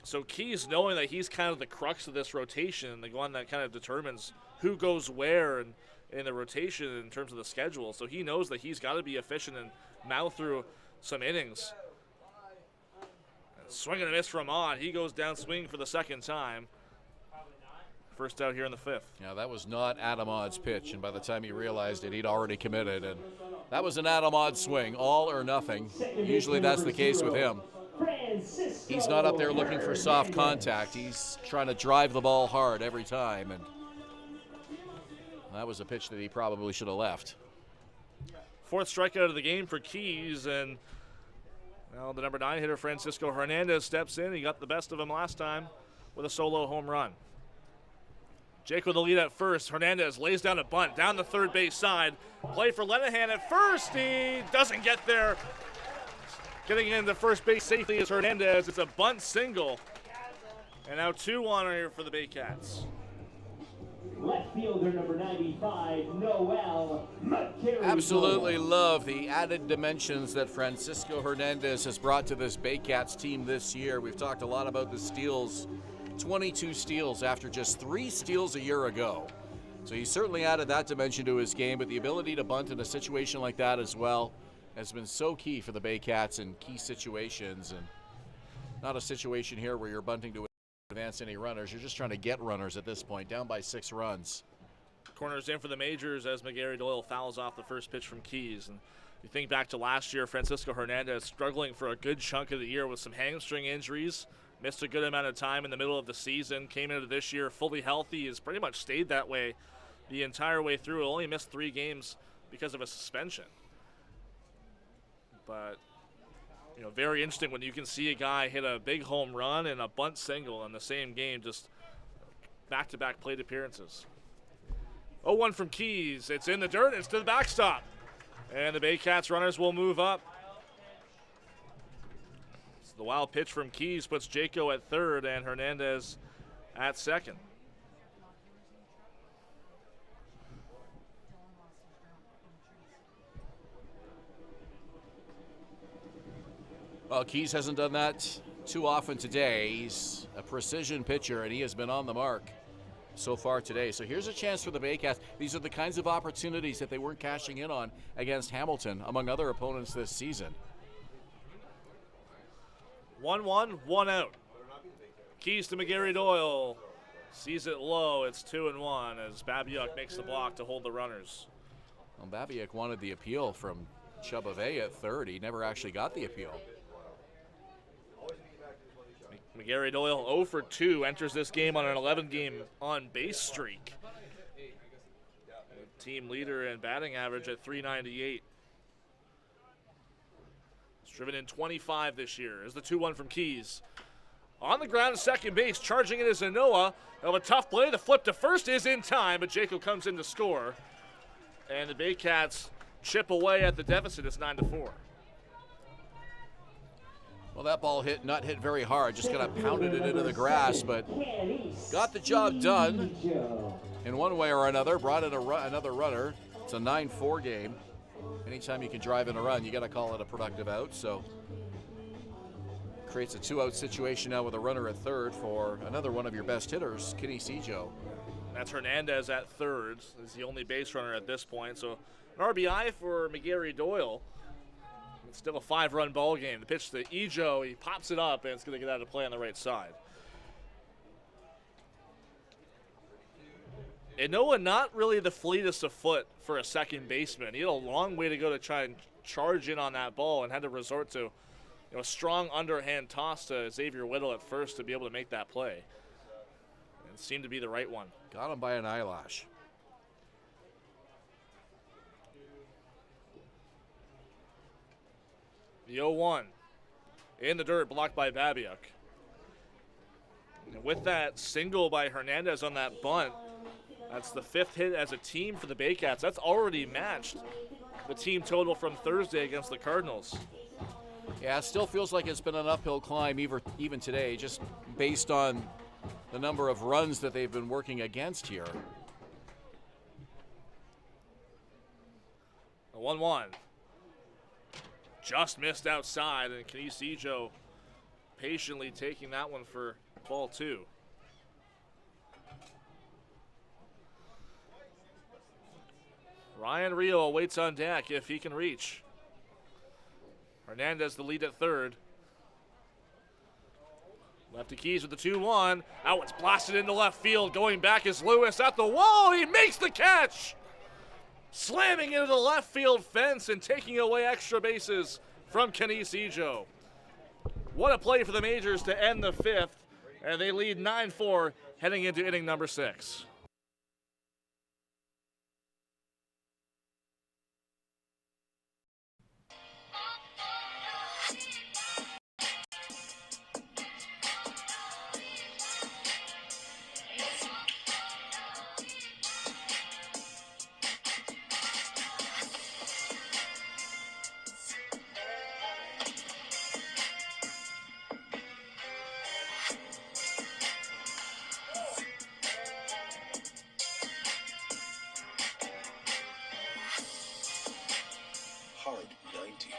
so Keys, knowing that he's kind of the crux of this rotation, the one that kind of determines who goes where and in the rotation in terms of the schedule, so he knows that he's got to be efficient and mouth through some innings. Swing and a miss from Odd. He goes down swinging for the 2nd time. First out here in the 5th. Yeah, that was not Adam Odd's pitch, and by the time he realized it, he'd already committed. And that was an Adam Odd swing, all or nothing. Usually that's the case with him. He's not up there looking for soft contact. He's trying to drive the ball hard every time, and that was a pitch that he probably should have left. 4th strikeout of the game for Keys, and well, the number 9 hitter, Francisco Hernandez, steps in. He got the best of him last time with a solo home run. Jake with the lead at first. Hernandez lays down a bunt down the third base side. Play for Lenahan at first. He doesn't get there. Getting into first base safely is Hernandez. It's a bunt single. And now 2 on here for the Baycats. Left fielder number 95, Noel McCarry. Absolutely love the added dimensions that Francisco Hernandez has brought to this Baycats team this year. We've talked a lot about the steals, 22 steals after just 3 steals a year ago. So he certainly added that dimension to his game, but the ability to bunt in a situation like that as well has been so key for the Baycats in key situations, and not a situation here where you're bunting to advance any runners. You're just trying to get runners at this point, down by 6 runs. Corners in for the Majors as McGarry Doyle fouls off the first pitch from Keys. And you think back to last year, Francisco Hernandez struggling for a good chunk of the year with some hamstring injuries. Missed a good amount of time in the middle of the season. Came into this year fully healthy. Has pretty much stayed that way the entire way through. Only missed 3 games because of a suspension. But, you know, very interesting when you can see a guy hit a big home run and a bunt single in the same game, just back-to-back plate appearances. 0-1 from Keys. It's in the dirt. It's to the backstop. And the Baycats runners will move up. So the wild pitch from Keys puts Jaco at third and Hernandez at second. Well, Keys hasn't done that too often today. He's a precision pitcher, and he has been on the mark so far today. So here's a chance for the Baycats. These are the kinds of opportunities that they weren't cashing in on against Hamilton, among other opponents this season. 1-1, 1 out. Keys to McGarry Doyle. Sees it low. It's 2-1 as Babiuk makes the block to hold the runners. Well, Babiuk wanted the appeal from Chubave at third. He never actually got the appeal. McGarry Doyle 0 for 2 enters this game on an 11-game on-base streak. Team leader in batting average at .398. He's driven in 25 this year. Is the 2-1 from Keys. On the ground at second base, charging it is Anoa. Of a tough play, the flip to first is in time, but Jaco comes in to score. And the Baycats chip away at the deficit. It's 9-4. Well, that ball not hit very hard, just kind of pounded it into the grass, but got the job done in one way or another, brought in another runner. It's a 9-4 game. Anytime you can drive in a run, you got to call it a productive out, so creates a 2-out situation now with a runner at third for another one of your best hitters, Kenny Sejo. That's Hernandez at third. He's the only base runner at this point, so an RBI for McGarry Doyle. It's still a 5-run ball game. The pitch to Ejo, he pops it up, and it's going to get out of play on the right side. And Noah not really the fleetest of foot for a second baseman. He had a long way to go to try and charge in on that ball and had to resort to a strong underhand toss to Xavier Whittle at first to be able to make that play. And it seemed to be the right one. Got him by an eyelash. The 0-1 in the dirt, blocked by Babiuk. And with that single by Hernandez on that bunt, that's the 5th hit as a team for the Baycats. That's already matched the team total from Thursday against the Cardinals. Yeah, it still feels like it's been an uphill climb even today, just based on the number of runs that they've been working against here. A 1-1. Just missed outside, and Kenny Sejo patiently taking that one for ball 2. Ryan Rio awaits on deck if he can reach. Hernandez the lead at third. Left to Keys with the 2-1. Out, it's blasted into left field. Going back is Lewis at the wall. He makes the catch. Slamming into the left field fence and taking away extra bases from Kenny Sejo. What a play for the Majors to end the 5th. And they lead 9-4 heading into inning number 6. 2019.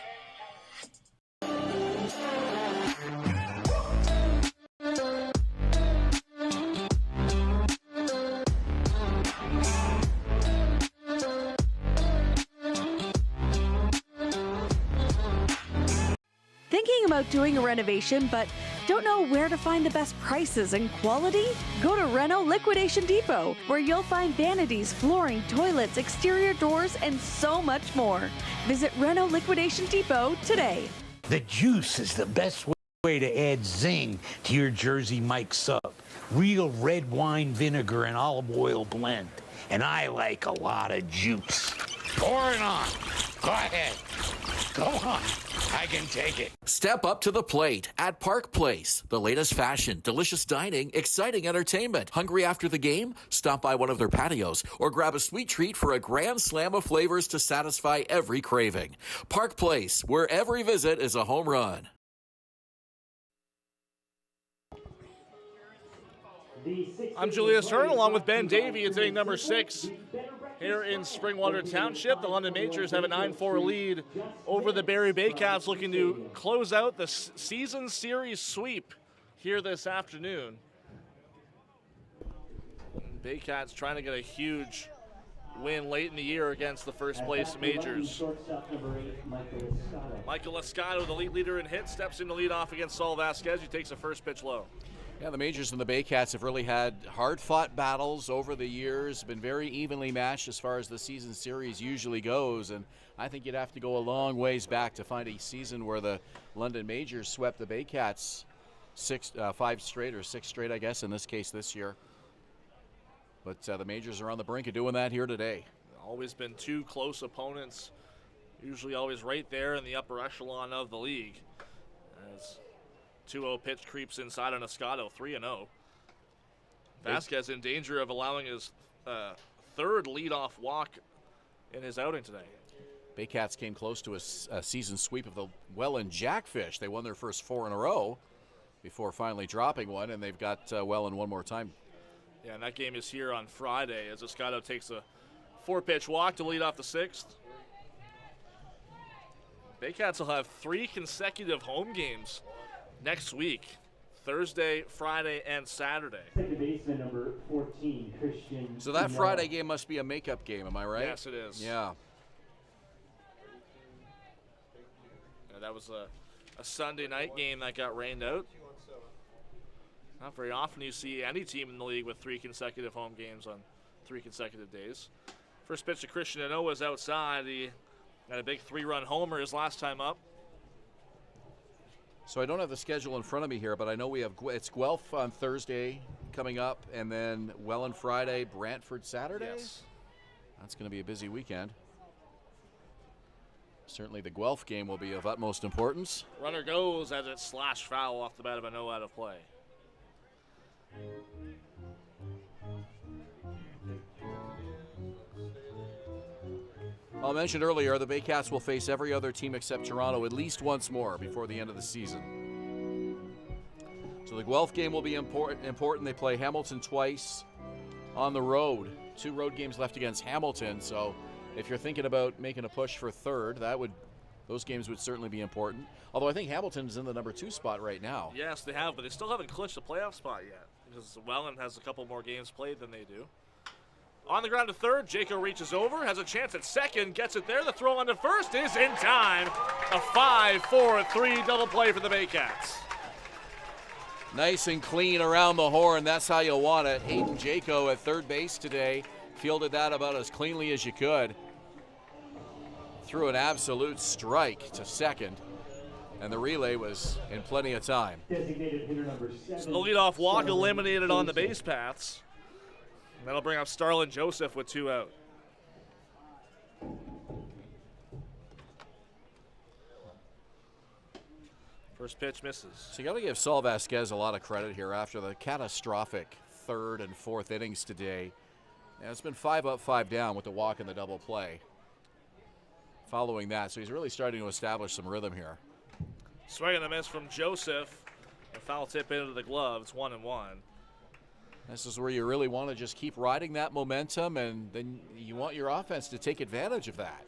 Thinking about doing a renovation but don't know where to find the best prices and quality? Go to Reno Liquidation Depot, where you'll find vanities, flooring, toilets, exterior doors, and so much more. Visit Reno Liquidation Depot today. The juice is the best way to add zing to your Jersey Mike sub. Real red wine vinegar and olive oil blend. And I like a lot of juice. Pour it on. Go ahead. Go on. I can take it. Step up to the plate at Park Place. The latest fashion, delicious dining, exciting entertainment. Hungry after the game? Stop by one of their patios or grab a sweet treat for a grand slam of flavors to satisfy every craving. Park Place, where every visit is a home run. I'm Julius Hern along with Ben Davy. It's inning number 6 here in Springwater Township. The London Majors have a 9-4 lead over the Barrie Baycats, looking to close out the season series sweep here this afternoon. Baycats trying to get a huge win late in the year against the first place Majors. Michael Escado, the lead leader in hits, steps in to lead off against Saul Vasquez, who takes a first pitch low. Yeah, the Majors and the Baycats have really had hard-fought battles over the years, been very evenly matched as far as the season series usually goes, and I think you'd have to go a long ways back to find a season where the London Majors swept the Baycats 5 straight or 6 straight, I guess, in this case this year. But the Majors are on the brink of doing that here today. Always been 2 close opponents, usually always right there in the upper echelon of the league. As 2-0 pitch creeps inside on Escado, 3-0. Vasquez in danger of allowing his third leadoff walk in his outing today. Baycats came close to a season sweep of the Welland Jackfish. They won their first 4 in a row before finally dropping one, and they've got Welland one more time. Yeah, and that game is here on Friday as Escado takes a 4-pitch walk to lead off the 6th. Baycats will have 3 consecutive home games next week, Thursday, Friday, and Saturday. Second baseman number 14, Christian. So that Friday game must be a makeup game, am I right? Yes, it is. Yeah. That was a Sunday night game that got rained out. Not very often you see any team in the league with 3 consecutive home games on 3 consecutive days. First pitch to Christian Anoa is outside. He had a big 3-run homer his last time up. So I don't have the schedule in front of me here, but I know we have it's Guelph on Thursday coming up, and then Welland Friday, Brantford Saturday. Yes. That's going to be a busy weekend. Certainly the Guelph game will be of utmost importance. Runner goes as it's slashed foul off the bat of Anoa out of play. I mentioned earlier, the Baycats will face every other team except Toronto at least once more before the end of the season. So the Guelph game will be important. They play Hamilton twice on the road. 2 road games left against Hamilton. So if you're thinking about making a push for third, those games would certainly be important. Although I think Hamilton's in the number 2 spot right now. Yes, they have, but they still haven't clinched a playoff spot yet because Welland has a couple more games played than they do. On the ground to third, Jaco reaches over, has a chance at second, gets it there. The throw on to first is in time. A 5-4-3 double play for the Baycats. Nice and clean around the horn. That's how you want it. Hayden Jaco at third base today. Fielded that about as cleanly as you could. Threw an absolute strike to second. And the relay was in plenty of time. Designated hitter number 7. So the leadoff walk eliminated on the base paths. That'll bring up Starlin Joseph with 2 out. First pitch misses. So you got to give Saul Vasquez a lot of credit here after the catastrophic 3rd and 4th innings today. And it's been 5 up, 5 down with the walk and the double play following that. So he's really starting to establish some rhythm here. Swing and a miss from Joseph. A foul tip into the glove. It's 1-1. This is where you really want to just keep riding that momentum, and then you want your offense to take advantage of that.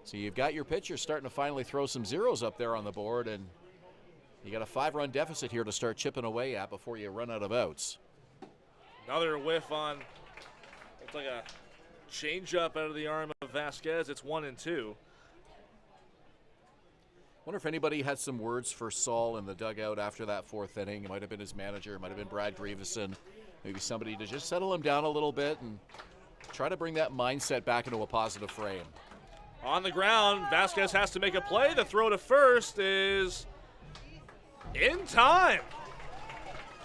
So you've got your pitcher starting to finally throw some zeros up there on the board, and you got a 5-run deficit here to start chipping away at before you run out of outs. Another whiff on, looks like a changeup out of the arm of Vasquez. It's 1-2. Wonder if anybody had some words for Saul in the dugout after that 4th inning. It might have been his manager, it might have been Brad Grieveson, maybe somebody to just settle him down a little bit and try to bring that mindset back into a positive frame. On the ground, Vasquez has to make a play. The throw to first is in time.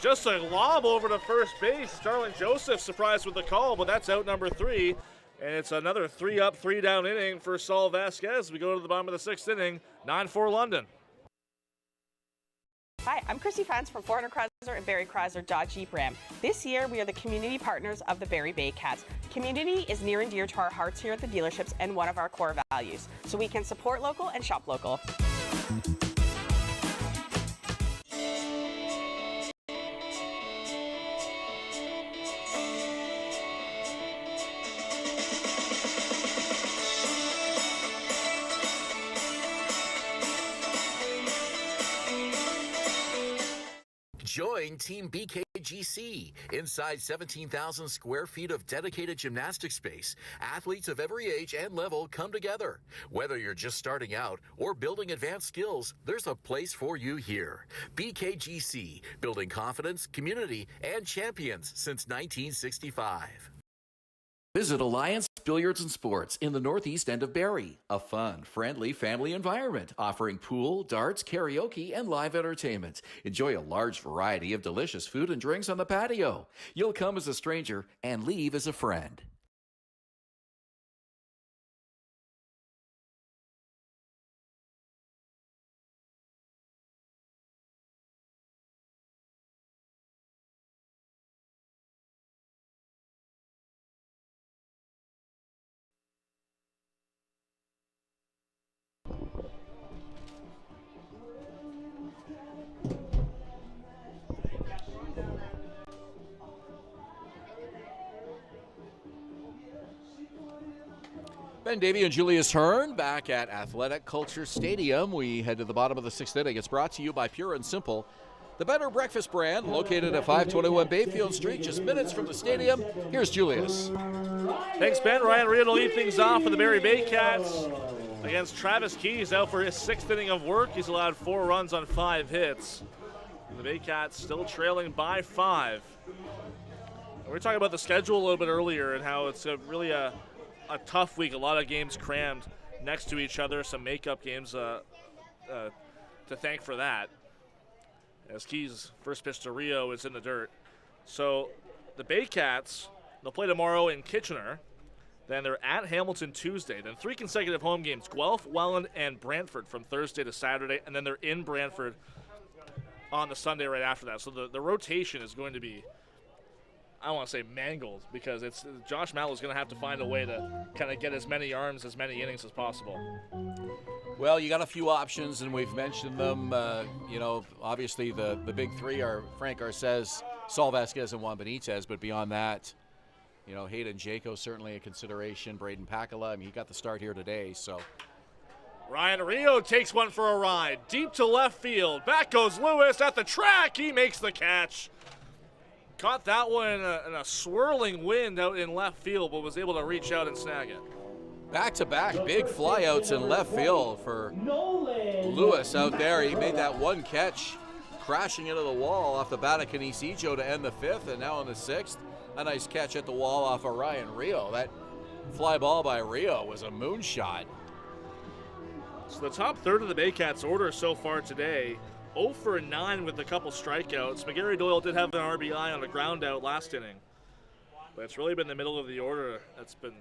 Just a lob over to first base. Starlin Joseph surprised with the call, but that's out number 3. And it's another 3-up, 3-down inning for Saul Vasquez. We go to the bottom of the 6th inning, 9-4 London. Hi, I'm Chrissy Fans from 400 Chrysler and Barrie Chrysler Dodge Jeep Ram. This year, we are the community partners of the Barrie Baycats. Community is near and dear to our hearts here at the dealerships and one of our core values, so we can support local and shop local. Join Team BKGC. Inside 17,000 square feet of dedicated gymnastic space, athletes of every age and level come together. Whether you're just starting out or building advanced skills, there's a place for you here. BKGC, building confidence, community, and champions since 1965. Visit Alliance Billiards and Sports in the northeast end of Barrie. A fun, friendly family environment offering pool, darts, karaoke, and live entertainment. Enjoy a large variety of delicious food and drinks on the patio. You'll come as a stranger and leave as a friend. Ben Davy and Julius Hern back at Athletic Kulture Stadium. We head to the bottom of the 6th inning. It's brought to you by Pure and Simple, the better breakfast brand, located at 521 Bayfield Street, just minutes from the stadium. Here's Julius. Thanks, Ben. Ryan Reed will lead things off for the Barrie Baycats against Travis Keys, out for his 6th inning of work. He's allowed 4 runs on 5 hits. And the Baycats still trailing by 5. We were talking about the schedule a little bit earlier and how it's really a tough week. A lot of games crammed next to each other. Some makeup games to thank for that. As Keys' first pitch to Rio is in the dirt. So the Baycats, they'll play tomorrow in Kitchener. Then they're at Hamilton Tuesday. Then 3 consecutive home games, Guelph, Welland, and Brantford from Thursday to Saturday. And then they're in Brantford on the Sunday right after that. So the rotation is going to be, I don't want to say mangled, because it's Josh Mallow's going to have to find a way to kind of get as many arms, as many innings as possible. Well, you got a few options, and we've mentioned them. Obviously the big 3 are Frank Arcez, Saul Vasquez, and Juan Benitez. But beyond that, Hayden Jaco certainly a consideration. Braden Pakala, I mean, he got the start here today, so. Ryan Rio takes one for a ride. Deep to left field. Back goes Lewis at the track. He makes the catch. Caught that one in a swirling wind out in left field, but was able to reach out and snag it. Back-to-back big flyouts in left field for Lewis out there. He made that one catch, crashing into the wall off the bat of Canisijo to end the 5th, and now in the 6th, a nice catch at the wall off of Ryan Rio. That fly ball by Rio was a moonshot. So the top third of the Baycats order so far today, 0 for 9 with a couple strikeouts. McGarry Doyle did have an RBI on a ground out last inning. But it's really been the middle of the order that's been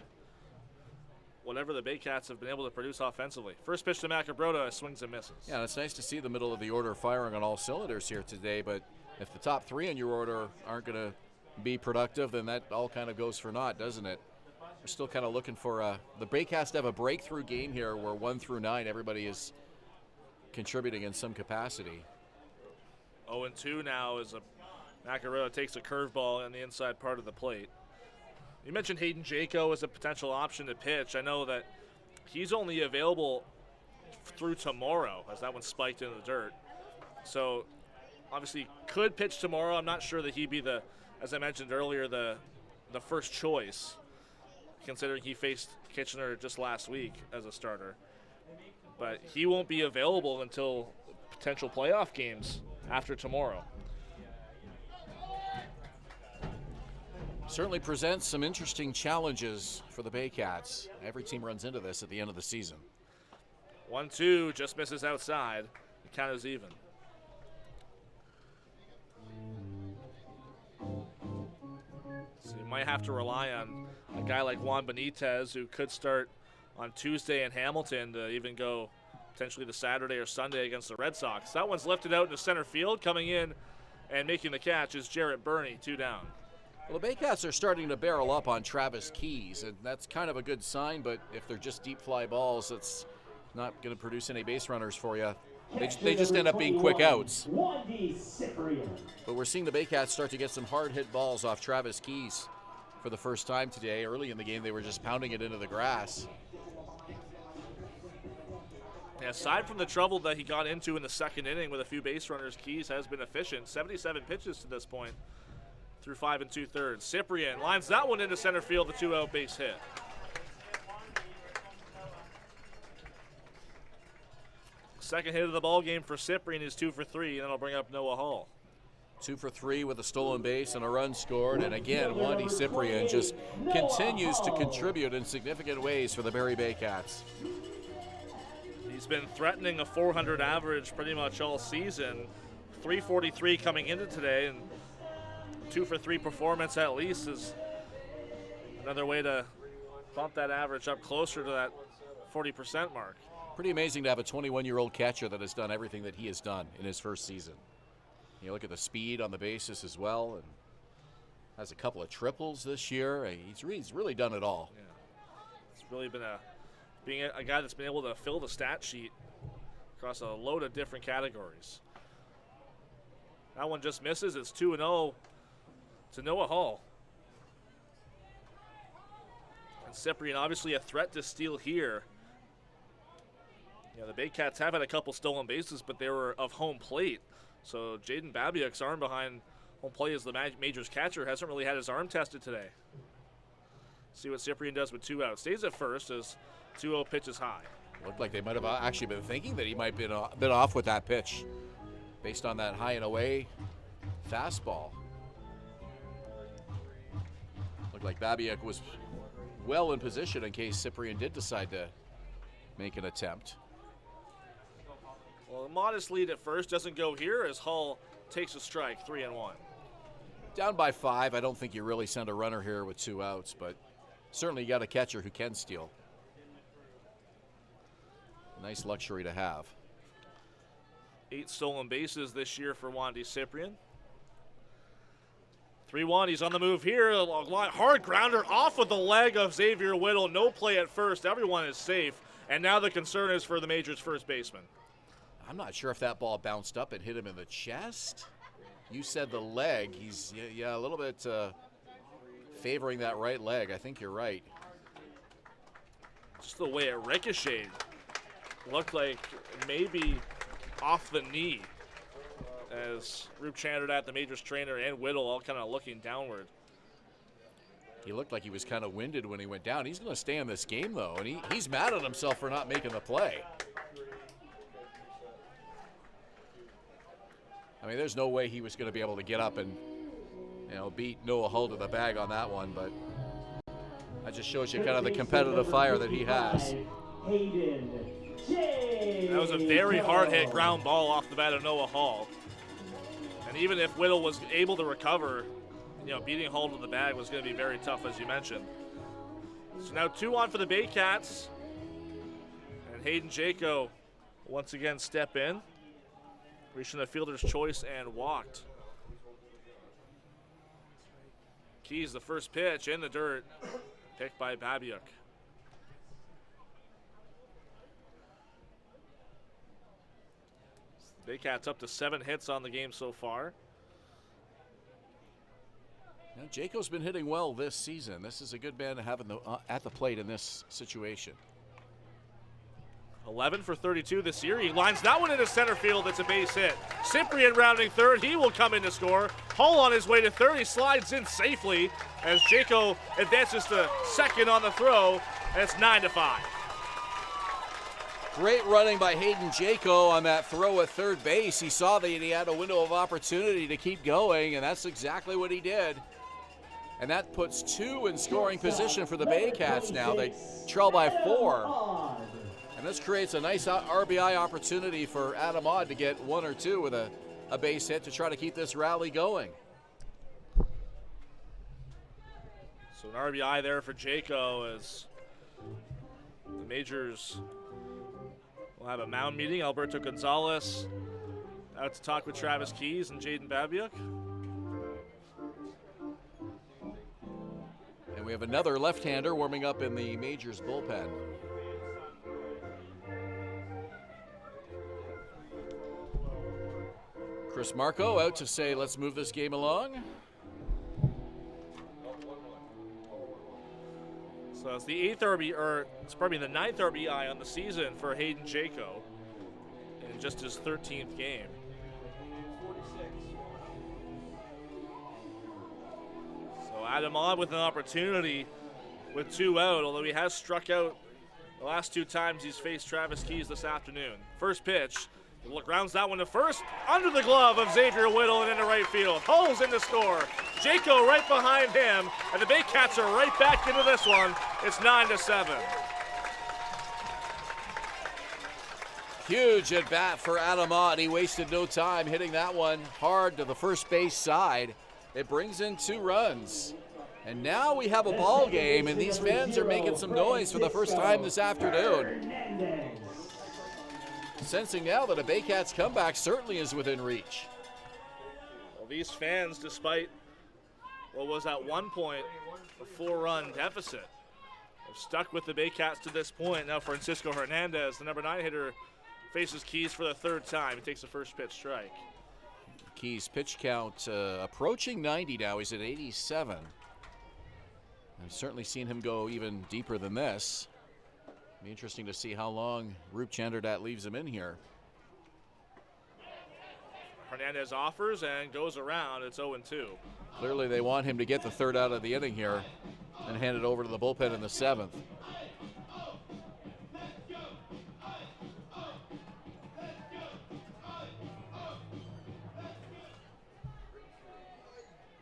whatever the Baycats have been able to produce offensively. First pitch to Macabrota, swings and misses. Yeah, it's nice to see the middle of the order firing on all cylinders here today, but if the top 3 in your order aren't going to be productive, then that all kind of goes for naught, doesn't it? We're still kind of looking for the Baycats to have a breakthrough game here where 1 through 9 everybody is contributing in some capacity. 0-2 now as Macarota takes a curveball in the inside part of the plate. You mentioned Hayden Jaco as a potential option to pitch. I know that he's only available through tomorrow, as that one spiked into the dirt. So obviously could pitch tomorrow. I'm not sure that he'd be as I mentioned earlier, the first choice, considering he faced Kitchener just last week as a starter. But he won't be available until potential playoff games after tomorrow. Certainly presents some interesting challenges for the Baycats. Every team runs into this at the end of the season. 1-2, just misses outside. The count is even. So you might have to rely on a guy like Juan Benitez, who could start on Tuesday in Hamilton, to even go potentially the Saturday or Sunday against the Red Sox. That one's lifted out into center field. Coming in and making the catch is Jarrett Burney, 2 down. Well, the Baycats are starting to barrel up on Travis Keys, and that's kind of a good sign, but if they're just deep fly balls, it's not going to produce any base runners for you. They just end up being quick outs. But we're seeing the Baycats start to get some hard hit balls off Travis Keys for the first time today. Early in the game, they were just pounding it into the grass. Yeah, aside from the trouble that he got into in the second inning with a few base runners, Keys has been efficient. 77 pitches to this point through 5 2/3. Cyprian lines that one into center field, the 2-out base hit. Second hit of the ball game for Cyprian is 2 for 3, and that'll bring up Noah Hall. 2 for 3 with a stolen base and a run scored. And again, Wandy Cyprian just continues to contribute in significant ways for the Barrie Baycats. He's been threatening a 400 average pretty much all season. 343 coming into today, and 2 for 3 performance at least is another way to bump that average up closer to that 40% mark. Pretty amazing to have a 21-year-old catcher that has done everything that he has done in his first season. You look at the speed on the bases as well, and has a couple of triples this year. He's really done it all. Yeah. It's really been being a guy that's been able to fill the stat sheet across a load of different categories. That one just misses. It's 2-0 to Noah Hall. And Cyprian obviously a threat to steal here. Yeah, the Baycats have had a couple stolen bases, but they were of home plate. So Jaden Babiak's arm behind home plate as the Majors catcher hasn't really had his arm tested today. See what Cyprian does with 2 outs. Stays at first as 2-0 pitch is high. Looked like they might have actually been thinking that he might have been off with that pitch based on that high and away fastball. Looked like Babiak was well in position in case Cyprian did decide to make an attempt. Well, a modest lead at first doesn't go here as Hull takes a strike, 3-1. Down by 5, I don't think you really send a runner here with 2 outs, but certainly you got a catcher who can steal. Nice luxury to have. 8 stolen bases this year for Wandy Cyprian. 3-1, he's on the move here. A hard grounder off of the leg of Xavier Whittle. No play at first. Everyone is safe. And now the concern is for the Majors' first baseman. I'm not sure if that ball bounced up and hit him in the chest. You said the leg. He's a little bit favoring that right leg. I think you're right. Just the way it ricocheted. Looked like maybe off the knee as Roop chanted at the Majors trainer and Whittle all kind of looking downward. He looked like he was kind of winded when he went down. He's going to stay in this game, though, and he's mad at himself for not making the play. I mean, there's no way he was going to be able to get up and, beat Noah Hull to the bag on that one, but that just shows you kind of the competitive fire that he has. That was a very hard-hit ground ball off the bat of Noah Hall. And even if Whittle was able to recover, beating Hull to the bag was going to be very tough, as you mentioned. So now 2 on for the Baycats. And Hayden Jaco once again step in, reaching the fielder's choice and walked. Keys, the first pitch in the dirt, picked by Babiak. Baycats up to 7 hits on the game so far. Now, Jaco's been hitting well this season. This is a good man to have at the plate in this situation. 11 for 32 this year. He lines that one into center field. It's a base hit. Cyprian rounding third. He will come in to score. Hull on his way to third. He slides in safely as Jaco advances to second on the throw. And it's 9-5. Great running by Hayden Jaco on that throw at third base. He saw that he had a window of opportunity to keep going, and that's exactly what he did. And that puts 2 in scoring position for the Baycats now. They trail by 4. And this creates a nice RBI opportunity for Adam Odd to get 1 or 2 with a base hit to try to keep this rally going. So an RBI there for Jaco as the Majors will have a mound meeting. Alberto Gonzalez out to talk with Travis Keys and Jaden Babiuk. And we have another left-hander warming up in the Majors bullpen. Chris Marco out to say, let's move this game along. So it's the 9th RBI on the season for Hayden Jaco in just his 13th game. So Adam Odd with an opportunity with 2 out, although he has struck out the last 2 times he's faced Travis Keys this afternoon. First pitch. Look, rounds that one to first, under the glove of Xavier Whittle and into right field. Hull's in to score. Jaco right behind him, and the Baycats are right back into this one. It's 9-7. Huge at bat for Adam Odd. He wasted no time hitting that one hard to the first base side. It brings in 2 runs. And now we have a ball game, and these fans are making some noise for the first time this afternoon. Sensing now that a Baycats comeback certainly is within reach. Well, these fans, despite what was at one point a 4-run deficit, have stuck with the Baycats to this point. Now Francisco Hernandez, the number 9 hitter, faces Keys for the 3rd time. He takes the first pitch strike. Keys' pitch count approaching 90 now. He's at 87. I've certainly seen him go even deeper than this. Be interesting to see how long Roop Chanderdat leaves him in here. Hernandez offers and goes around. It's 0-2. Clearly they want him to get the 3rd out of the inning here and hand it over to the bullpen in the 7th.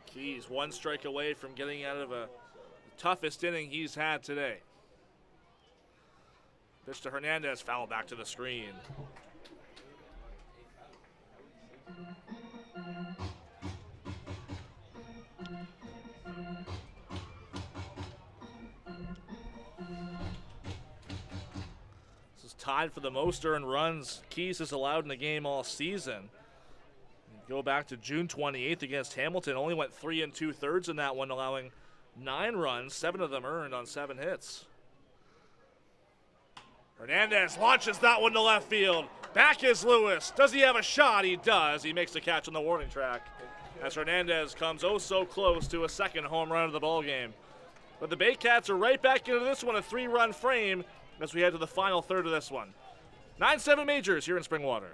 Keys 1 strike away from getting out of the toughest inning he's had today. Pitch to Hernandez, foul back to the screen. This is tied for the most earned runs Keys has allowed in the game all season. Go back to June 28th against Hamilton, only went 3 2/3 in that one, allowing 9 runs, 7 of them earned on 7 hits. Hernandez launches that one to left field. Back is Lewis. Does he have a shot? He does. He makes the catch on the warning track as Hernandez comes oh so close to a 2nd home run of the ballgame. But the Baycats are right back into this one, a 3-run frame as we head to the final third of this one. 9-7 Majors here in Springwater.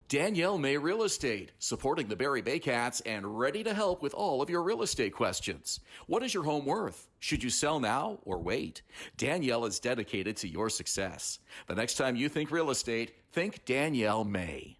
Danielle May Real Estate, supporting the Barrie Baycats and ready to help with all of your real estate questions. What is your home worth? Should you sell now or wait? Danielle is dedicated to your success. The next time you think real estate, think Danielle May.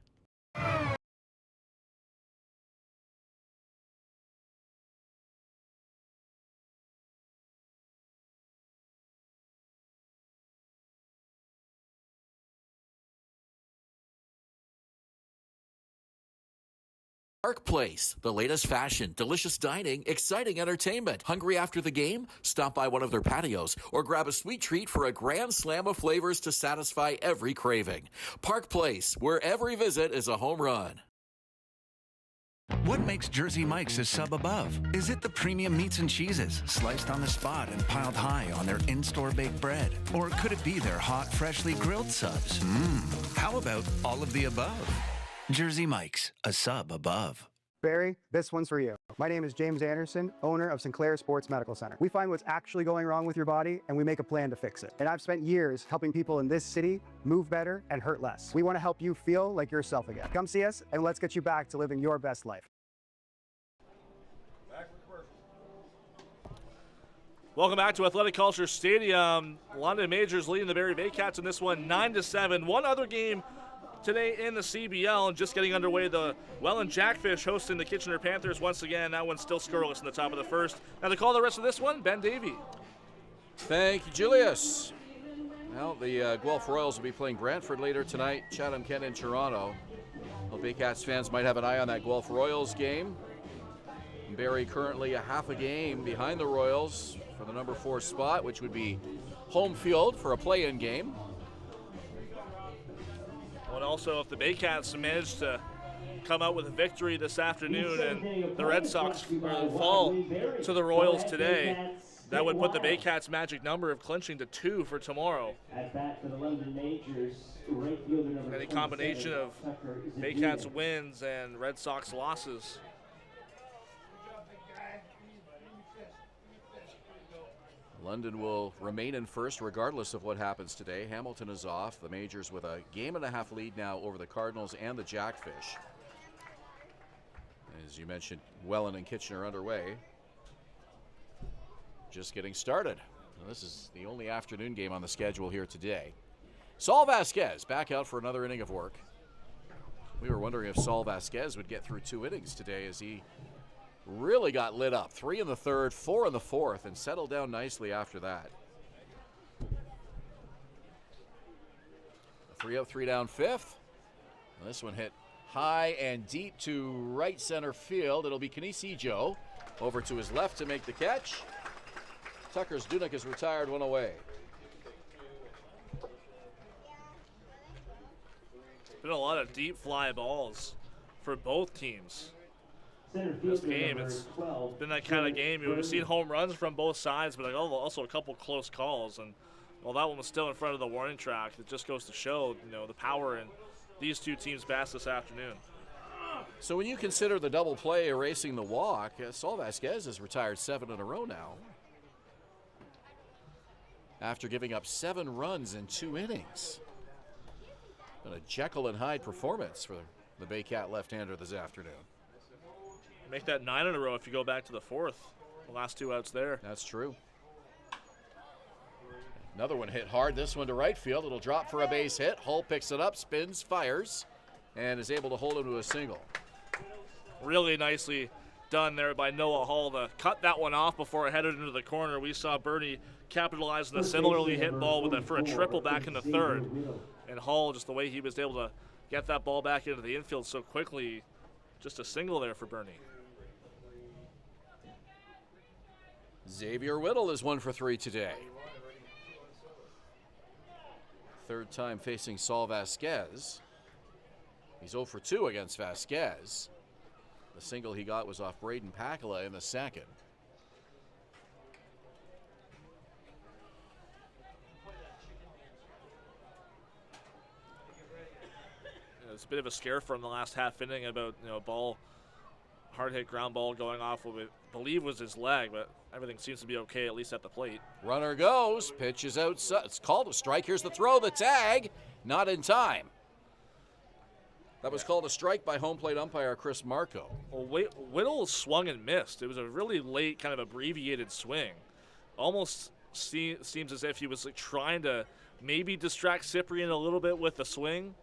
Park Place, the latest fashion, delicious dining, exciting entertainment. Hungry after the game? Stop by one of their patios or grab a sweet treat for a grand slam of flavors to satisfy every craving. Park Place, where every visit is a home run. What makes Jersey Mike's a sub above? Is it the premium meats and cheeses, sliced on the spot and piled high on their in-store baked bread? Or could it be their hot, freshly grilled subs? How about all of the above? Jersey Mike's, a sub above. Barry, this one's for you. My name is James Anderson, owner of Sinclair Sports Medical Center. We find what's actually going wrong with your body and we make a plan to fix it. And I've spent years helping people in this city move better and hurt less. We want to help you feel like yourself again. Come see us and let's get you back to living your best life. Welcome back to Athletic Culture Stadium. London Majors leading the Barrie Baycats in this one 9-7. One other game today in the CBL, and just getting underway, the Welland Jackfish hosting the Kitchener Panthers once again. That one's still scoreless in the top of the first. Now to call the rest of this one, Ben Davy. Thank you, Julius. Well, the Guelph Royals will be playing Brantford later tonight, Chatham Kent in Toronto. Well, Baycats fans might have an eye on that Guelph Royals game. Barrie currently a half a game behind the Royals for the number 4 spot, which would be home field for a play-in game. And also, if the Baycats manage to come out with a victory this afternoon and the Red Sox fall to the Royals today, that would put the Baycats' magic number of clinching to 2 for tomorrow. Any combination of Baycats wins and Red Sox losses. London will remain in first regardless of what happens today. Hamilton is off. The Majors with a game-and-a-half lead now over the Cardinals and the Jackfish. As you mentioned, Welland and Kitchener underway. Just getting started. Now, this is the only afternoon game on the schedule here today. Saul Vasquez back out for another inning of work. We were wondering if Saul Vasquez would get through 2 innings today, as he really got lit up. 3 in the third, 4 in the fourth, and settled down nicely after that. 3 out, 3 down, fifth. And this one hit high and deep to right center field. It'll be Kanisi Joe over to his left to make the catch. Tucker's Dunick is retired, 1 away. Been a lot of deep fly balls for both teams. This game, it's been that kind of game. We've seen home runs from both sides, but also a couple close calls. And while that one was still in front of the warning track, it just goes to show, the power in these two teams' bats this afternoon. So when you consider the double play erasing the walk, Saul Vasquez has retired 7 in a row now, after giving up 7 runs in 2 innings. Been a Jekyll and Hyde performance for the Baycat left-hander this afternoon. Make that 9 in a row if you go back to the fourth. The last 2 outs there. That's true. Another one hit hard. This one to right field. It'll drop for a base hit. Hull picks it up, spins, fires, and is able to hold him to a single. Really nicely done there by Noah Hull to cut that one off before it headed into the corner. We saw Bernie capitalize on a similarly hit ball for a triple back in the third. And Hull, just the way he was able to get that ball back into the infield so quickly, just a single there for Bernie. Xavier Whittle is 1 for 3 today. Third time facing Saul Vasquez. He's 0 for 2 against Vasquez. The single he got was off Braden Pakala in the second. It's a bit of a scare for him the last half inning about ball, hard hit ground ball going off what we believe was his leg, but everything seems to be okay, at least at the plate. Runner goes, pitch is outside. It's called a strike. Here's the throw, the tag, not in time. That was called a strike by home plate umpire Chris Marco. Well, Whittle swung and missed. It was a really late, kind of abbreviated swing. Almost seems as if he was trying to maybe distract Cyprian a little bit with the swing.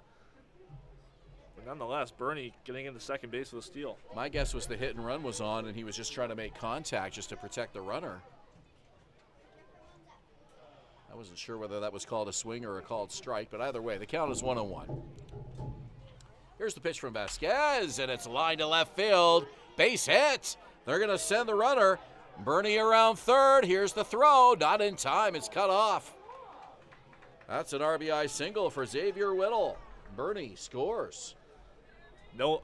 But nonetheless, Bernie getting into second base with a steal. My guess was the hit and run was on, and he was just trying to make contact just to protect the runner. I wasn't sure whether that was called a swing or a called strike, but either way, the count is 1-1. Here's the pitch from Vasquez, and it's lined to left field. Base hit. They're going to send the runner. Bernie around third. Here's the throw. Not in time. It's cut off. That's an RBI single for Xavier Whittle. Bernie scores. Noel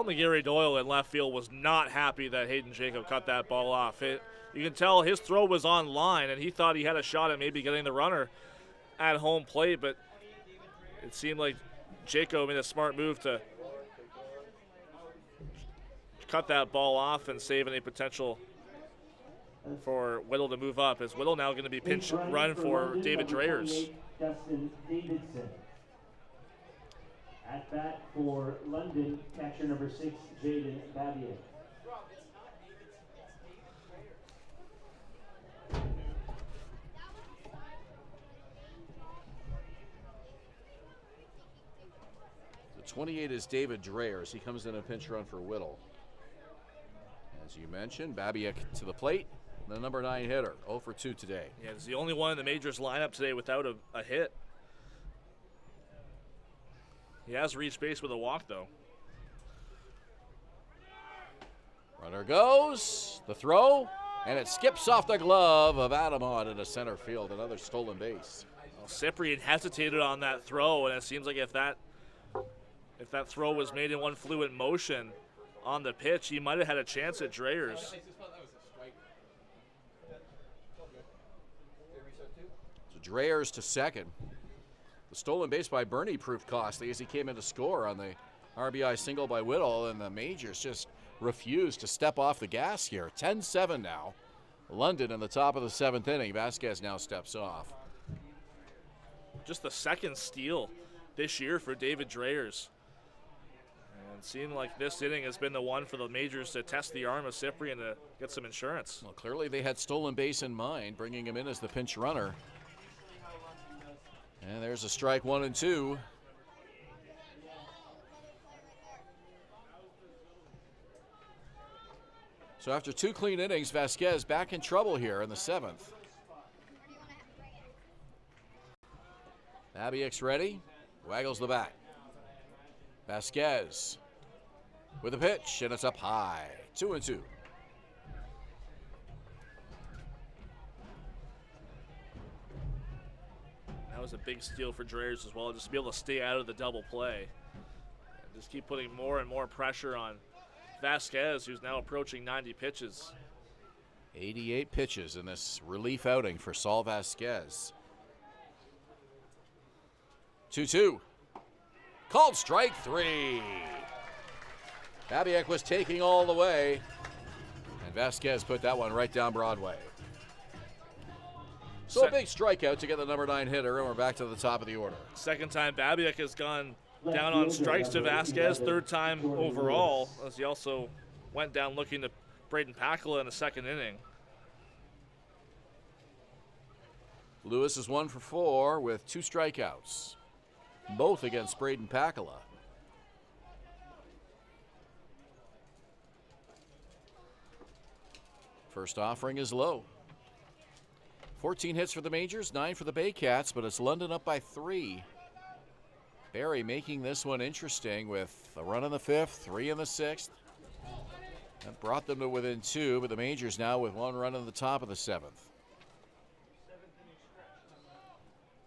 McGarry Doyle in left field was not happy that Hayden Jacob cut that ball off. You can tell his throw was on line, and he thought he had a shot at maybe getting the runner at home plate, but it seemed like Jacob made a smart move to cut that ball off and save any potential for Whittle to move up. Is Whittle now going to be pinch run for David Dreyers? Dustin Davidson. At bat for London, catcher number 6, Jaden Babiak. The 28 is David Dreyers. He comes in a pinch run for Whittle. As you mentioned, Babiak to the plate. The number 9 hitter, 0 for 2 today. Yeah, he's the only one in the majors lineup today without a hit. He has reached base with a walk, though. Runner goes, the throw, and it skips off the glove of Adamon into center field. Another stolen base. Well, Cyprian hesitated on that throw, and it seems like if that throw was made in one fluid motion on the pitch, he might have had a chance at Dreyers. So Dreyers to second. The stolen base by Bernie proved costly as he came in to score on the RBI single by Whittle, and the majors just refused to step off the gas here. 10-7 now. London in the top of the 7th inning. Vasquez now steps off. Just the second steal this year for David Dreyers. And it seemed like this inning has been the one for the majors to test the arm of Cyprian to get some insurance. Well, clearly they had stolen base in mind, bringing him in as the pinch runner. And there's a strike, 1 and 2. So after 2 clean innings, Vasquez back in trouble here in the 7th. Babiak's ready, waggles the bat. Vasquez with a pitch, and it's up high, 2 and 2. That was a big steal for Dreyers as well, just to be able to stay out of the double play. And just keep putting more and more pressure on Vasquez, who's now approaching 90 pitches. 88 pitches in this relief outing for Saul Vasquez. 2-2. Called strike 3. Babiak was taking all the way, and Vasquez put that one right down Broadway. So a big strikeout to get the number 9 hitter, and we're back to the top of the order. Second time Babiak has gone down on strikes to Vasquez, third time overall, as he also went down looking to Braden Pakala in the second inning. Lewis is 1 for 4 with 2 strikeouts, both against Braden Pakala. First offering is low. 14 hits for the majors, 9 for the Baycats, but it's London up by 3. Barrie making this one interesting with a run in the 5th, 3 in the 6th. That brought them to within 2, but the majors now with 1 run in the top of the 7th.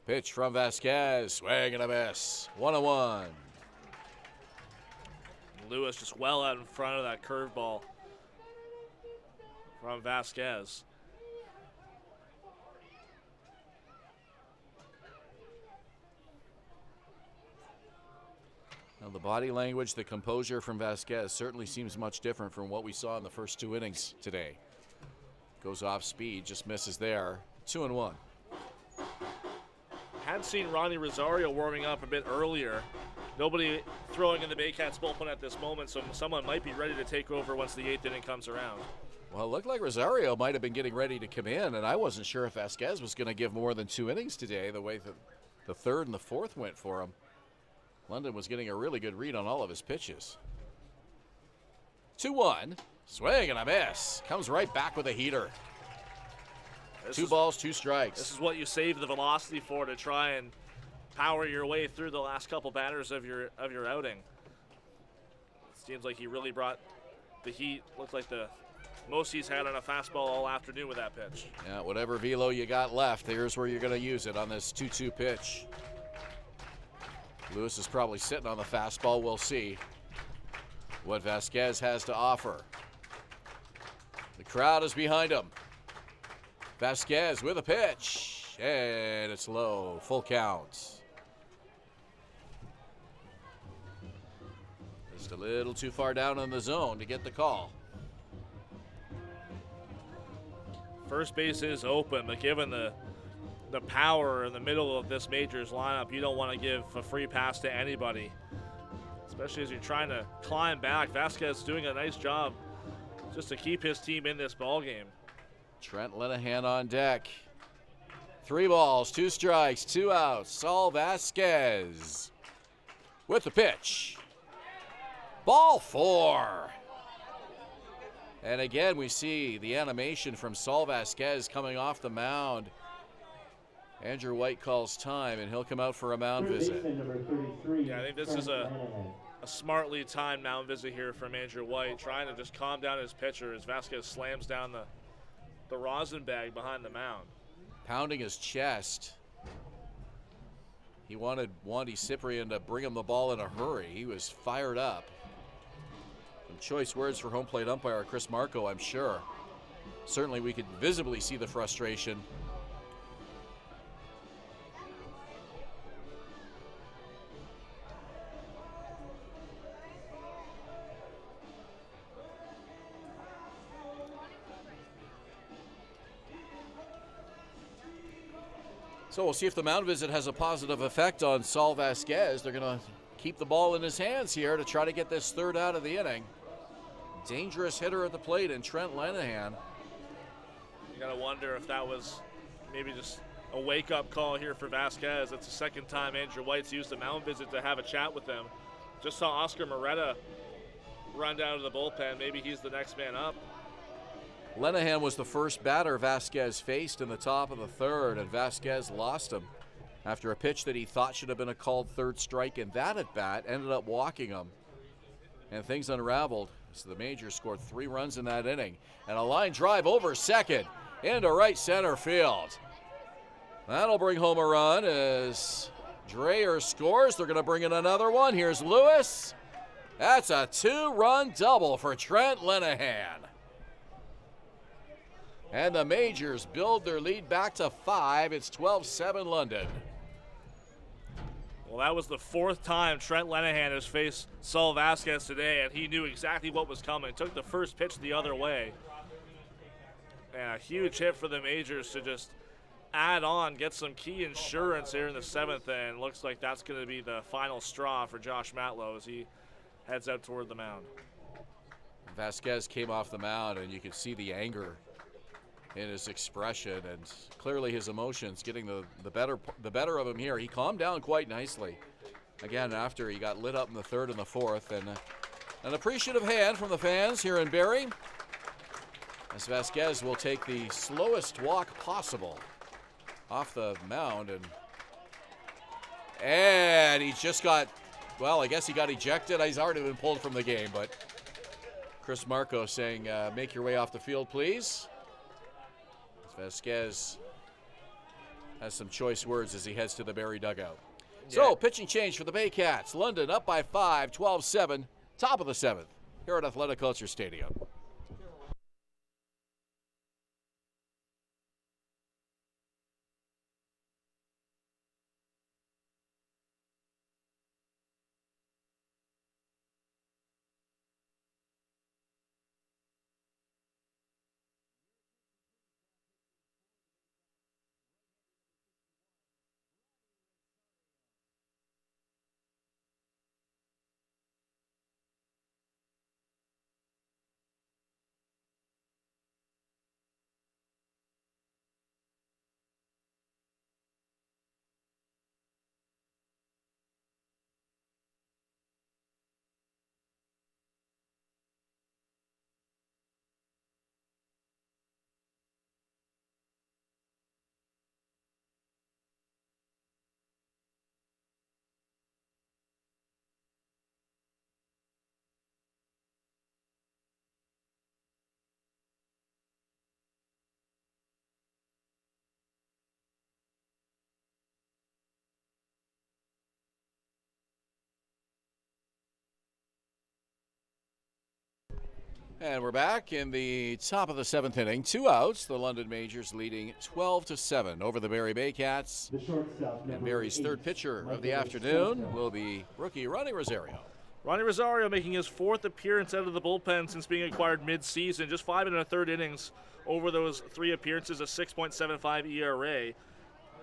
Pitch from Vasquez, swing and a miss, 1-1. Lewis just well out in front of that curveball from Vasquez. Now the body language, the composure from Vasquez certainly seems much different from what we saw in the first 2 innings today. Goes off speed, just misses there. 2-1. Had seen Ronnie Rosario warming up a bit earlier. Nobody throwing in the Baycats bullpen at this moment, so someone might be ready to take over once the 8th inning comes around. Well, it looked like Rosario might have been getting ready to come in, and I wasn't sure if Vasquez was going to give more than 2 innings today, the way the 3rd and the 4th went for him. London was getting a really good read on all of his pitches. 2-1, swing and a miss. Comes right back with a heater. 2 balls, 2 strikes. This is what you save the velocity for, to try and power your way through the last couple batters of your outing. It seems like he really brought the heat. Looked like the most he's had on a fastball all afternoon with that pitch. Yeah, whatever velo you got left, here's where you're going to use it on this 2-2 pitch. Lewis is probably sitting on the fastball. We'll see what Vasquez has to offer. The crowd is behind him. Vasquez with a pitch, and it's low, full count. Just a little too far down in the zone to get the call. First base is open, but given the power in the middle of this Majors lineup, you don't want to give a free pass to anybody, especially as you're trying to climb back. Vasquez doing a nice job just to keep his team in this ball game. Trent Lenahan on deck. 3 balls, 2 strikes, 2 outs. Saul Vasquez with the pitch. Ball 4. And again, we see the animation from Saul Vasquez coming off the mound. Andrew White calls time, and he'll come out for a mound visit. Yeah, I think this is a smartly timed mound visit here from Andrew White, trying to just calm down his pitcher as Vasquez slams down the rosin bag behind the mound. Pounding his chest. He wanted Wandy Cyprian to bring him the ball in a hurry. He was fired up. Some choice words for home plate umpire Chris Marco, I'm sure. Certainly we could visibly see the frustration. So we'll see if the mound visit has a positive effect on Saul Vasquez. They're going to keep the ball in his hands here to try to get this 3rd out of the inning. Dangerous hitter at the plate in Trent Lenahan. You got to wonder if that was maybe just a wake-up call here for Vasquez. It's the 2nd time Andrew White's used a mound visit to have a chat with them. Just saw Oscar Moretta run down to the bullpen. Maybe he's the next man up. Lenahan was the first batter Vasquez faced in the top of the 3rd, and Vasquez lost him after a pitch that he thought should have been a called 3rd strike, and that at bat ended up walking him. And things unraveled. So the Majors scored 3 runs in that inning, and a line drive over second into right center field. That'll bring home a run as Dreyer scores. They're going to bring in another one. Here's Lewis. That's a 2-run double for Trent Lenahan. And the Majors build their lead back to 5. It's 12-7 London. Well, that was the 4th time Trent Lenahan has faced Saul Vasquez today, and he knew exactly what was coming. Took the first pitch the other way. And a huge hit for the Majors to just add on, get some key insurance here in the 7th, and looks like that's going to be the final straw for Josh Matlow as he heads out toward the mound. Vasquez came off the mound, and you could see the anger in his expression and clearly his emotions getting the better of him here. He calmed down quite nicely. Again, after he got lit up in the 3rd and the 4th, and an appreciative hand from the fans here in Barrie as Vasquez will take the slowest walk possible off the mound, and he just got, well, I guess he got ejected. He's already been pulled from the game, but Chris Marco saying, make your way off the field, please. Vasquez has some choice words as he heads to the Barrie dugout. Yeah. So, pitching change for the Baycats. London up by 5, 12-7, top of the 7th, here at Athletic Kulture Stadium. And we're back in the top of the 7th inning. 2 outs. The London Majors leading 12-7 over the Barrie Baycats. And Barrie's 3rd pitcher of the afternoon will be rookie Ronnie Rosario. Ronnie Rosario making his 4th appearance out of the bullpen since being acquired mid-season. Just 5 1/3 innings over those 3 appearances, a 6.75 ERA.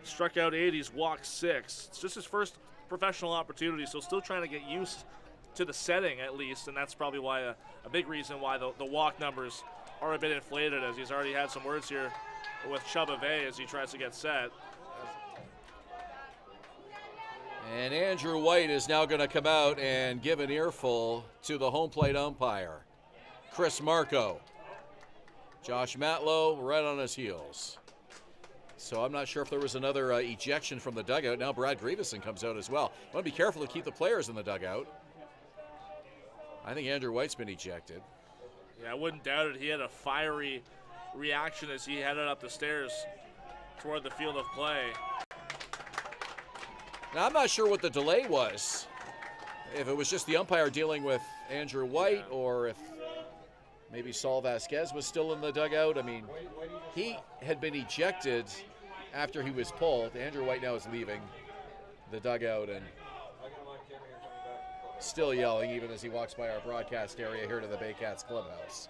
Struck out 8, he's walked 6. It's just his first professional opportunity, so still trying to get used to the setting at least, and that's probably why a big reason why the walk numbers are a bit inflated, as he's already had some words here with Chubba Vey as he tries to get set. And Andrew White is now going to come out and give an earful to the home plate umpire, Chris Marco. Josh Matlow right on his heels. So I'm not sure if there was another ejection from the dugout. Now Brad Grieveson comes out as well. Want to be careful to keep the players in the dugout. I think Andrew White's been ejected. Yeah, I wouldn't doubt it. He had a fiery reaction as he headed up the stairs toward the field of play. Now, I'm not sure what the delay was. If it was just the umpire dealing with Andrew White, or if maybe Saul Vasquez was still in the dugout. I mean, he had been ejected after he was pulled. Andrew White now is leaving the dugout and still yelling, even as he walks by our broadcast area here to the Baycats clubhouse.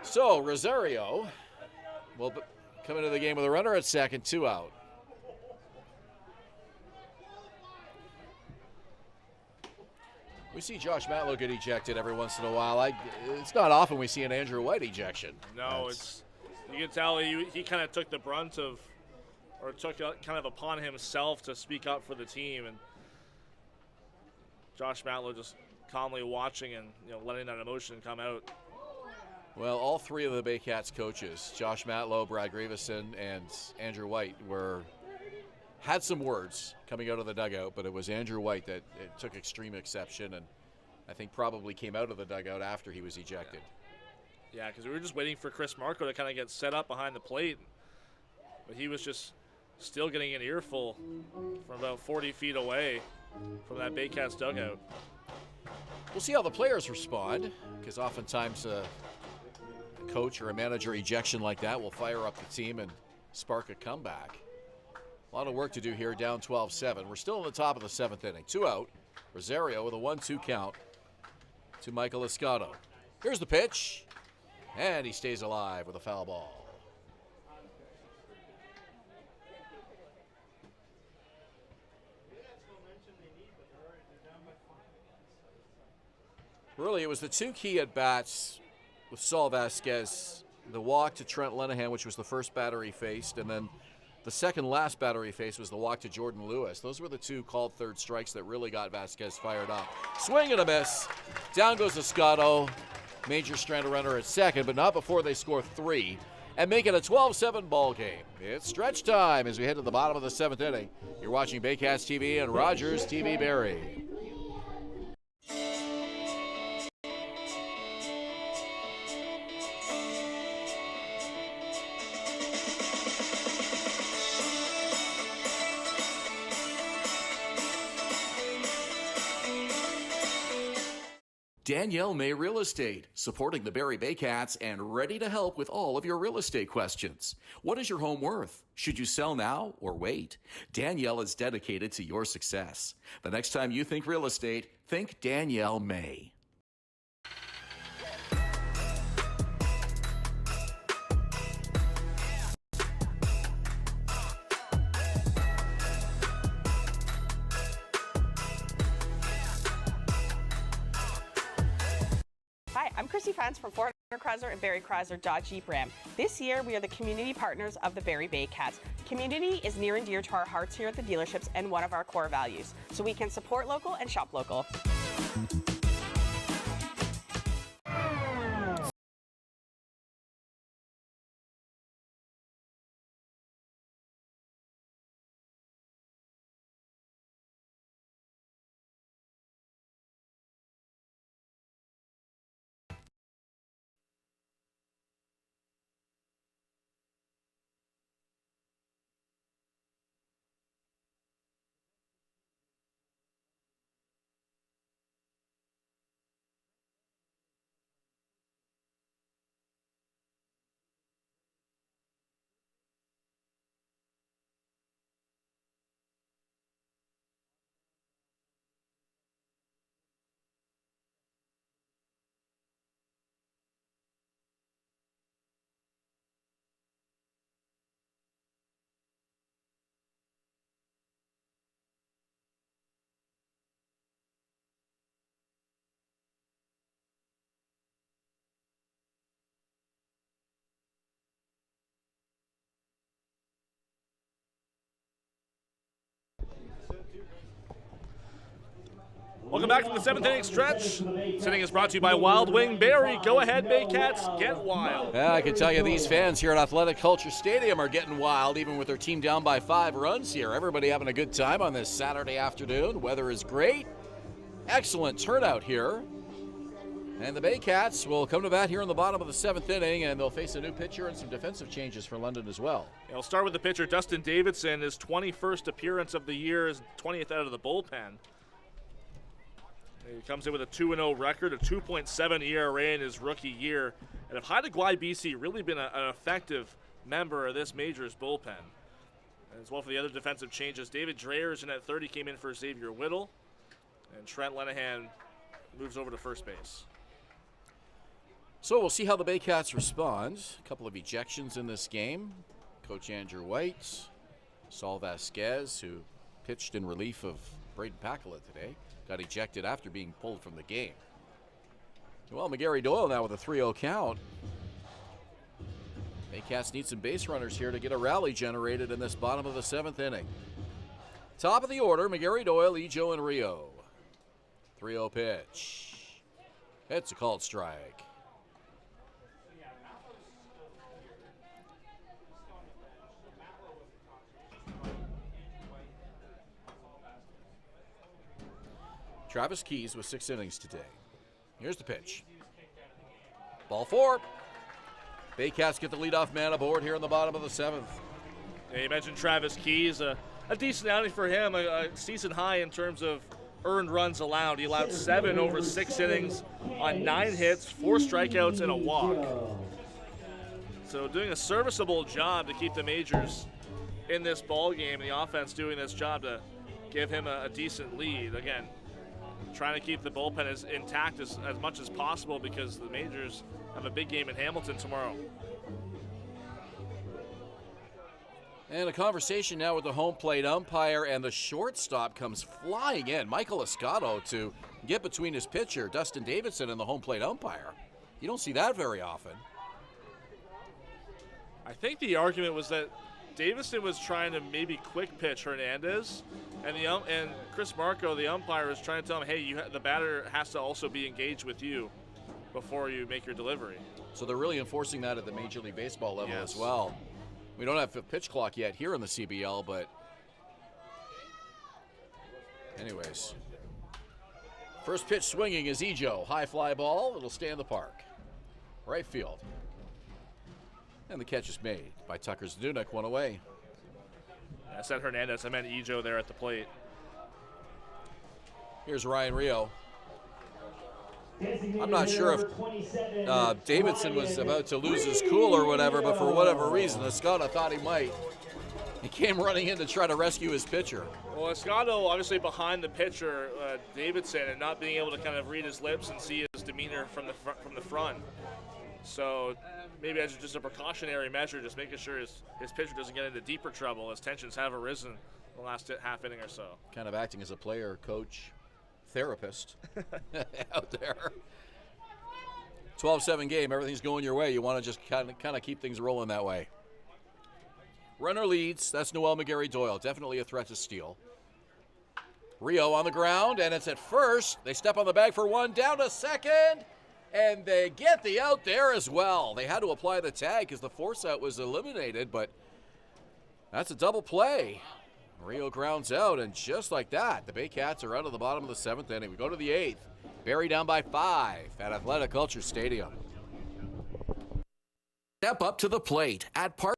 So Rosario will come into the game with a runner at second, 2 out. We see Josh Matlow get ejected every once in a while. It's not often we see an Andrew White ejection. No, you can tell he kind of took the brunt of, or took kind of upon himself to speak up for the team, and Josh Matlow just calmly watching and letting that emotion come out. Well, all 3 of the Baycats coaches, Josh Matlow, Brad Grieveson, and Andrew White, had some words coming out of the dugout, but it was Andrew White that took extreme exception, and I think probably came out of the dugout after he was ejected. Yeah, because we were just waiting for Chris Marco to kind of get set up behind the plate, but he was just still getting an earful from about 40 feet away from that Baycats dugout. We'll see how the players respond, because oftentimes a coach or a manager ejection like that will fire up the team and spark a comeback. A lot of work to do here, down 12-7. We're still in the top of the 7th inning. 2 out. Rosario with a 1-2 count to Michael Escato. Here's the pitch, and he stays alive with a foul ball. Really, it was the 2 key at-bats with Saul Vasquez. The walk to Trent Lenahan, which was the first batter he faced, and then the second last batter he faced was the walk to Jordan Lewis. Those were the 2 called third strikes that really got Vasquez fired up. Swing and a miss. Down goes Escato. Major strand runner at second, but not before they score 3 and make it a 12-7 ball game. It's stretch time as we head to the bottom of the 7th inning. You're watching Baycats TV and Rogers TV Barrie. Danielle May Real Estate, supporting the Barrie Baycats and ready to help with all of your real estate questions. What is your home worth? Should you sell now or wait? Danielle is dedicated to your success. The next time you think real estate, think Danielle May. Hi, I'm Chrissy Fans from Fort Chrysler and Barrie Chrysler Dodge Jeep Ram. This year, we are the community partners of the Barrie Baycats. Community is near and dear to our hearts here at the dealerships and one of our core values, so we can support local and shop local. Welcome back from the 7th inning stretch. This inning is brought to you by Wild Wing Barrie. Go ahead, Baycats, get wild. Yeah, I can tell you these fans here at Athletic Culture Stadium are getting wild, even with their team down by 5 runs here. Everybody having a good time on this Saturday afternoon. Weather is great. Excellent turnout here. And the Baycats will come to bat here in the bottom of the 7th inning, and they'll face a new pitcher and some defensive changes for London as well. Yeah, we'll start with the pitcher, Dustin Davidson, his 21st appearance of the year, his 20th out of the bullpen. He comes in with a 2-0 record, a 2.7 ERA in his rookie year. And if Haida Gwaii BC really been an effective member of this Majors bullpen. And as well for the other defensive changes, David Dreyer's in at 30, came in for Xavier Whittle. And Trent Lenahan moves over to first base. So we'll see how the Baycats respond. A couple of ejections in this game. Coach Andrew White, Saul Vasquez, who pitched in relief of Braden Pakala today, got ejected after being pulled from the game. Well, McGarry Doyle now with a 3-0 count. Baycats need some base runners here to get a rally generated in this bottom of the 7th inning. Top of the order, McGarry Doyle, Ejo, and Rio. 3-0 pitch. It's a called strike. Travis Keys with 6 innings today. Here's the pitch. Ball 4. Baycats get the leadoff man aboard here in the bottom of the 7th. Yeah, you mentioned Travis Keys, a decent outing for him, a season high in terms of earned runs allowed. He allowed 7 over 6 innings on 9 hits, 4 strikeouts, and a walk. So doing a serviceable job to keep the Majors in this ball game, and the offense doing this job to give him a decent lead. Again, trying to keep the bullpen as intact as much as possible because the Majors have a big game in Hamilton tomorrow. And a conversation now with the home plate umpire, and the shortstop comes flying in, Michael Escato, to get between his pitcher, Dustin Davidson, and the home plate umpire. You don't see that very often. I think the argument was that Davidson was trying to maybe quick pitch Hernandez, and Chris Marco, the umpire, is trying to tell him, hey, the batter has to also be engaged with you before you make your delivery. So they're really enforcing that at the Major League Baseball level as well. We don't have a pitch clock yet here in the CBL, but anyways. First pitch swinging is Ejo. High fly ball. It'll stay in the park. Right field. And the catch is made by Tucker Zdunek, one away. I said Hernandez. I meant Ejo there at the plate. Here's Ryan Rio. I'm not sure if Davidson was about to lose his cool or whatever, but for whatever reason, Escato thought he might. He came running in to try to rescue his pitcher. Well, Escato obviously behind the pitcher, Davidson, and not being able to kind of read his lips and see his demeanor from the front. So maybe as just a precautionary measure, just making sure his pitcher doesn't get into deeper trouble as tensions have arisen in the last half inning or so. Kind of acting as a player, coach, therapist out there. 12-7 game, everything's going your way. You want to just kind of keep things rolling that way. Runner leads. That's Noel McGarry Doyle. Definitely a threat to steal. Rio on the ground, and it's at first. They step on the bag for one, down to second, and they get the out there as well. They had to apply the tag because the force out was eliminated, but that's a double play. Rio grounds out, and just like that, the Baycats are out of the bottom of the 7th inning. We go to the 8th. Barrie down by 5 at Athletic Culture Stadium. Step up to the plate at Park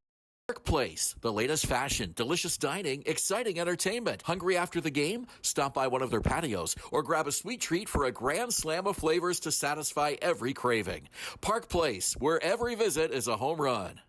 Place. The latest fashion, delicious dining, exciting entertainment. Hungry after the game? Stop by one of their patios or grab a sweet treat for a grand slam of flavors to satisfy every craving. Park Place, where every visit is a home run.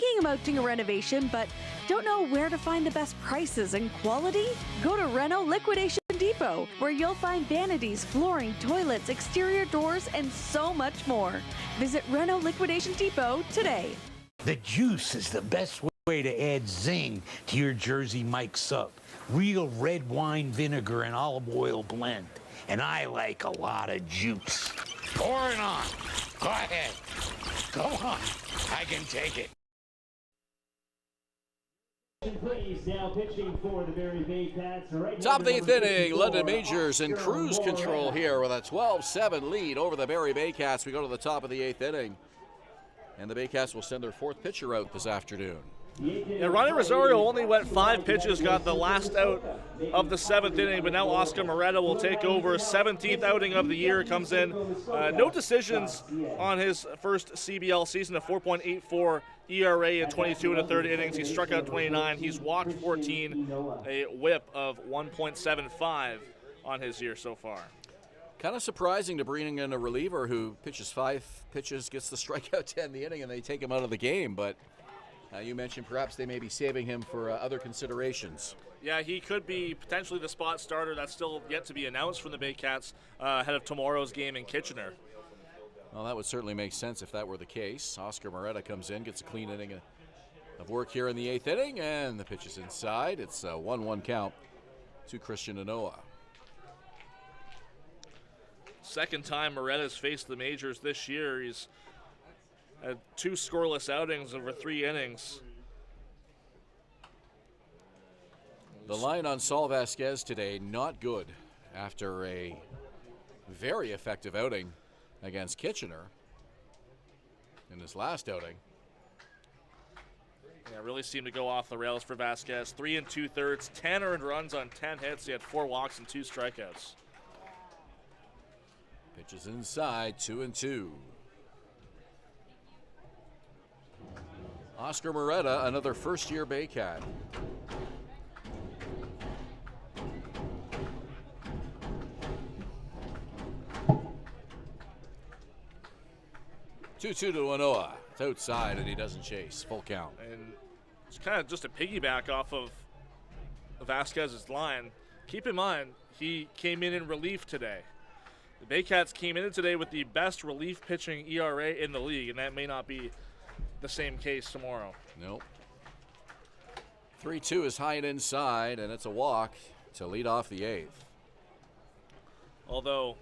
Thinking about doing a renovation but don't know where to find the best prices and quality? Go to Reno Liquidation Depot, where you'll find vanities, flooring, toilets, exterior doors, and so much more. Visit Reno Liquidation Depot today. The juice is the best way to add zing to your Jersey Mike sub. Real red wine vinegar and olive oil blend. And I like a lot of juice. Pour it on. Go ahead. Go on. I can take it. Please, now pitching for the Barrie Baycats. Right, Top of the 8th inning, 54, London Majors in cruise control here with a 12-7 lead over the Barrie Baycats. We go to the top of the 8th inning, and the Baycats will send their 4th pitcher out this afternoon. Yeah, Ronnie Rosario only went 5 pitches, got the last out of the 7th inning, but now Oscar Moretta will take over. 17th outing of the year comes in. No decisions on his first CBL season, a 4.84 ERA in 22 and a third innings. He struck out 29. He's walked 14, a whip of 1.75 on his year so far. Kind of surprising to bring in a reliever who pitches 5 pitches, gets the strikeout to end the inning, and they take him out of the game, but you mentioned perhaps they may be saving him for other considerations. Yeah, he could be potentially the spot starter. That's still yet to be announced from the Baycats ahead of tomorrow's game in Kitchener. Well, that would certainly make sense if that were the case. Oscar Moretta comes in, gets a clean inning of work here in the 8th inning, and the pitch is inside. It's a 1-1 count to Christian Anoa. Second time Moretta's faced the majors this year. He's had 2 scoreless outings over 3 innings. The line on Saul Vasquez today, not good after a very effective outing against Kitchener in his last outing. Yeah, really seemed to go off the rails for Vasquez. 3 2/3, 10 earned runs on 10 hits. He had 4 walks and 2 strikeouts. Pitches inside, 2-2. Oscar Moretta, another first-year Baycat. Two to Anoa. It's outside, and he doesn't chase. Full count. And it's kind of just a piggyback off of Vasquez's line. Keep in mind, he came in relief today. The Baycats came in today with the best relief pitching ERA in the league, and that may not be the same case tomorrow. Nope. 3-2 is high and inside, and it's a walk to lead off the 8th. Although,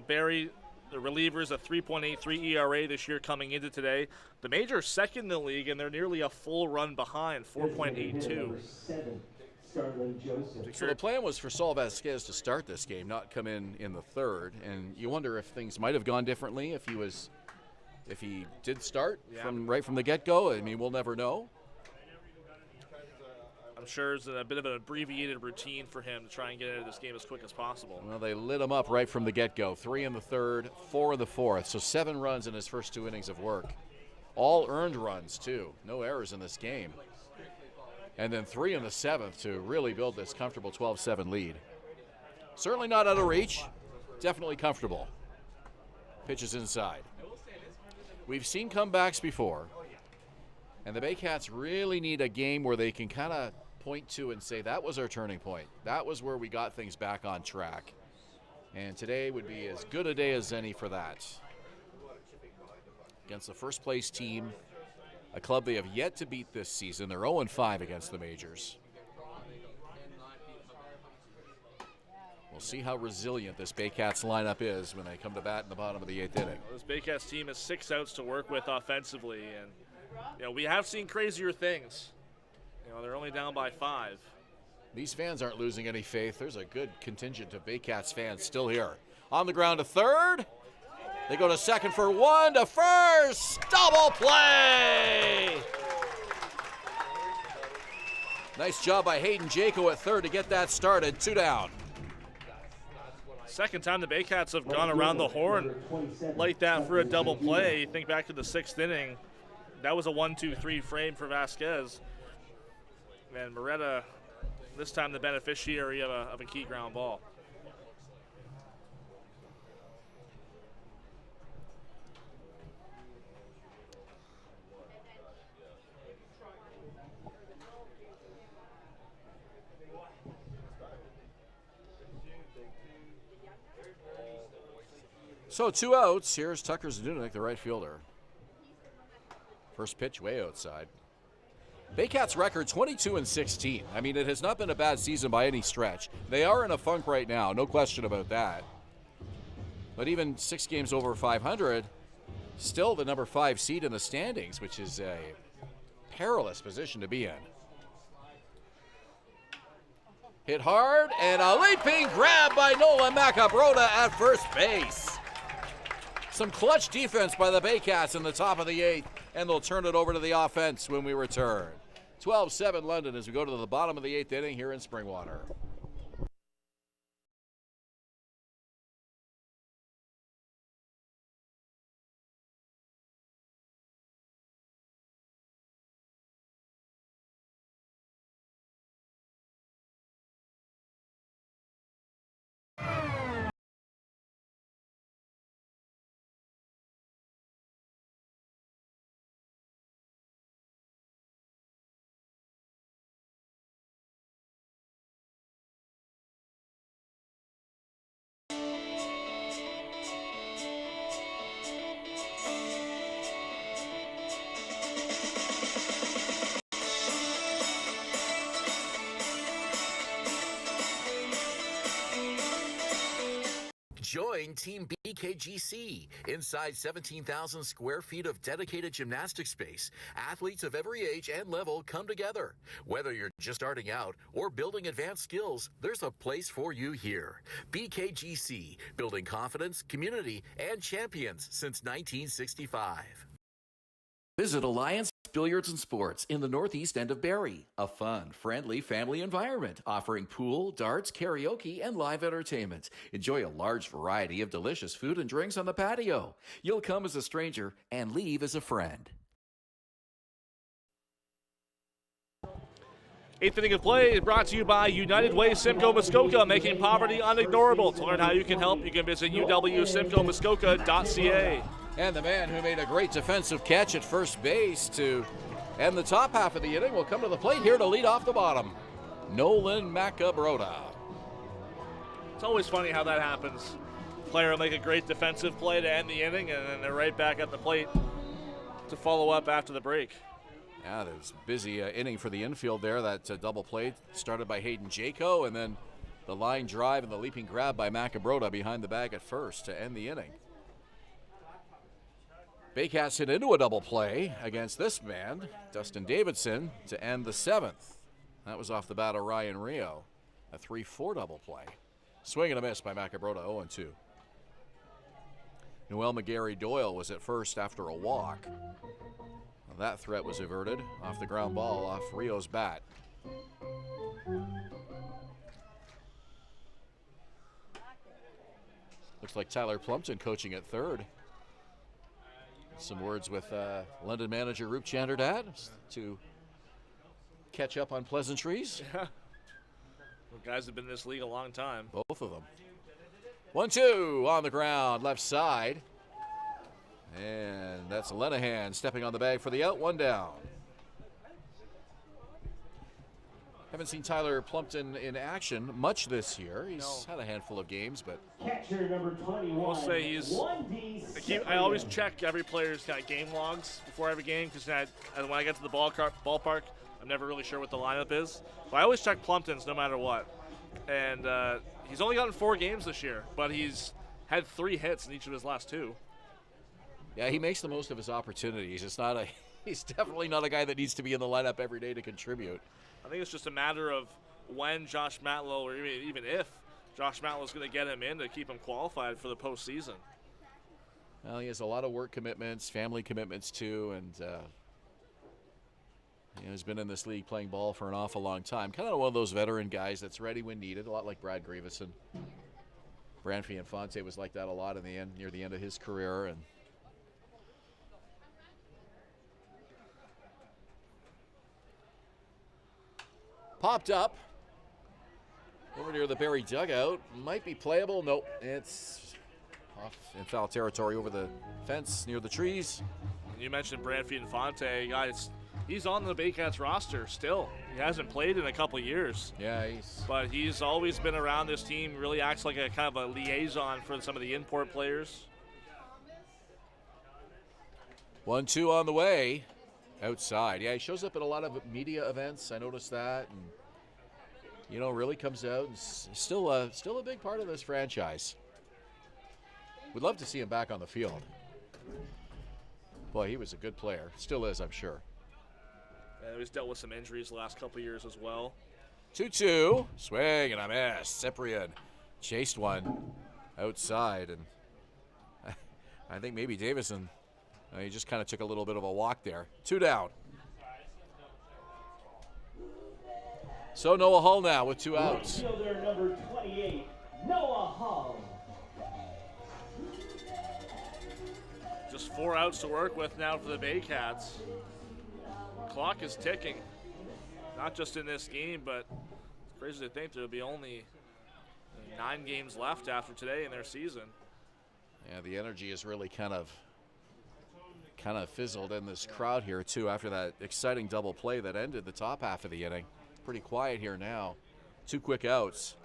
Barrie, the relievers, a 3.83 ERA this year coming into today. The Majors second in the league, and they're nearly a full run behind, 4.82. So the plan was for Saul Vasquez to start this game, not come in the 3rd, and you wonder if things might have gone differently if he did start right from the get-go. I mean, we'll never know. I'm sure it's a bit of an abbreviated routine for him to try and get into this game as quick as possible. Well, they lit him up right from the get-go. 3 in the 3rd, 4 in the 4th, so 7 runs in his first 2 innings of work. All earned runs, too. No errors in this game. And then 3 in the 7th to really build this comfortable 12-7 lead. Certainly not out of reach. Definitely comfortable. Pitches inside. We've seen comebacks before, and the Baycats really need a game where they can kind of point to and say, that was our turning point. That was where we got things back on track. And today would be as good a day as any for that. Against the first-place team, a club they have yet to beat this season. They're 0-5 against the Majors. We'll see how resilient this Baycats lineup is when they come to bat in the bottom of the 8th inning. This Baycats team has 6 outs to work with offensively, and we have seen crazier things. They're only down by 5. These fans aren't losing any faith. There's a good contingent of Baycats fans still here. On the ground to 3rd. They go to 2nd for 1 to 1st. Double play! Nice job by Hayden Jaco at 3rd to get that started. 2 down. Second time the Baycats have gone around the horn like that for a double play. Think back to the 6th inning. That was a 1-2-3 frame for Vasquez. And Moretta, this time the beneficiary of a key ground ball. So 2 outs. Here's Tucker Zdunek, the right fielder. First pitch way outside. Baycats record 22-16. I mean, it has not been a bad season by any stretch. They are in a funk right now, no question about that. But even 6 games over 500, still the number 5 seed in the standings, which is a perilous position to be in. Hit hard, and a leaping grab by Nolan Macabroda at first base. Some clutch defense by the Baycats in the top of the 8th, and they'll turn it over to the offense when we return. 12-7 London as we go to the bottom of the 8th inning here in Springwater. Join Team BKGC. Inside 17,000 square feet of dedicated gymnastic space, athletes of every age and level come together. Whether you're just starting out or building advanced skills, there's a place for you here. BKGC, building confidence, community, and champions since 1965. Visit Alliance Billiards and Sports in the northeast end of Barrie. A fun, friendly family environment offering pool, darts, karaoke, and live entertainment. Enjoy a large variety of delicious food and drinks on the patio. You'll come as a stranger and leave as a friend. 8th inning of play is brought to you by United Way Simcoe Muskoka, making poverty unignorable. To learn how you can help, you can visit uwsimcoemuskoka.ca. And the man who made a great defensive catch at first base to end the top half of the inning will come to the plate here to lead off the bottom. Nolan Macabroda. It's always funny how that happens. Player will make a great defensive play to end the inning, and then they're right back at the plate to follow up after the break. Yeah, there's a busy inning for the infield there. That double play started by Hayden Jaco, and then the line drive and the leaping grab by Macabroda behind the bag at first to end the inning. Baycats hit into a double play against this man, Dustin Davidson, to end the 7th. That was off the bat of Ryan Rio. A 3-4 double play. Swing and a miss by Macabroda, 0-2. Noel McGarry Doyle was at first after a walk. Well, that threat was averted off the ground ball off Rio's bat. Looks like Tyler Plumpton coaching at third. Some words with London manager Roop Chanderdad to catch up on pleasantries. Yeah. Well, guys have been in this league a long time. Both of them. 1-2 on the ground, left side. And that's Lenahan stepping on the bag for the out, 1 down. Haven't seen Tyler Plumpton in action much this year. He's had a handful of games, but Catcher number 21. We'll say he's. I always check every player's kind of game logs before every game because when I get to the ballpark, I'm never really sure what the lineup is. But I always check Plumpton's no matter what. And he's only gotten 4 games this year, but he's had 3 hits in each of his last 2. Yeah, he makes the most of his opportunities. He's definitely not a guy that needs to be in the lineup every day to contribute. I think it's just a matter of when Josh Matlow, or even if Josh Matlow is going to get him in to keep him qualified for the postseason. Well, he has a lot of work commitments, family commitments too, and he's been in this league playing ball for an awful long time. Kind of one of those veteran guys that's ready when needed, a lot like Brad Grieveson. Branfy Infante was like that a lot near the end of his career. And popped up over near the Barrie dugout. Might be playable. Nope. It's off in foul territory over the fence near the trees. You mentioned Branfy Infante. Guys, he's on the Baycats roster still. He hasn't played in a couple of years. Yeah, but he's always been around this team. Really acts like a kind of a liaison for some of the import players. 1-2 on the way. Outside. Yeah, he shows up at a lot of media events. I noticed that. And, you know, really comes out and still a big part of this franchise. We'd love to see him back on the field. Boy, he was a good player. Still is, I'm sure. Yeah, he's dealt with some injuries the last couple of years as well. 2-2. Swing and a miss. Cyprian chased one outside. And I think maybe Davison, he just kind of took a little bit of a walk there. 2 down. So Noah Hull now with 2 outs. Fielder number 28, Noah Hull. Just 4 outs to work with now for the Baycats. Clock is ticking. Not just in this game, but it's crazy to think there'll be only 9 games left after today in their season. Yeah, the energy is really kind of fizzled in this crowd here too after that exciting double play that ended the top half of the inning. Pretty quiet here now. 2 quick outs.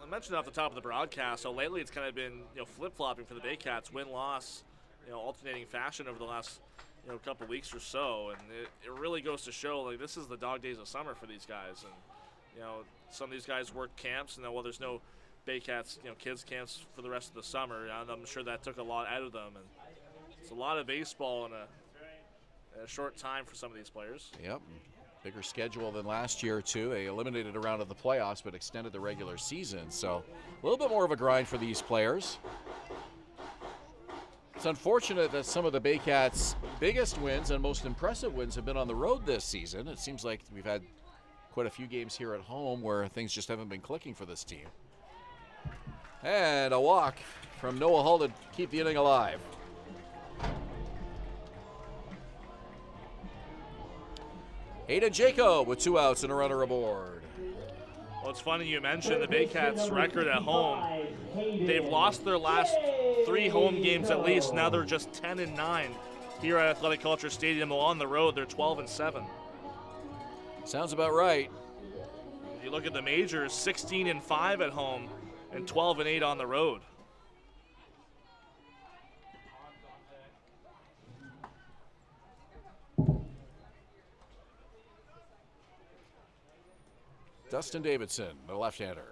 I mentioned off the top of the broadcast how lately it's kind of been flip-flopping for the Baycats, win-loss, alternating fashion over the last couple weeks or so, and it really goes to show like this is the dog days of summer for these guys. And some of these guys work camps, and while there's no Baycats kids camps for the rest of the summer, I'm sure that took a lot out of them. And it's a lot of baseball in a short time for some of these players. Yep. Bigger schedule than last year, too. They eliminated a round of the playoffs but extended the regular season. So a little bit more of a grind for these players. It's unfortunate that some of the Baycats' biggest wins and most impressive wins have been on the road this season. It seems like we've had quite a few games here at home where things just haven't been clicking for this team. And a walk from Noah Hull to keep the inning alive. Hayden Jaco with 2 outs and a runner aboard. Well, it's funny you mentioned the Baycats' record at home. They've lost their last 3 home games at least. Now they're just 10-9 here at Athletic Culture Stadium. On the road, they're 12-7. Sounds about right. You look at the majors, 16-5 at home and 12-8 on the road. Dustin Davidson, the left-hander.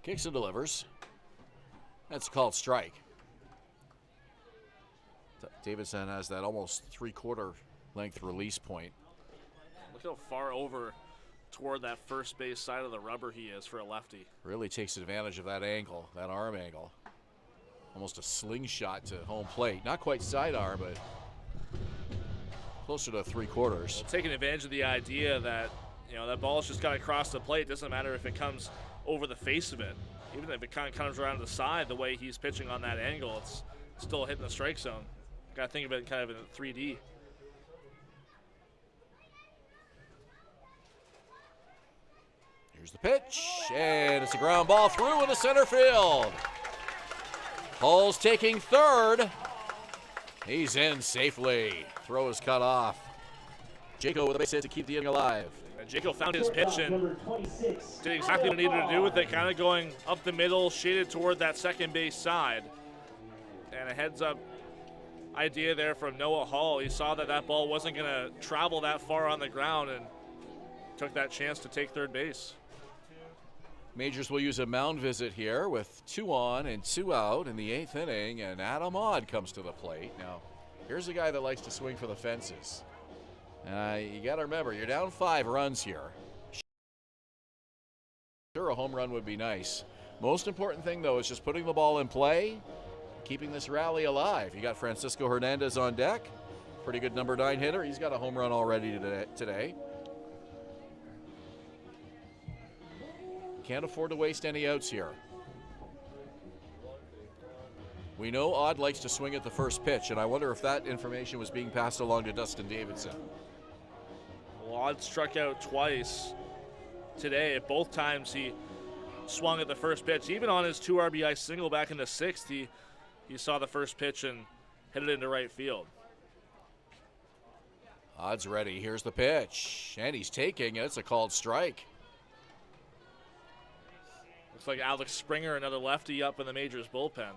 Kicks and delivers. That's called strike. Davidson has that almost 3/4 length release point. Look how far over toward that first base side of the rubber he is for a lefty. Really takes advantage of that angle, that arm angle. Almost a slingshot to home plate. Not quite sidearm, but closer to 3/4. Well, taking advantage of the idea that that ball's just got to cross the plate. Doesn't matter if it comes over the face of it. Even if it kind of comes around to the side, the way he's pitching on that angle, it's still hitting the strike zone. Got to think of it kind of in 3D. Here's the pitch, and it's a ground ball through into center field. Hull's taking third. He's in safely. Throw is cut off. Jaco with a base hit to keep the inning alive. And Jaco found his pitch and did exactly what he needed to do with it, kind of going up the middle, shaded toward that second base side. And a heads-up idea there from Noah Hull. He saw that that ball wasn't going to travel that far on the ground and took that chance to take third base. Majors will use a mound visit here with 2 on and 2 out in the 8th inning, and Adam Odd comes to the plate. Now, here's a guy that likes to swing for the fences. You got to remember, you're down 5 runs here. Sure, a home run would be nice. Most important thing, though, is just putting the ball in play, keeping this rally alive. You got Francisco Hernandez on deck, pretty good number 9 hitter. He's got a home run already today. Can't afford to waste any outs here. We know Odd likes to swing at the first pitch, and I wonder if that information was being passed along to Dustin Davidson. Well, Odd struck out twice today. At both times he swung at the first pitch. Even on his 2 RBI single back in the 6th, he saw the first pitch and hit it into right field. Odd's ready. Here's the pitch, and he's taking it. It's a called strike. Looks like Alex Springer, another lefty up in the Majors bullpen.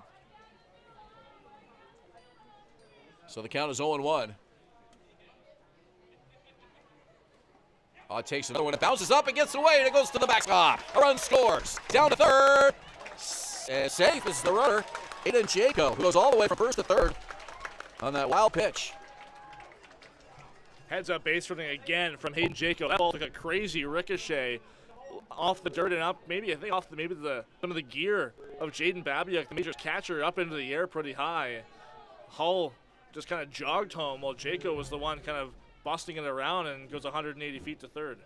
So the count is 0-1. Odd takes another one. It bounces up and gets away, and it goes to the backstop. A run scores. Down to third. And safe is the runner, Hayden Jaco, who goes all the way from first to third on that wild pitch. Heads up base running again from Hayden Jaco. That ball took a crazy ricochet off the dirt and up, maybe off some of the gear of Jaden Babiak, the Majors catcher, up into the air pretty high. Hull just kind of jogged home while Jaco was the one kind of busting it around and goes 180 feet to third.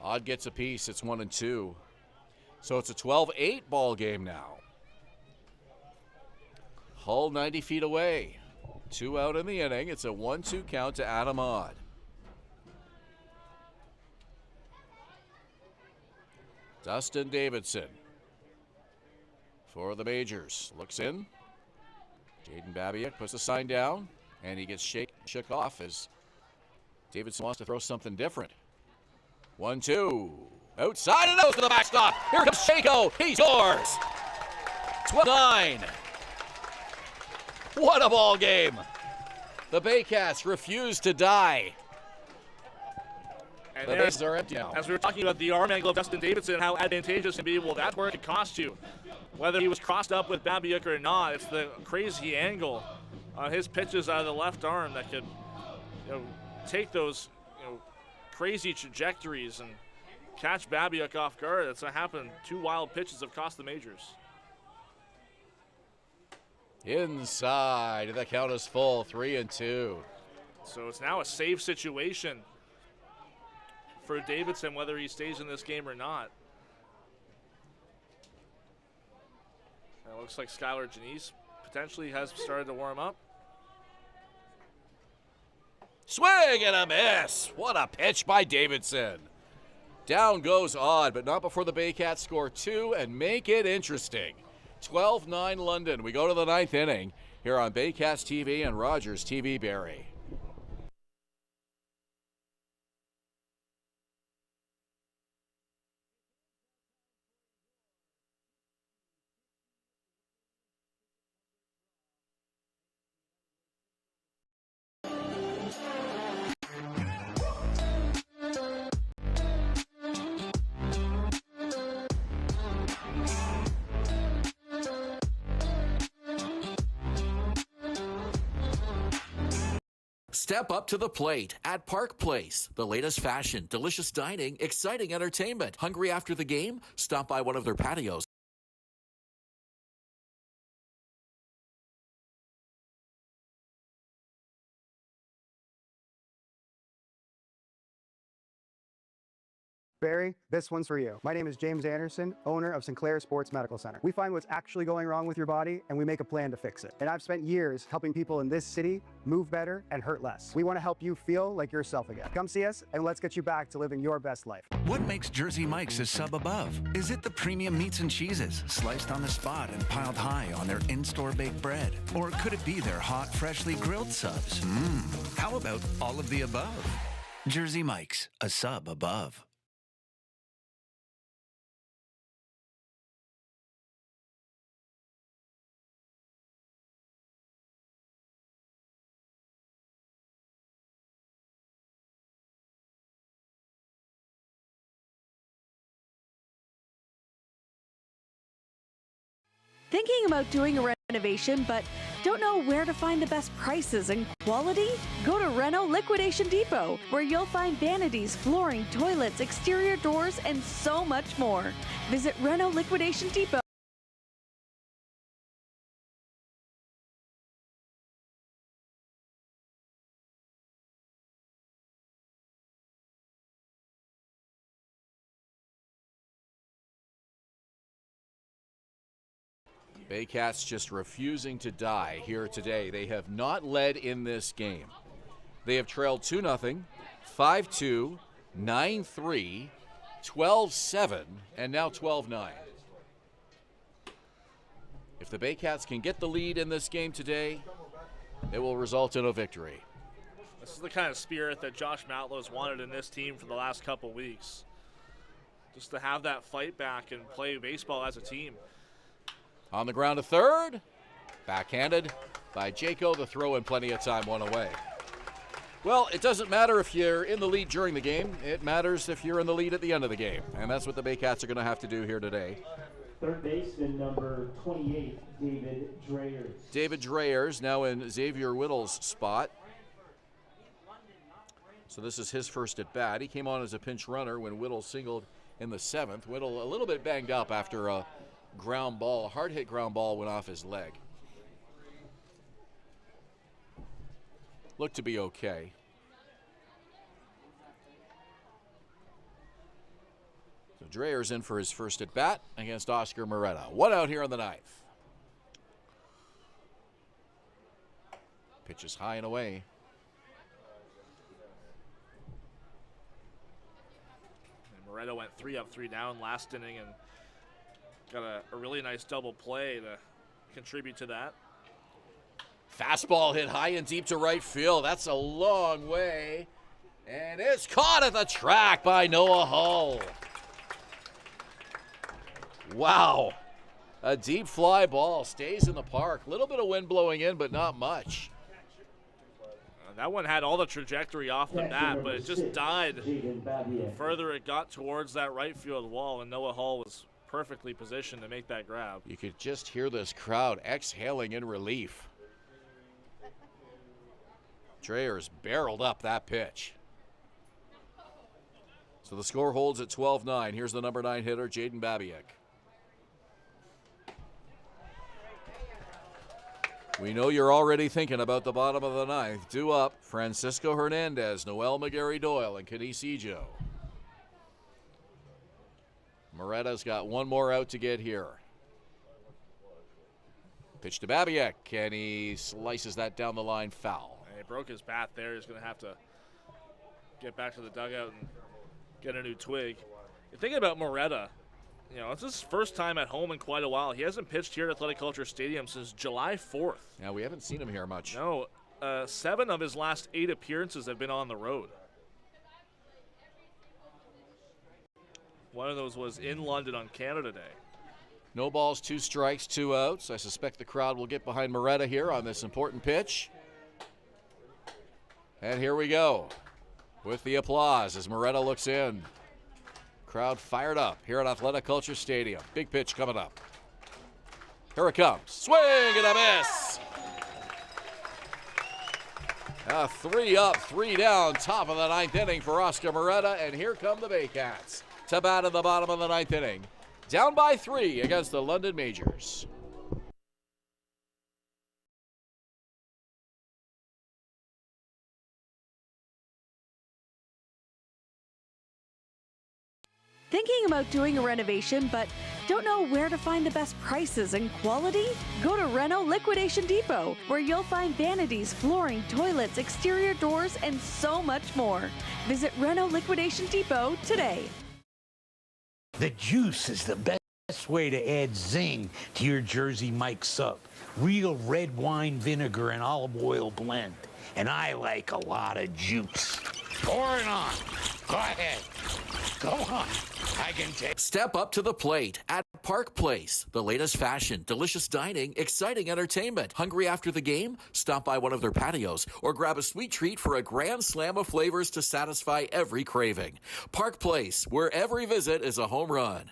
Odd gets a piece. It's 1-2. So it's a 12-8 ball game now. Hull 90 feet away. 2 out in the inning. It's a 1-2 count to Adam Odd. Dustin Davidson for the Majors. Looks in. Jaden Babiak puts the sign down, and he gets shook off as Davidson wants to throw something different. 1-2. Outside and out to the backstop. Here comes Jaco. He scores. 12-9. What a ball game. The Baycats refuse to die. And the bases are empty now. As we were talking about the arm angle of Dustin Davidson and how advantageous it can be, well, that's where it could cost you. Whether he was crossed up with Babiak or not, it's the crazy angle on his pitches out of the left arm that could, take those, crazy trajectories and catch Babiak off guard. That's what happened. 2 wild pitches have cost the Majors. Inside, the count is full, 3-2. So it's now a save situation for Davidson, whether he stays in this game or not. And it looks like Skylar Janice potentially has started to warm up. Swing and a miss. What a pitch by Davidson. Down goes Odd, but not before the Baycats score 2 and make it interesting. 12-9 London. We go to the 9th inning here on Baycats TV and Rogers TV Barrie. Step up to the plate at Park Place. The latest fashion, delicious dining, exciting entertainment. Hungry after the game? Stop by one of their patios. Barrie, this one's for you. My name is James Anderson, owner of Sinclair Sports Medical Center. We find what's actually going wrong with your body, and we make a plan to fix it. And I've spent years helping people in this city move better and hurt less. We want to help you feel like yourself again. Come see us, and let's get you back to living your best life. What makes Jersey Mike's a sub above? Is it the premium meats and cheeses, sliced on the spot and piled high on their in-store baked bread? Or could it be their hot, freshly grilled subs? How about all of the above? Jersey Mike's, a sub above. Thinking about doing a renovation, but don't know where to find the best prices and quality? Go to Reno Liquidation Depot, where you'll find vanities, flooring, toilets, exterior doors, and so much more. Visit Reno Liquidation Depot. Baycats just refusing to die here today. They have not led in this game. They have trailed 2-0, 5-2, 9-3, 12-7, and now 12-9. If the Baycats can get the lead in this game today, it will result in a victory. This is the kind of spirit that Josh Matlow's wanted in this team for the last couple weeks. just to have that fight back and play baseball as a team. On the ground to third. Backhanded by Jaco. The throw in plenty of time, one away. Well, it doesn't matter if you're in the lead during the game. It matters if you're in the lead at the end of the game. And that's what the Baycats are going to have to do here today. Third baseman number 28, David Dreyers. David Dreyers now in Xavier Whittle's spot. So this is his first at bat. He came on as a pinch runner when Whittle singled in the 7th. Whittle a little bit banged up after a ground ball, a hard hit ground ball went off his leg. Looked to be okay. So Dreyer's in for his first at bat against Oscar Moretta. One out here on the 9th. Pitch is high and away. And Moretta went 3 up, 3 down last inning and got a really nice double play to contribute to that. Fastball hit high and deep to right field. That's a long way. And it's caught at the track by Noah Hull. Wow. A deep fly ball stays in the park. A little bit of wind blowing in, but not much. That one had all the trajectory off the bat, but it just died further it got towards that right field wall, and Noah Hull was perfectly positioned to make that grab. You could just hear this crowd exhaling in relief. Dreyers barreled up that pitch. So the score holds at 12-9. Here's the number 9 hitter, Jaden Babiak. We know you're already thinking about the bottom of the 9th. Due up, Francisco Hernandez, Noel McGarry-Doyle, and Canisijo. Moretta's got one more out to get here. Pitch to Babiak, and he slices that down the line foul. He broke his bat there. He's going to have to get back to the dugout and get a new twig. You're thinking about Moretta. You know, it's his first time at home in quite a while. He hasn't pitched here at Athletic Culture Stadium since July 4th. Yeah, we haven't seen him here much. No, 7 of his last 8 appearances have been on the road. One of those was in London on Canada Day. No balls, 2 strikes, 2 outs. I suspect the crowd will get behind Moretta here on this important pitch. And here we go with the applause as Moretta looks in. Crowd fired up here at Athletic Culture Stadium. Big pitch coming up. Here it comes. Swing and a miss. 3 up, 3 down, top of the 9th inning for Oscar Moretta. And here come the Baycats to bat in the bottom of the 9th inning. Down by 3 against the London Majors. Thinking about doing a renovation but don't know where to find the best prices and quality? Go to Reno Liquidation Depot, where you'll find vanities, flooring, toilets, exterior doors, and so much more. Visit Reno Liquidation Depot today. The juice is the best way to add zing to your Jersey Mike sub. Real red wine vinegar and olive oil blend. And I like a lot of juice. Pour it on. Go ahead. Go on. I can take. Step up to the plate at Park Place. The latest fashion, delicious dining, exciting entertainment. Hungry after the game? Stop by one of their patios or grab a sweet treat for a grand slam of flavors to satisfy every craving. Park Place, where every visit is a home run.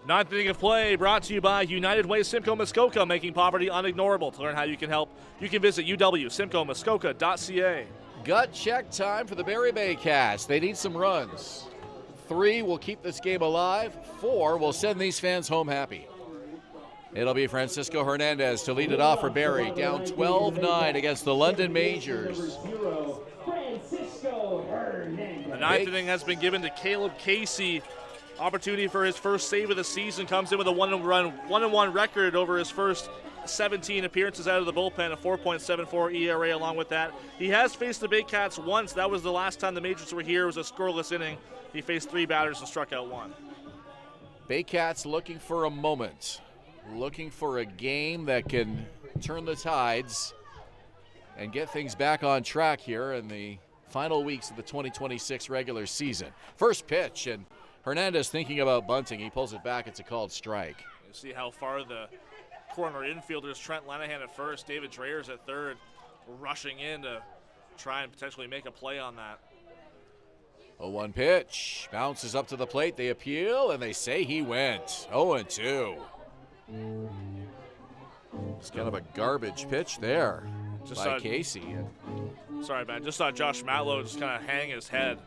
Ninth inning of play brought to you by United Way Simcoe Muskoka, making poverty unignorable. To learn how you can help, you can visit uwsimcoemuskoka.ca. Gut check time for the Barrie Baycats. They need some runs. 3 will keep this game alive. 4 will send these fans home happy. It'll be Francisco Hernandez to lead it off for Barrie, down 12-9 against the London Majors. The ninth inning has been given to Caleb Casey. Opportunity for his first save of the season. Comes in with a 1-1 record over his first 17 appearances out of the bullpen, a 4.74 ERA along with that. He has faced the Baycats once. That was the last time the Majors were here. It was a scoreless inning. He faced 3 batters and struck out 1. Baycats looking for a moment, looking for a game that can turn the tides and get things back on track here in the final weeks of the 2026 regular season. First pitch, and Hernandez thinking about bunting. He pulls it back. It's a called strike. You see how far the corner infielders, Trent Lenahan at first, David Dreyers at third, rushing in to try and potentially make a play on that. 0-1 pitch. Bounces up to the plate. They appeal, and they say he went. 0-2. It's kind of a garbage pitch there by Casey. Sorry, man. Just saw Josh Matlow just kind of hang his head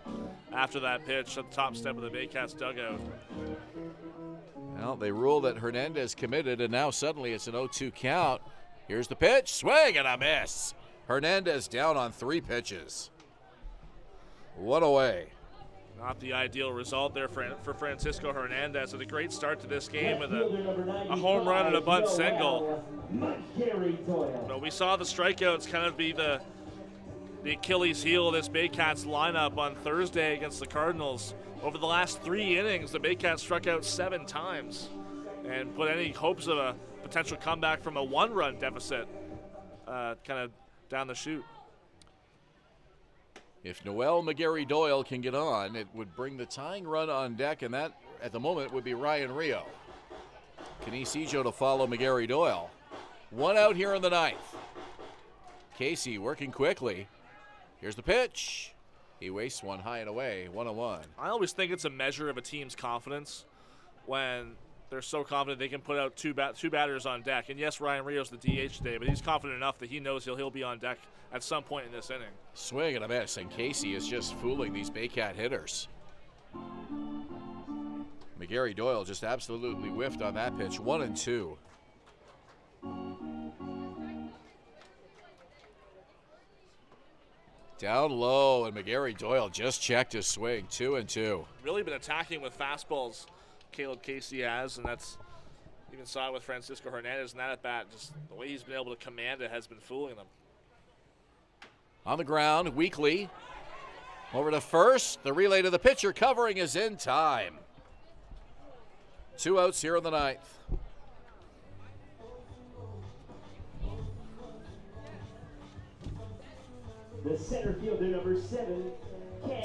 after that pitch at the top step of the Baycats dugout. Well, they rule that Hernandez committed, and now suddenly it's an 0-2 count. Here's the pitch. Swing and a miss. Hernandez down on 3 pitches. 1 away. Not the ideal result there for Francisco Hernandez. With a great start to this game with a home run and a bunt single. But we saw the strikeouts kind of be the Achilles heel of this Baycats lineup on Thursday against the Cardinals. Over the last 3 innings, the Baycats struck out 7 times and put any hopes of a potential comeback from a 1-run deficit kind of down the chute. If Noel McGarry-Doyle can get on, it would bring the tying run on deck, and that, at the moment, would be Ryan Rio. Canisijo to follow McGarry-Doyle. 1 out here in the 9th. Casey working quickly. Here's the pitch. He wastes one high and away, 1-1. I always think it's a measure of a team's confidence when they're so confident they can put out two batters on deck. And yes, Ryan Rio's the DH today, but he's confident enough that he knows he'll be on deck at some point in this inning. Swing and a miss, and Casey is just fooling these Baycat hitters. McGarry-Doyle just absolutely whiffed on that pitch, 1-2. Down low, and McGarry-Doyle just checked his swing, 2-2. Really been attacking with fastballs, Caleb Casey has, and that's even saw it with Francisco Hernandez in that at bat. Just the way he's been able to command it has been fooling them. On the ground, Weekly over to first. The relay to the pitcher, covering is in time. 2 outs here in the 9th. The center fielder, number 7.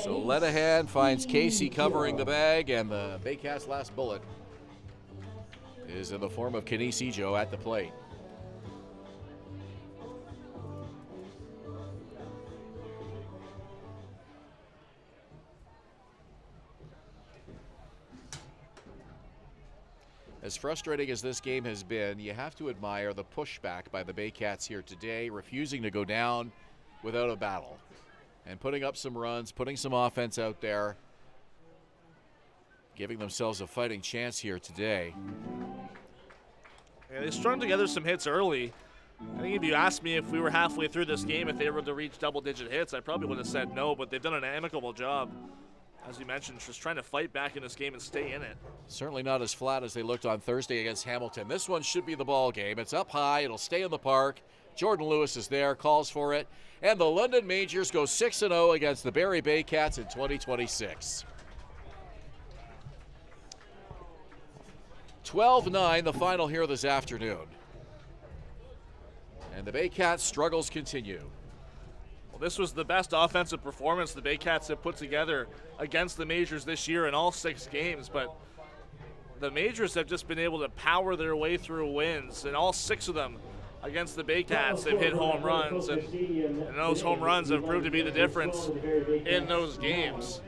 So Lenahan finds Casey covering the bag, and the Baycats' last bullet is in the form of Canisijo at the plate. As frustrating as this game has been, you have to admire the pushback by the Baycats here today, refusing to go down without a battle and putting up some runs, putting some offense out there, giving themselves a fighting chance here today. Yeah, they strung together some hits early. I think if you asked me if we were halfway through this game, if they were to reach double-digit hits, I probably would have said no, but they've done an amicable job, as you mentioned, just trying to fight back in this game and stay in it. Certainly not as flat as they looked on Thursday against Hamilton. This one should be the ball game. It's up high. It'll stay in the park. Jordan Lewis is there, calls for it. And the London Majors go 6-0 against the Barrie Baycats in 2026. 12-9, the final here this afternoon. And the Baycats' struggles continue. Well, this was the best offensive performance the Baycats have put together against the Majors this year in all 6 games, but the Majors have just been able to power their way through wins, and all 6 of them against the Baycats, they've hit home runs, and those home runs have proved to be the difference in those games.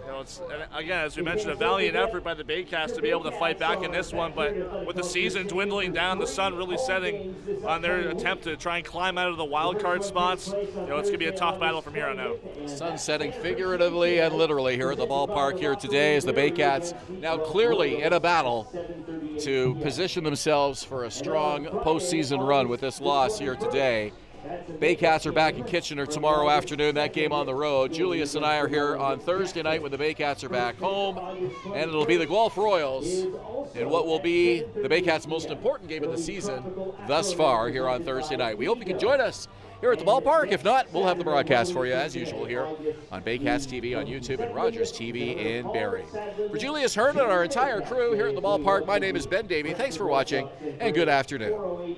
And again, as we mentioned, a valiant effort by the Baycats to be able to fight back in this one, but with the season dwindling down, the sun really setting on their attempt to try and climb out of the wild card spots, it's going to be a tough battle from here on out. Sun setting figuratively and literally here at the ballpark here today as the Baycats now clearly in a battle to position themselves for a strong postseason run with this loss here today. Baycats are back in Kitchener tomorrow afternoon, that game on the road. Julius and I are here on Thursday night when the Baycats are back home, and it'll be the Guelph Royals in what will be the Baycats' most important game of the season thus far here on Thursday night. We hope you can join us here at the ballpark. If not, we'll have the broadcast for you as usual here on Baycats TV on YouTube and Rogers TV in Barrie. For Julius, Hern, and our entire crew here at the ballpark, my name is Ben Davy. Thanks for watching, and good afternoon.